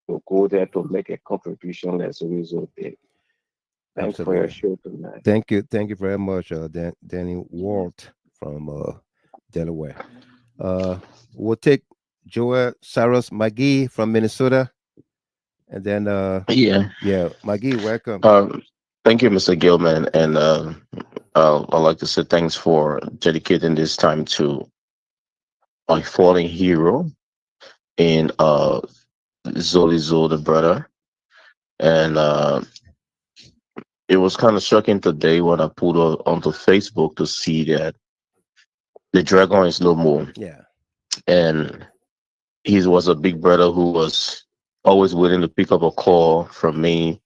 to go there to make a contribution as a result. Thanks for your Absolutely. show tonight. Thank you very much, Danny Walt from Delaware. We'll take Joel Saros McGee from Minnesota, and then McGee, welcome. Thank you, Mr. Gilman, and I'd like to say thanks for dedicating this time to my fallen hero in Zoli Zo, the brother, and it was kind of shocking today when I put onto Facebook to see that the dragon is no more. Yeah. And he was a big brother who was always willing to pick up a call from me.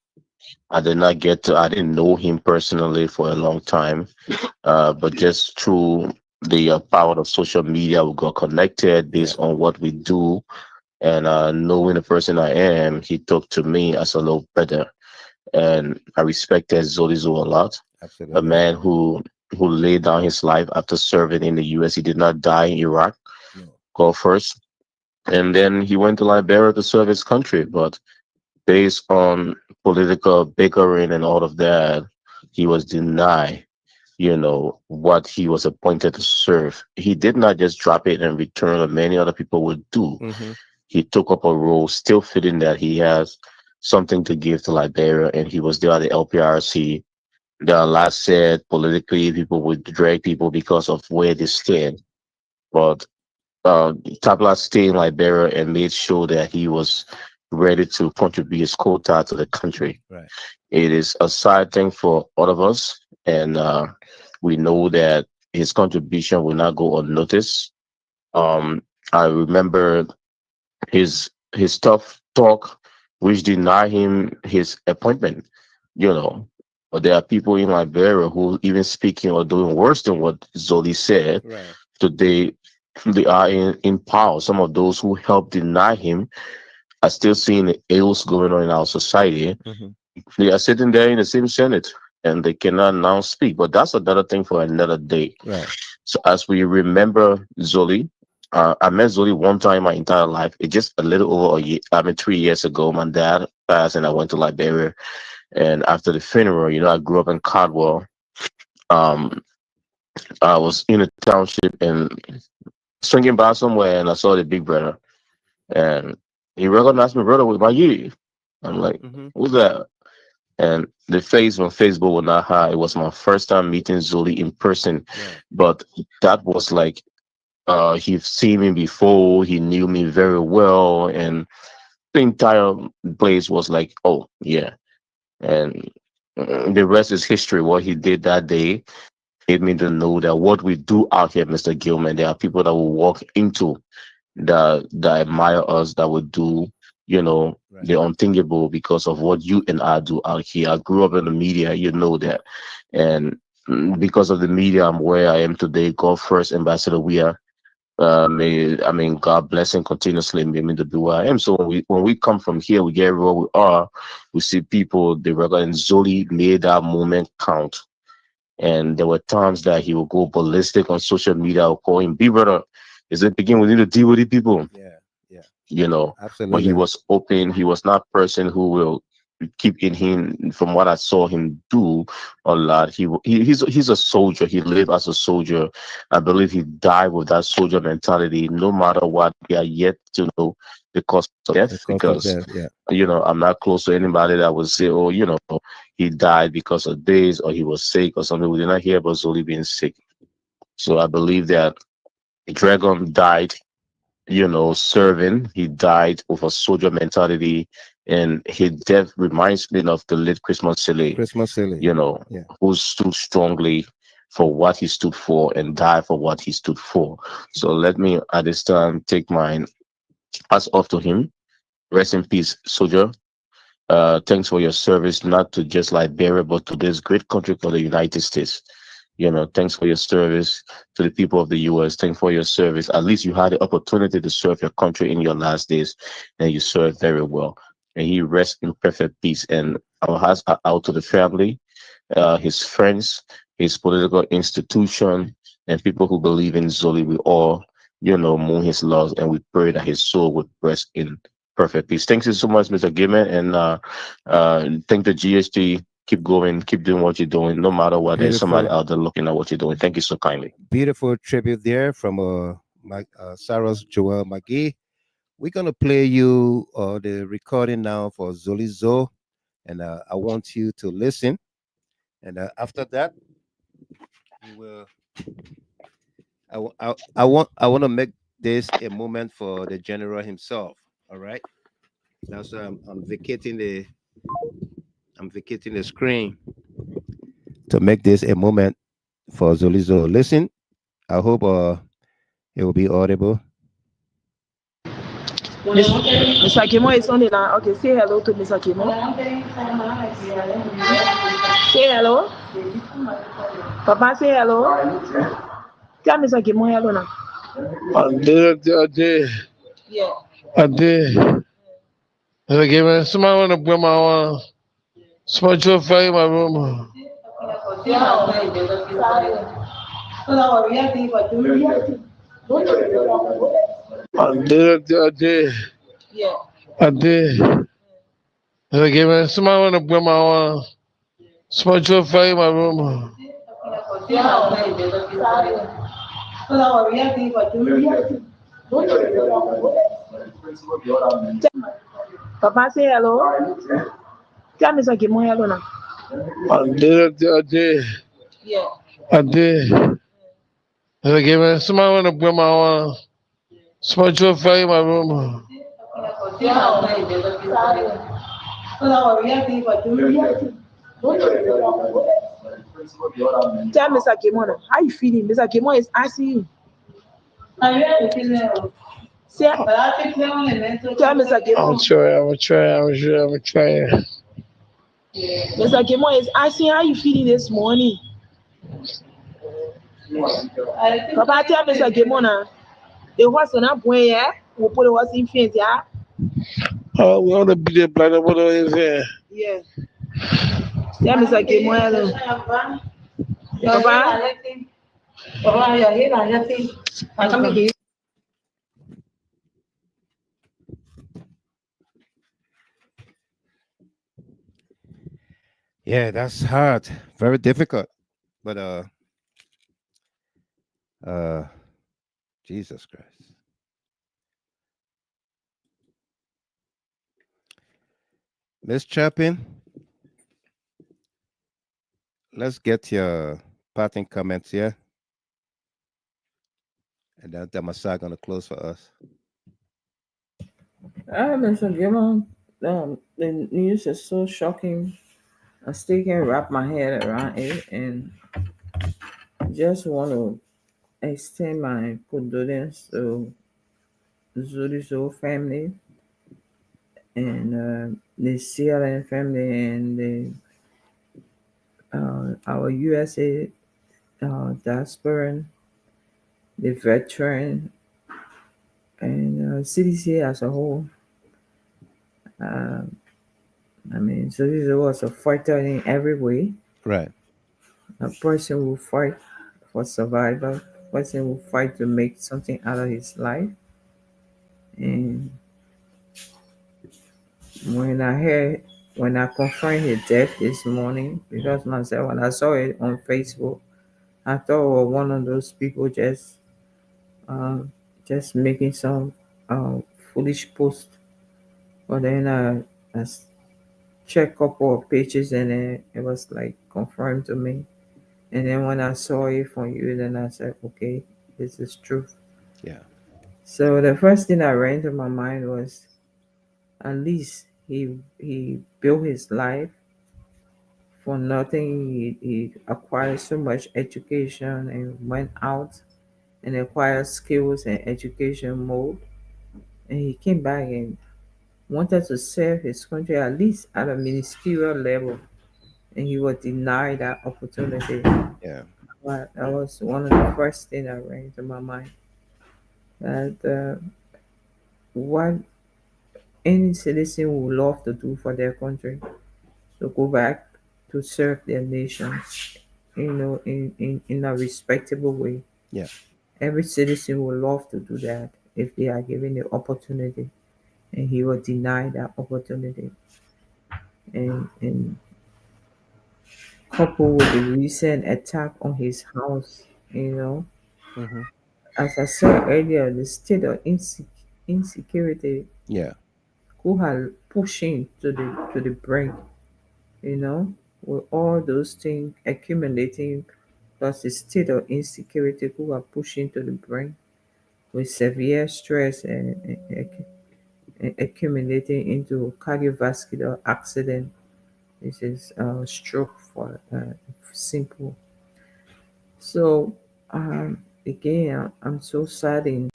I didn't know him personally for a long time, but just through the power of social media, we got connected based on what we do. And knowing the person I am, he talked to me as a little brother. And I respected Zolizo a lot. Absolutely. A man who laid down his life after serving in the US. He did not die in Iraq. Go first. And then he went to Liberia to serve his country. But based on political bickering and all of that, he was denied, what he was appointed to serve. He did not just drop it and return, like many other people would do. Mm-hmm. He took up a role, still fitting that he has something to give to Liberia, and he was there at the LPRC. There are lots said politically people would drag people because of where they stand, but TARPLAH stayed in Liberia and made sure that he was ready to contribute his quota to the country. Right. It is a side thing for all of us, and we know that his contribution will not go unnoticed. I remember his tough talk, which deny him his appointment. But there are people in Liberia who even speaking or doing worse than what Zoli said. Right. Today, they are in power. Some of those who helped deny him are still seeing the ills going on in our society. Mm-hmm. They are sitting there in the same Senate and they cannot now speak. But that's another thing for another day. Right. So as we remember Zoli, I met Zoli one time in my entire life. It just a little over 3 years ago. My dad passed and I went to Liberia. And after the funeral, I grew up in Caldwell. I was in a township and swinging by somewhere and I saw the big brother. And he recognized my brother with my year. I'm like, who's that? And the face on Facebook was not high. It was my first time meeting Zoli in person. Right. But that was like, he'd seen me before. He knew me very well. And the entire place was like, oh, yeah. And the rest is history. What he did that day made me to know that what we do out here, Mr. Gilman, there are people that will walk into that admire us, that would do, the unthinkable because of what you and I do out here. I grew up in the media, you know that. And because of the media, I'm where I am today. God first, Ambassador we are. God bless and continuously made me to be where I am. So when we come from here, we get where we are. We see people, the regular, and Zoli made that moment count. And there were times that he would go ballistic on social media, or call him, "Be brother, is it begin? We need to deal with the people." Yeah. But he Absolutely. was open. He was not a person who will keep in him. From what I saw him do a lot, he's a soldier. He lived as a soldier. I believe he died with that soldier mentality. No matter what, we are yet to know the cause of death because I'm not close to anybody that would say, "Oh, he died because of this or he was sick or something." We did not hear about Zoli being sick. So I believe that the dragon died serving. He died with a soldier mentality, and his death reminds me of the late Christmas Silly, Christmas silly. Yeah. who stood strongly for what he stood for and died for what he stood for. So let me at this time take my hats off to him. Rest in peace, soldier. Thanks for your service, not to just Liberia, but to this great country called the United States. Thanks for your service to the people of the US. Thanks for your service. At least you had the opportunity to serve your country in your last days, and you served very well. And he rests in perfect peace. And our hearts are out to the family, his friends, his political institution, and people who believe in ZOELY. We all, mourn his loss, and we pray that his soul would rest in perfect peace. Thank you so much, Mr. Gaiman, and thank the GHT. Keep going, keep doing what you're doing, no matter what. There's somebody Beautiful. out there looking at what you're doing. Thank you so kindly. Beautiful tribute there from Sarah's Joel McGee. We're gonna play you the recording now for Zoli Zo, and I want you to listen. And after that, we will. I want to make this a moment for the general himself. All right. That's why I'm vacating the screen to make this a moment for Zolizo. Listen, I hope it will be audible. Mr. Kimo is on the line. Okay, say hello to Mr. Kimo. Say hello. Papa, say hello. Tell Mr. Kimo hello now. I did. Yeah. I did. Okay, somebody want to bring my small to in my room. I did. Yeah. I did. Okay, somebody want to bring my small to in my room. Papa, say hello. Tell Mr. Kimo hello now. I did. Yeah. I did. Okay, somebody want to bring my small to in my room. Tell Mr. Kimo now. How you feeling? Mr. Kimo is asking you. Say, tell Mr. Kimo. I'm trying. Mr. Kimo is asking how you feeling this morning. Papa, tell Mr. Kimo now. The horse on up way, yeah? We'll put the horse in fence, yeah? Oh, we want to be the black what is there? Yeah. Tell Mr. Kimo hello. Papa? Yeah, that's hard, very difficult, but Jesus Christ. Miss Chapin, let's get your parting comments here, and then Damasa gonna close for us. Mr. Gilman, the news is so shocking. I still can't wrap my head around it, and just want to extend my condolences to Zuri's whole family and the CLN family and our USA diaspora, the veteran, and CDC as a whole. I mean, Zuri was a fighter in every way. Right. A person will fight for survival. A person will fight to make something out of his life. And when I confirmed his death this morning, because myself, when I saw it on Facebook, I thought it was one of those people just making some foolish post. But then I checked a couple of pages and it was like confirmed to me. And then when I saw it from you, then I said, okay, this is truth. Yeah. So the first thing that ran to my mind was, at least he built his life for nothing. He acquired so much education and went out and acquired skills and education mode. And he came back and wanted to serve his country at least at a ministerial level. And he was denied that opportunity. Yeah. But that was one of the first things that ran to my mind. That what any citizen would love to do for their country, to go back to serve their nation, in a respectable way. Yeah. Every citizen would love to do that if they are given the opportunity, and he will deny that opportunity. And coupled with the recent attack on his house, you know, Mm-hmm. as I said earlier, the state of insecurity Yeah. who had pushing to the brink, you know, with all those things accumulating, plus the state of insecurity who are pushing to the brink with severe stress and accumulating into cardiovascular accident. This is stroke for simple. So again, I'm so saddened.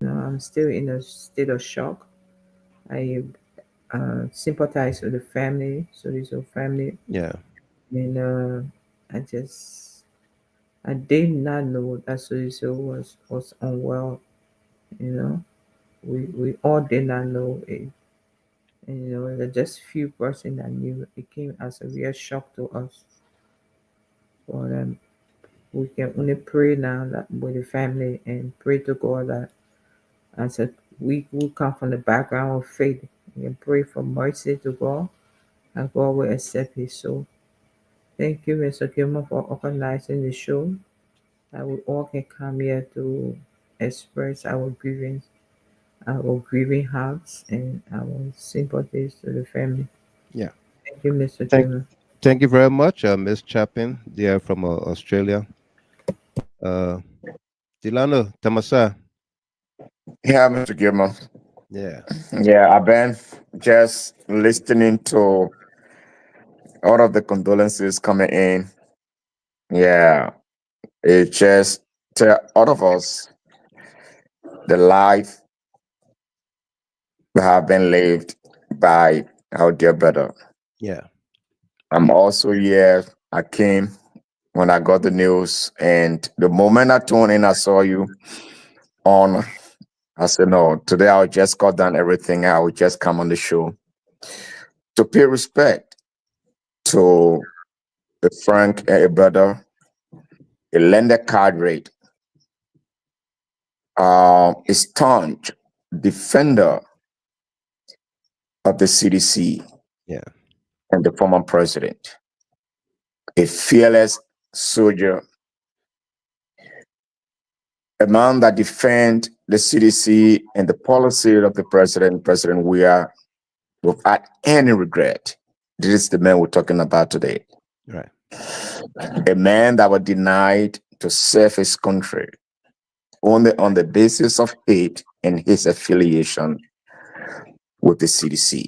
I'm still in a state of shock. I sympathize with the family, so this whole family, Yeah. and I did not know that Sodiso was unwell. You know, we all did not know it. And, there are just few person that knew. It came as a real shock to us. But we can only pray now that with the family and pray to God that as a we come from the background of faith. We can pray for mercy to God and God will accept his soul. Thank you, Mr. Gilmore, for organizing the show. That we all can come here to express our grieving hearts and our sympathies to the family. Yeah. Thank you, Mr. Thank Gilmore. thank you very much, Miss Chapin. They are from Australia. Uh, Delano Tamasa. Yeah, Mr. Gilman. Yeah. Yeah, I've been just listening to all of the condolences coming in. Yeah, it just tell all of us the life that have been lived by our dear brother. Yeah. I'm also here. I came when I got the news, and the moment I tuned in, I saw you on. I said, no, today I'll just cut down everything. I will just come on the show to pay respect to a Frank, a brother, a lender card rate, a staunch defender of the CDC Yeah. and the former president, a fearless soldier, a man that defend the CDC and the policy of the president, President Weah, without any regret. This is the man we're talking about today. Right. A man that was denied to serve his country only on the basis of hate and his affiliation with the CDC.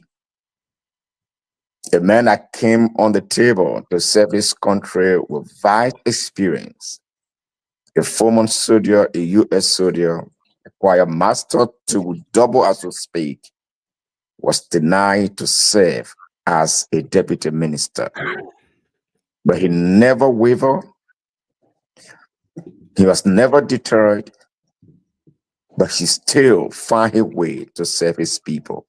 A man that came on the table to serve his country with vast experience. A former soldier, a U.S. soldier, choir master to double as we speak, was denied to serve as a deputy minister. But he never wavered. He was never deterred, but he still found a way to serve his people.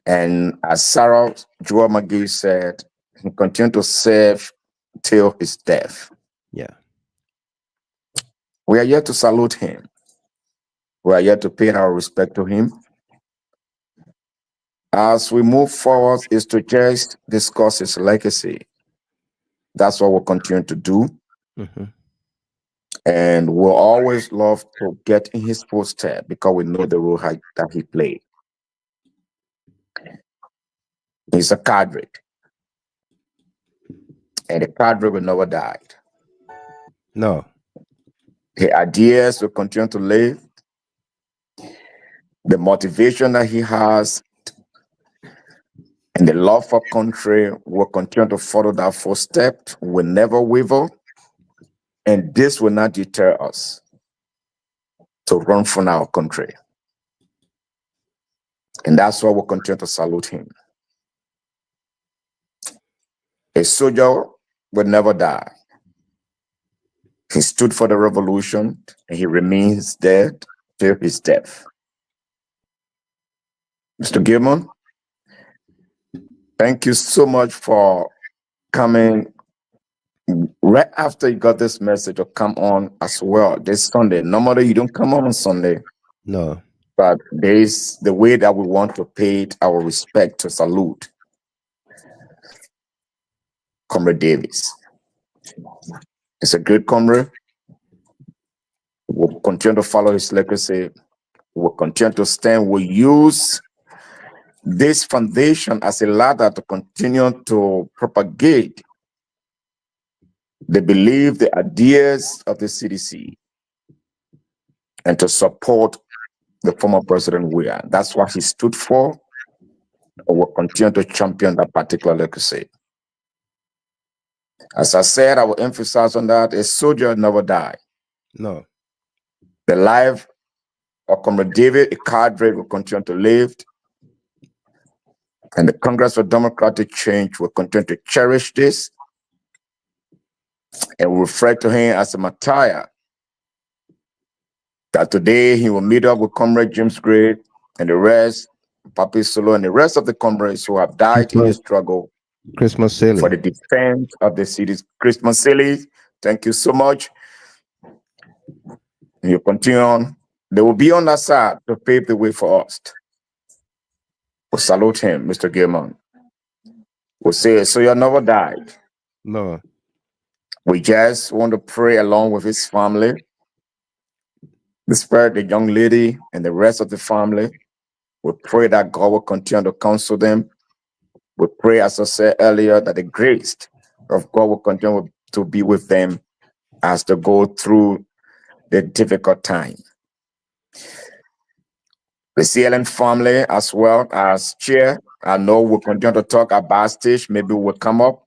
And as Sarah Joel McGee said, he continued to serve till his death. Yeah. We are here to salute him. We are here to pay our respect to him. As we move forward, is to just discuss his legacy. That's what we'll continue to do. Mm-hmm. And we'll always love to get in his footsteps because we know the role that he played. He's a cadre. And the cadre will never die. No. His ideas will continue to live. The motivation that he has and the love for country will continue to follow that footstep, will never waver, and this will not deter us to run from our country. And that's why we'll continue to salute him. A soldier will never die. He stood for the revolution, and he remains dead till his death. Mr. Gilman, thank you so much for coming right after you got this message to come on as well this Sunday. Normally, you don't come on Sunday. No. But there's the way that we want to pay our respect to salute Comrade Davis. It's a great comrade. We'll continue to follow his legacy. We'll continue to stand. We'll use this foundation as a ladder to continue to propagate the belief, the ideas of the CDC, and to support the former President Weah. That's what he stood for. We'll continue to champion that particular legacy. As I said, I will emphasize on that: a soldier never died. No. The life of Comrade David, a cadre, will continue to live. And the Congress for Democratic Change will continue to cherish this and will refer to him as a martyr. That today he will meet up with Comrade James Gray and the rest, Papi Solo, and the rest of the comrades who have died in the struggle Christmas Silly. for the defense of the city's Christmas Silly. Thank you so much. And you continue on. They will be on that side to pave the way for us. We'll salute him, Mr. Gilman. We'll say, so you never died. No. We just want to pray along with his family, the spirit, the young lady, and the rest of the family. We pray that God will continue to counsel them. We pray, as I said earlier, that the grace of God will continue to be with them as they go through the difficult time. The CLN family, as well as chair, I know we'll continue to talk about stage. Maybe we'll come up.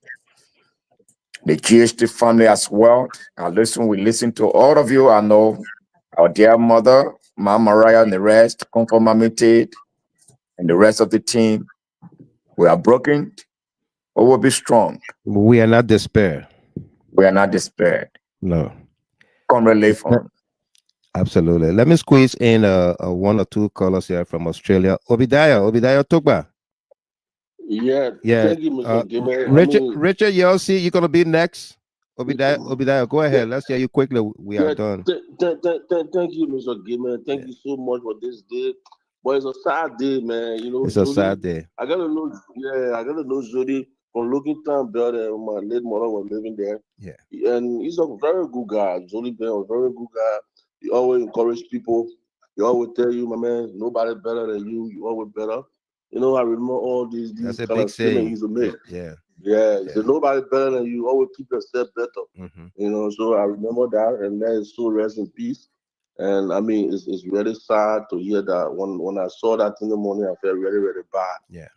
The GHT family as well. We listen to all of you. I know our dear mother, Mama Mariah, and the rest, Comfort Mamite, and the rest of the team. We are broken, but we'll be strong. We are not despair. We are not despaired. No. Comrade Lafon. Absolutely. Let me squeeze in a one or two callers here from Australia. Obadiah Tugba. Yeah. Thank you, Mr. Gilman. Richard Yossi, you're gonna be next. Obadiah, go ahead. Let's hear you quickly. We are done. Thank you, Mr. Gilman. Thank you so much for this day. But it's a sad day, man. You know, it's a sad day. I gotta know Zodi from looking town better. My late mother was living there. Yeah. And he's a very good guy. Zodi Ben was a very good guy. He always encourage people. He always tell you, my man, nobody better than you. You always better. You know, I remember all these That's a kind big of statements he saying. used to make. Yeah. He said, nobody better than you. Always keep yourself better. You know, so I remember that, and that is so rest in peace. And I mean, it's really sad to hear that. When I saw that in the morning, I felt really, really bad. Yeah.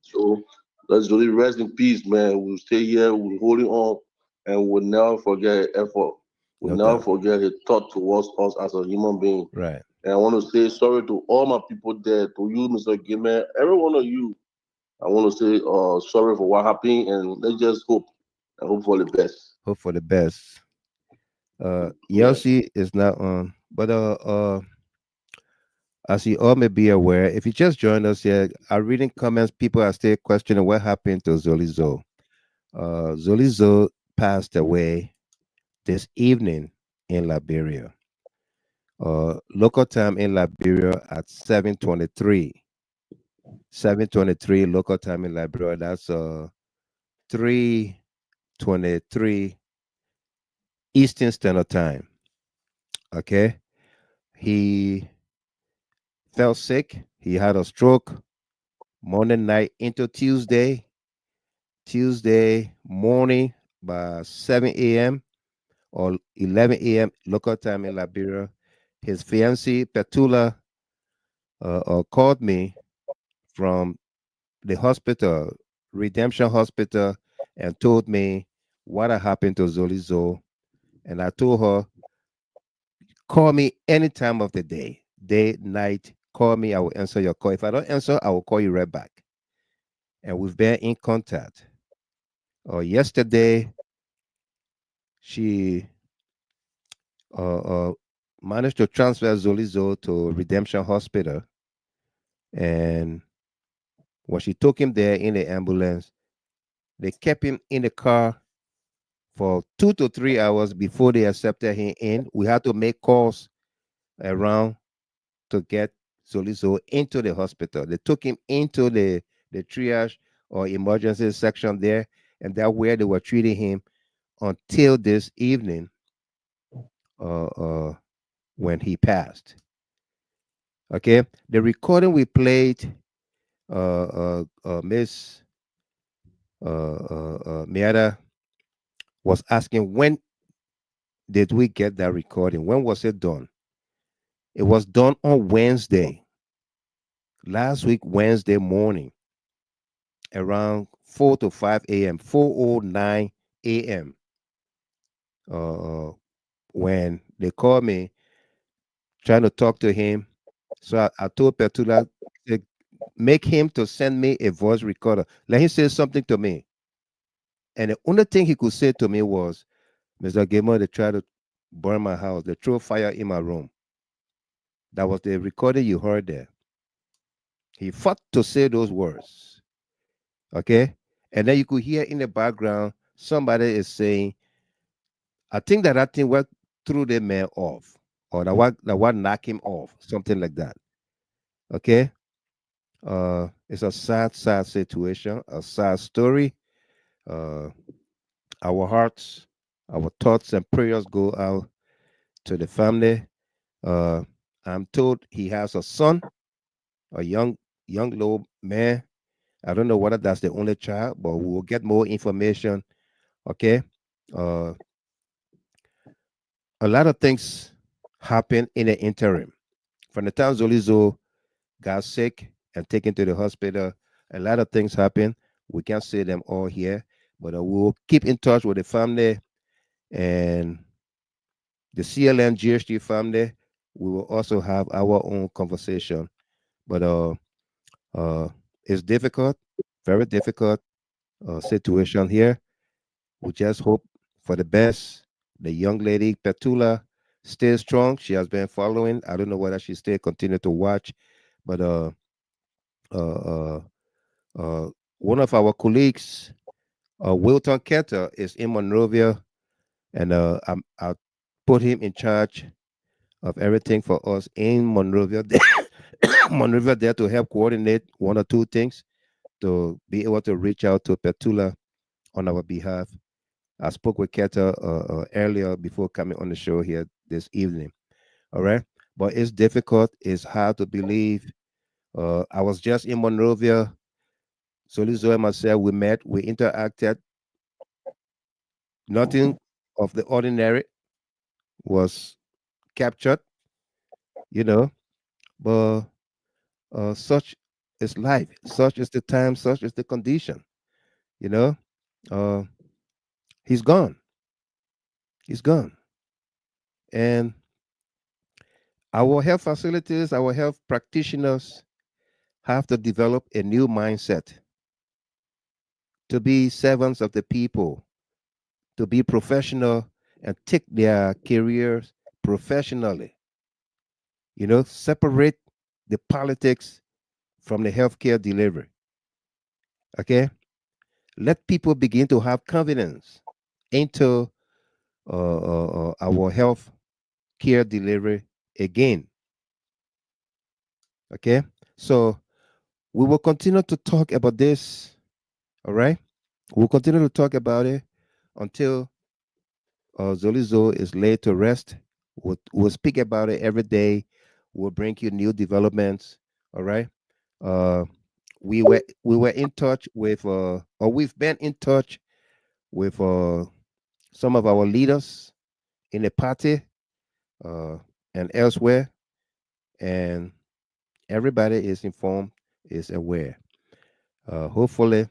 So let's really rest in peace, man. We'll stay here, we're holding on, and we'll never forget his effort. We'll never forget his thought towards us as a human being. Right. And I want to say sorry to all my people there, to you, Mr. Gilman, every one of you. I want to say sorry for what happened, and let's just hope and hope for the best. Hope for the best. Yossi is not on, but as you all may be aware, if you just joined us here, I'm reading comments. People are still questioning what happened to ZOELY ZOE. ZOELY ZOE passed away this evening in Liberia. Local time in Liberia at 7:23. 7:23 local time in Liberia. That's 3:23 Eastern Standard Time. Okay. He fell sick. He had a stroke Monday night into Tuesday morning by 7 a.m. or 11 a.m. local time in Liberia. His fiancée Petula called me from the hospital, Redemption Hospital, and told me what had happened to Zoli Zo. And I told her, call me any time of the day, night. Call me. I will answer your call. If I don't answer, I will call you right back. And we've been in contact. Yesterday, she managed to transfer Zolizo to Redemption Hospital. And when she took him there in the ambulance, they kept him in the car for 2 to 3 hours before they accepted him in. We had to make calls around to get Zolizo into the hospital. They took him into the triage or emergency section there, and that's where they were treating him until this evening when he passed. Okay, the recording we played, Miss Miata was asking, when did we get that recording? When was it done? It was done on Wednesday, last week, Wednesday morning, around 4 to 5 a.m., 4:09 a.m. When they called me trying to talk to him. So I told Petula, make him to send me a voice recorder. Let him say something to me. And the only thing he could say to me was, Mr. Gamer, they tried to burn my house. They threw fire in my room. That was the recording you heard there. He fought to say those words. Okay? And then you could hear in the background somebody is saying, I think that thing went through the man off, or that one knock him off, something like that. Okay? It's a sad, sad situation, a sad story. Uh, our hearts, our thoughts and prayers go out to the family. Uh, I'm told he has a son, a young little man. I don't know whether that's the only child, but we will get more information. Okay. Uh, a lot of things happen in the interim. From the time Zolizo got sick and taken to the hospital, a lot of things happen. We can't say them all here, but we will keep in touch with the family and the CLN GHT family. We will also have our own conversation. But uh, it's difficult, very difficult situation here. We just hope for the best. The young lady Petula stays strong. She has been following. I don't know whether she still continue to watch, but uh, uh, uh, one of our colleagues, Wilton Ketter, is in Monrovia, and I put him in charge of everything for us in Monrovia. Monrovia there to help coordinate one or two things to be able to reach out to Petula on our behalf. I spoke with Keta earlier before coming on the show here this evening. All right. But it's difficult. It's hard to believe. I was just in Monrovia. Solizo and myself, we met, we interacted. Nothing of the ordinary was captured, you know. But such is life. Such is the time. Such is the condition, you know. Uh, he's gone. He's gone. And our health facilities, our health practitioners have to develop a new mindset to be servants of the people, to be professional and take their careers professionally. You know, separate the politics from the healthcare delivery. Okay? Let people begin to have confidence into our health care delivery again. Okay? So we will continue to talk about this. All right? We'll continue to talk about it until Zolizo is laid to rest. We'll speak about it every day. We'll bring you new developments. All right. Uh, we were in touch with or we've been in touch with some of our leaders. in a party and elsewhere, and everybody is informed, is aware. Hopefully,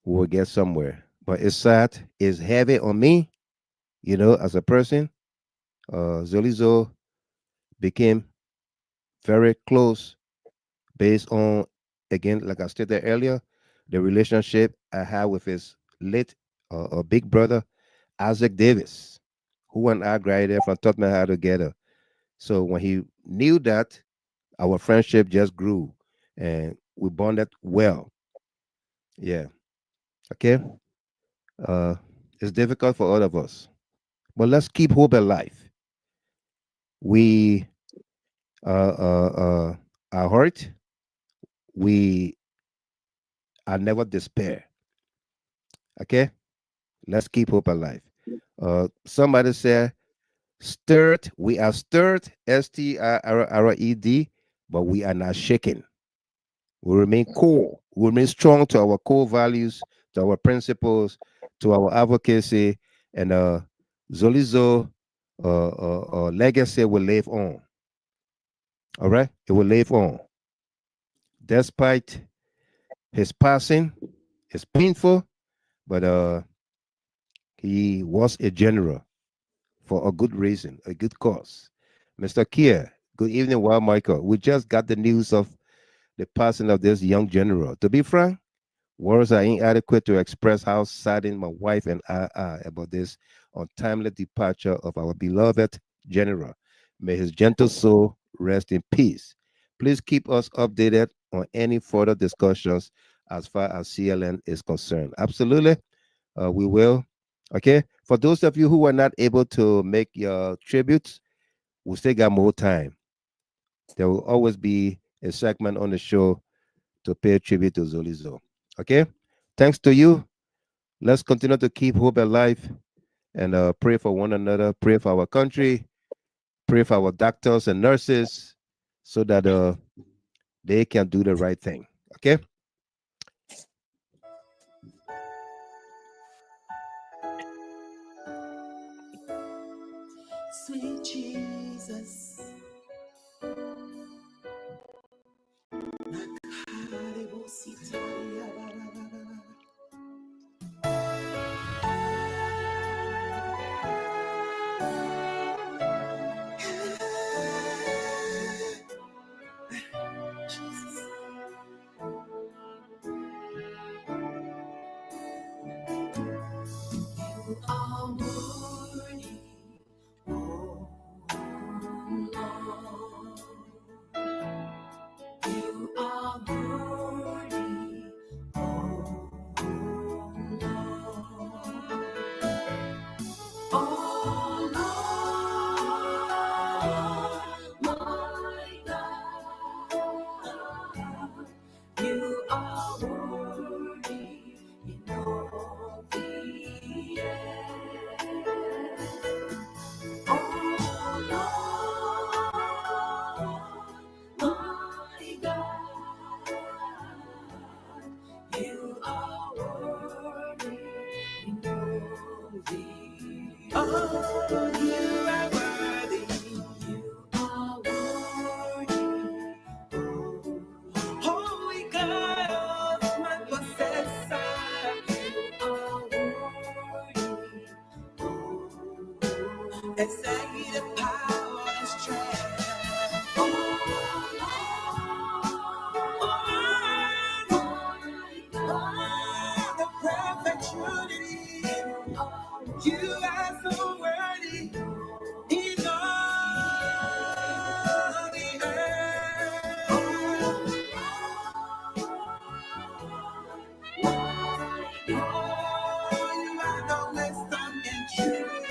we will get somewhere. But it's sad, it's heavy on me, as a person. Zolizo became very close based on, again, like I stated earlier, the relationship I had with his late big brother, Isaac Davis, who and I graduated from Tottenham High together. So when he knew that, our friendship just grew and we bonded well. Yeah. Okay. Uh, it's difficult for all of us, but let's keep hope alive. We are hurt. We are never despair. Okay. Let's keep hope alive. Somebody said, stirred. We are stirred, STIRRED, but we are not shaken. We remain core. We remain strong to our core values, to our principles, to our advocacy, and Zolizo legacy will live on. All right, it will live on. Despite his passing, it's painful, but he was a general for a good reason, a good cause. Mr. Kier, good evening, Wild Michael. We just got the news of the passing of this young general. To be frank, words are inadequate to express how saddened my wife and I are about this untimely departure of our beloved general. May his gentle soul rest in peace. Please keep us updated on any further discussions as far as CLN is concerned. Absolutely, we will. Okay, for those of you who are not able to make your tributes, we still got more time. There will always be a segment on the show to pay tribute to Zolizo. Okay, thanks to you. Let's continue to keep hope alive and pray for one another, pray for our country, pray for our doctors and nurses so that they can do the right thing. Okay. Sweet Jesus. You are worthy, oh Lord. You are worthy, oh Lord. Oh Lord, my God, you are worthy in all the earth. Oh Lord, my God, you are worthy in all the earth. Oh, you are worthy. You are worthy. Holy God of my possessor, you are worthy. Executive power and strength. The perfect unity. You are so worthy in all the earth. You are the wisdom and truth.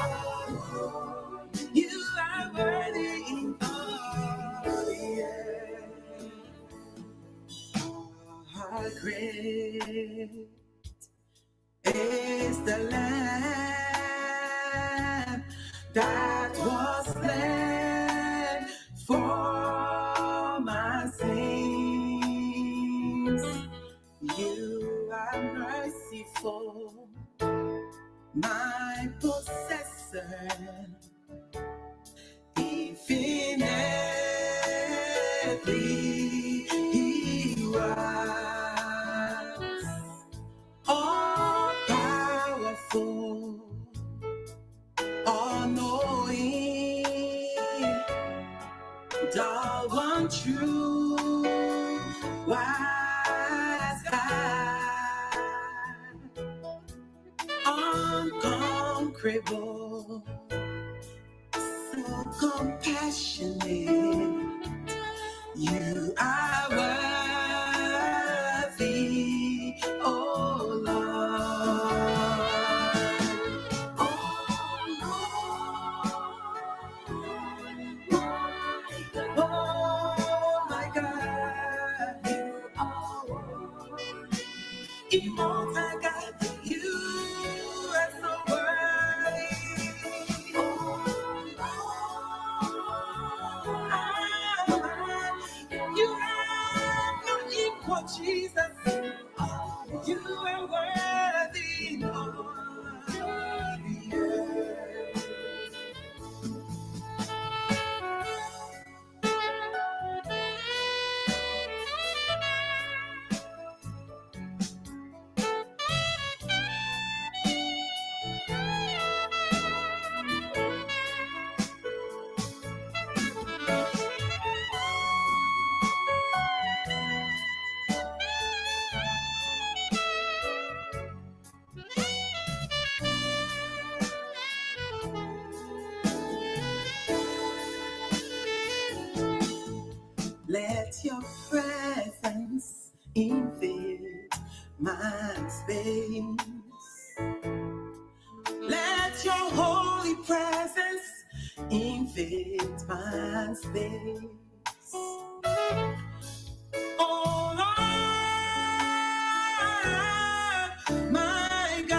You are worthy in all the earth. How great is the Lamb that was slain for my sins. You are merciful, my possessor. infinitely he was all powerful, all knowing, the one true wise God, unconquerable, so compassionate. You are worthy, oh Lord. Oh my God, you are worthy. Immortal God, you are so worthy. You have no equal, Jesus. You are worthy, Lord. Let your presence invade my space. Let your holy presence invade my space. Oh Lord, my God,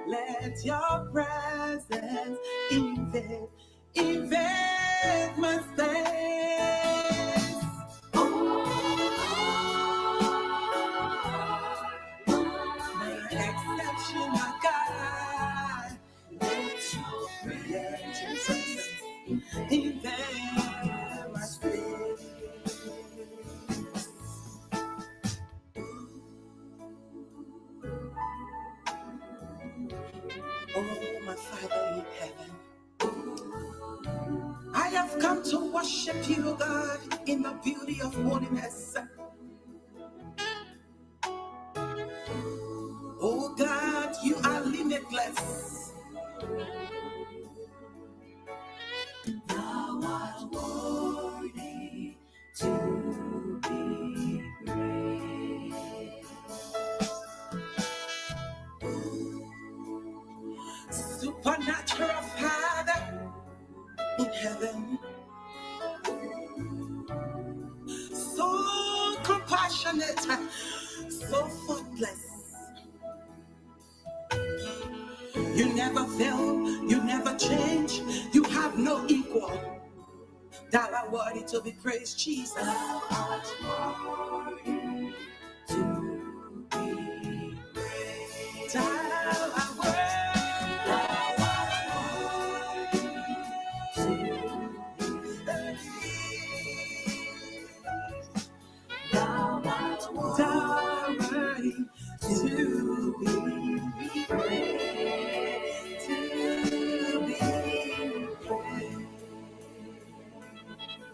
let your presence invade my space. My exceptional God, let your presence invade my space. Oh, my Father in heaven, I have come to worship you, God, in the beauty of holiness. Oh God, you are limitless. Thou art worthy to be praised. Supernatural Father in heaven, so compassionate, so faultless. You never fail, you never change, you have no equal. Thou art worthy to be praised, Jesus. Thou art worthy to be praised. Thou art worthy to be praised. Thou art worthy to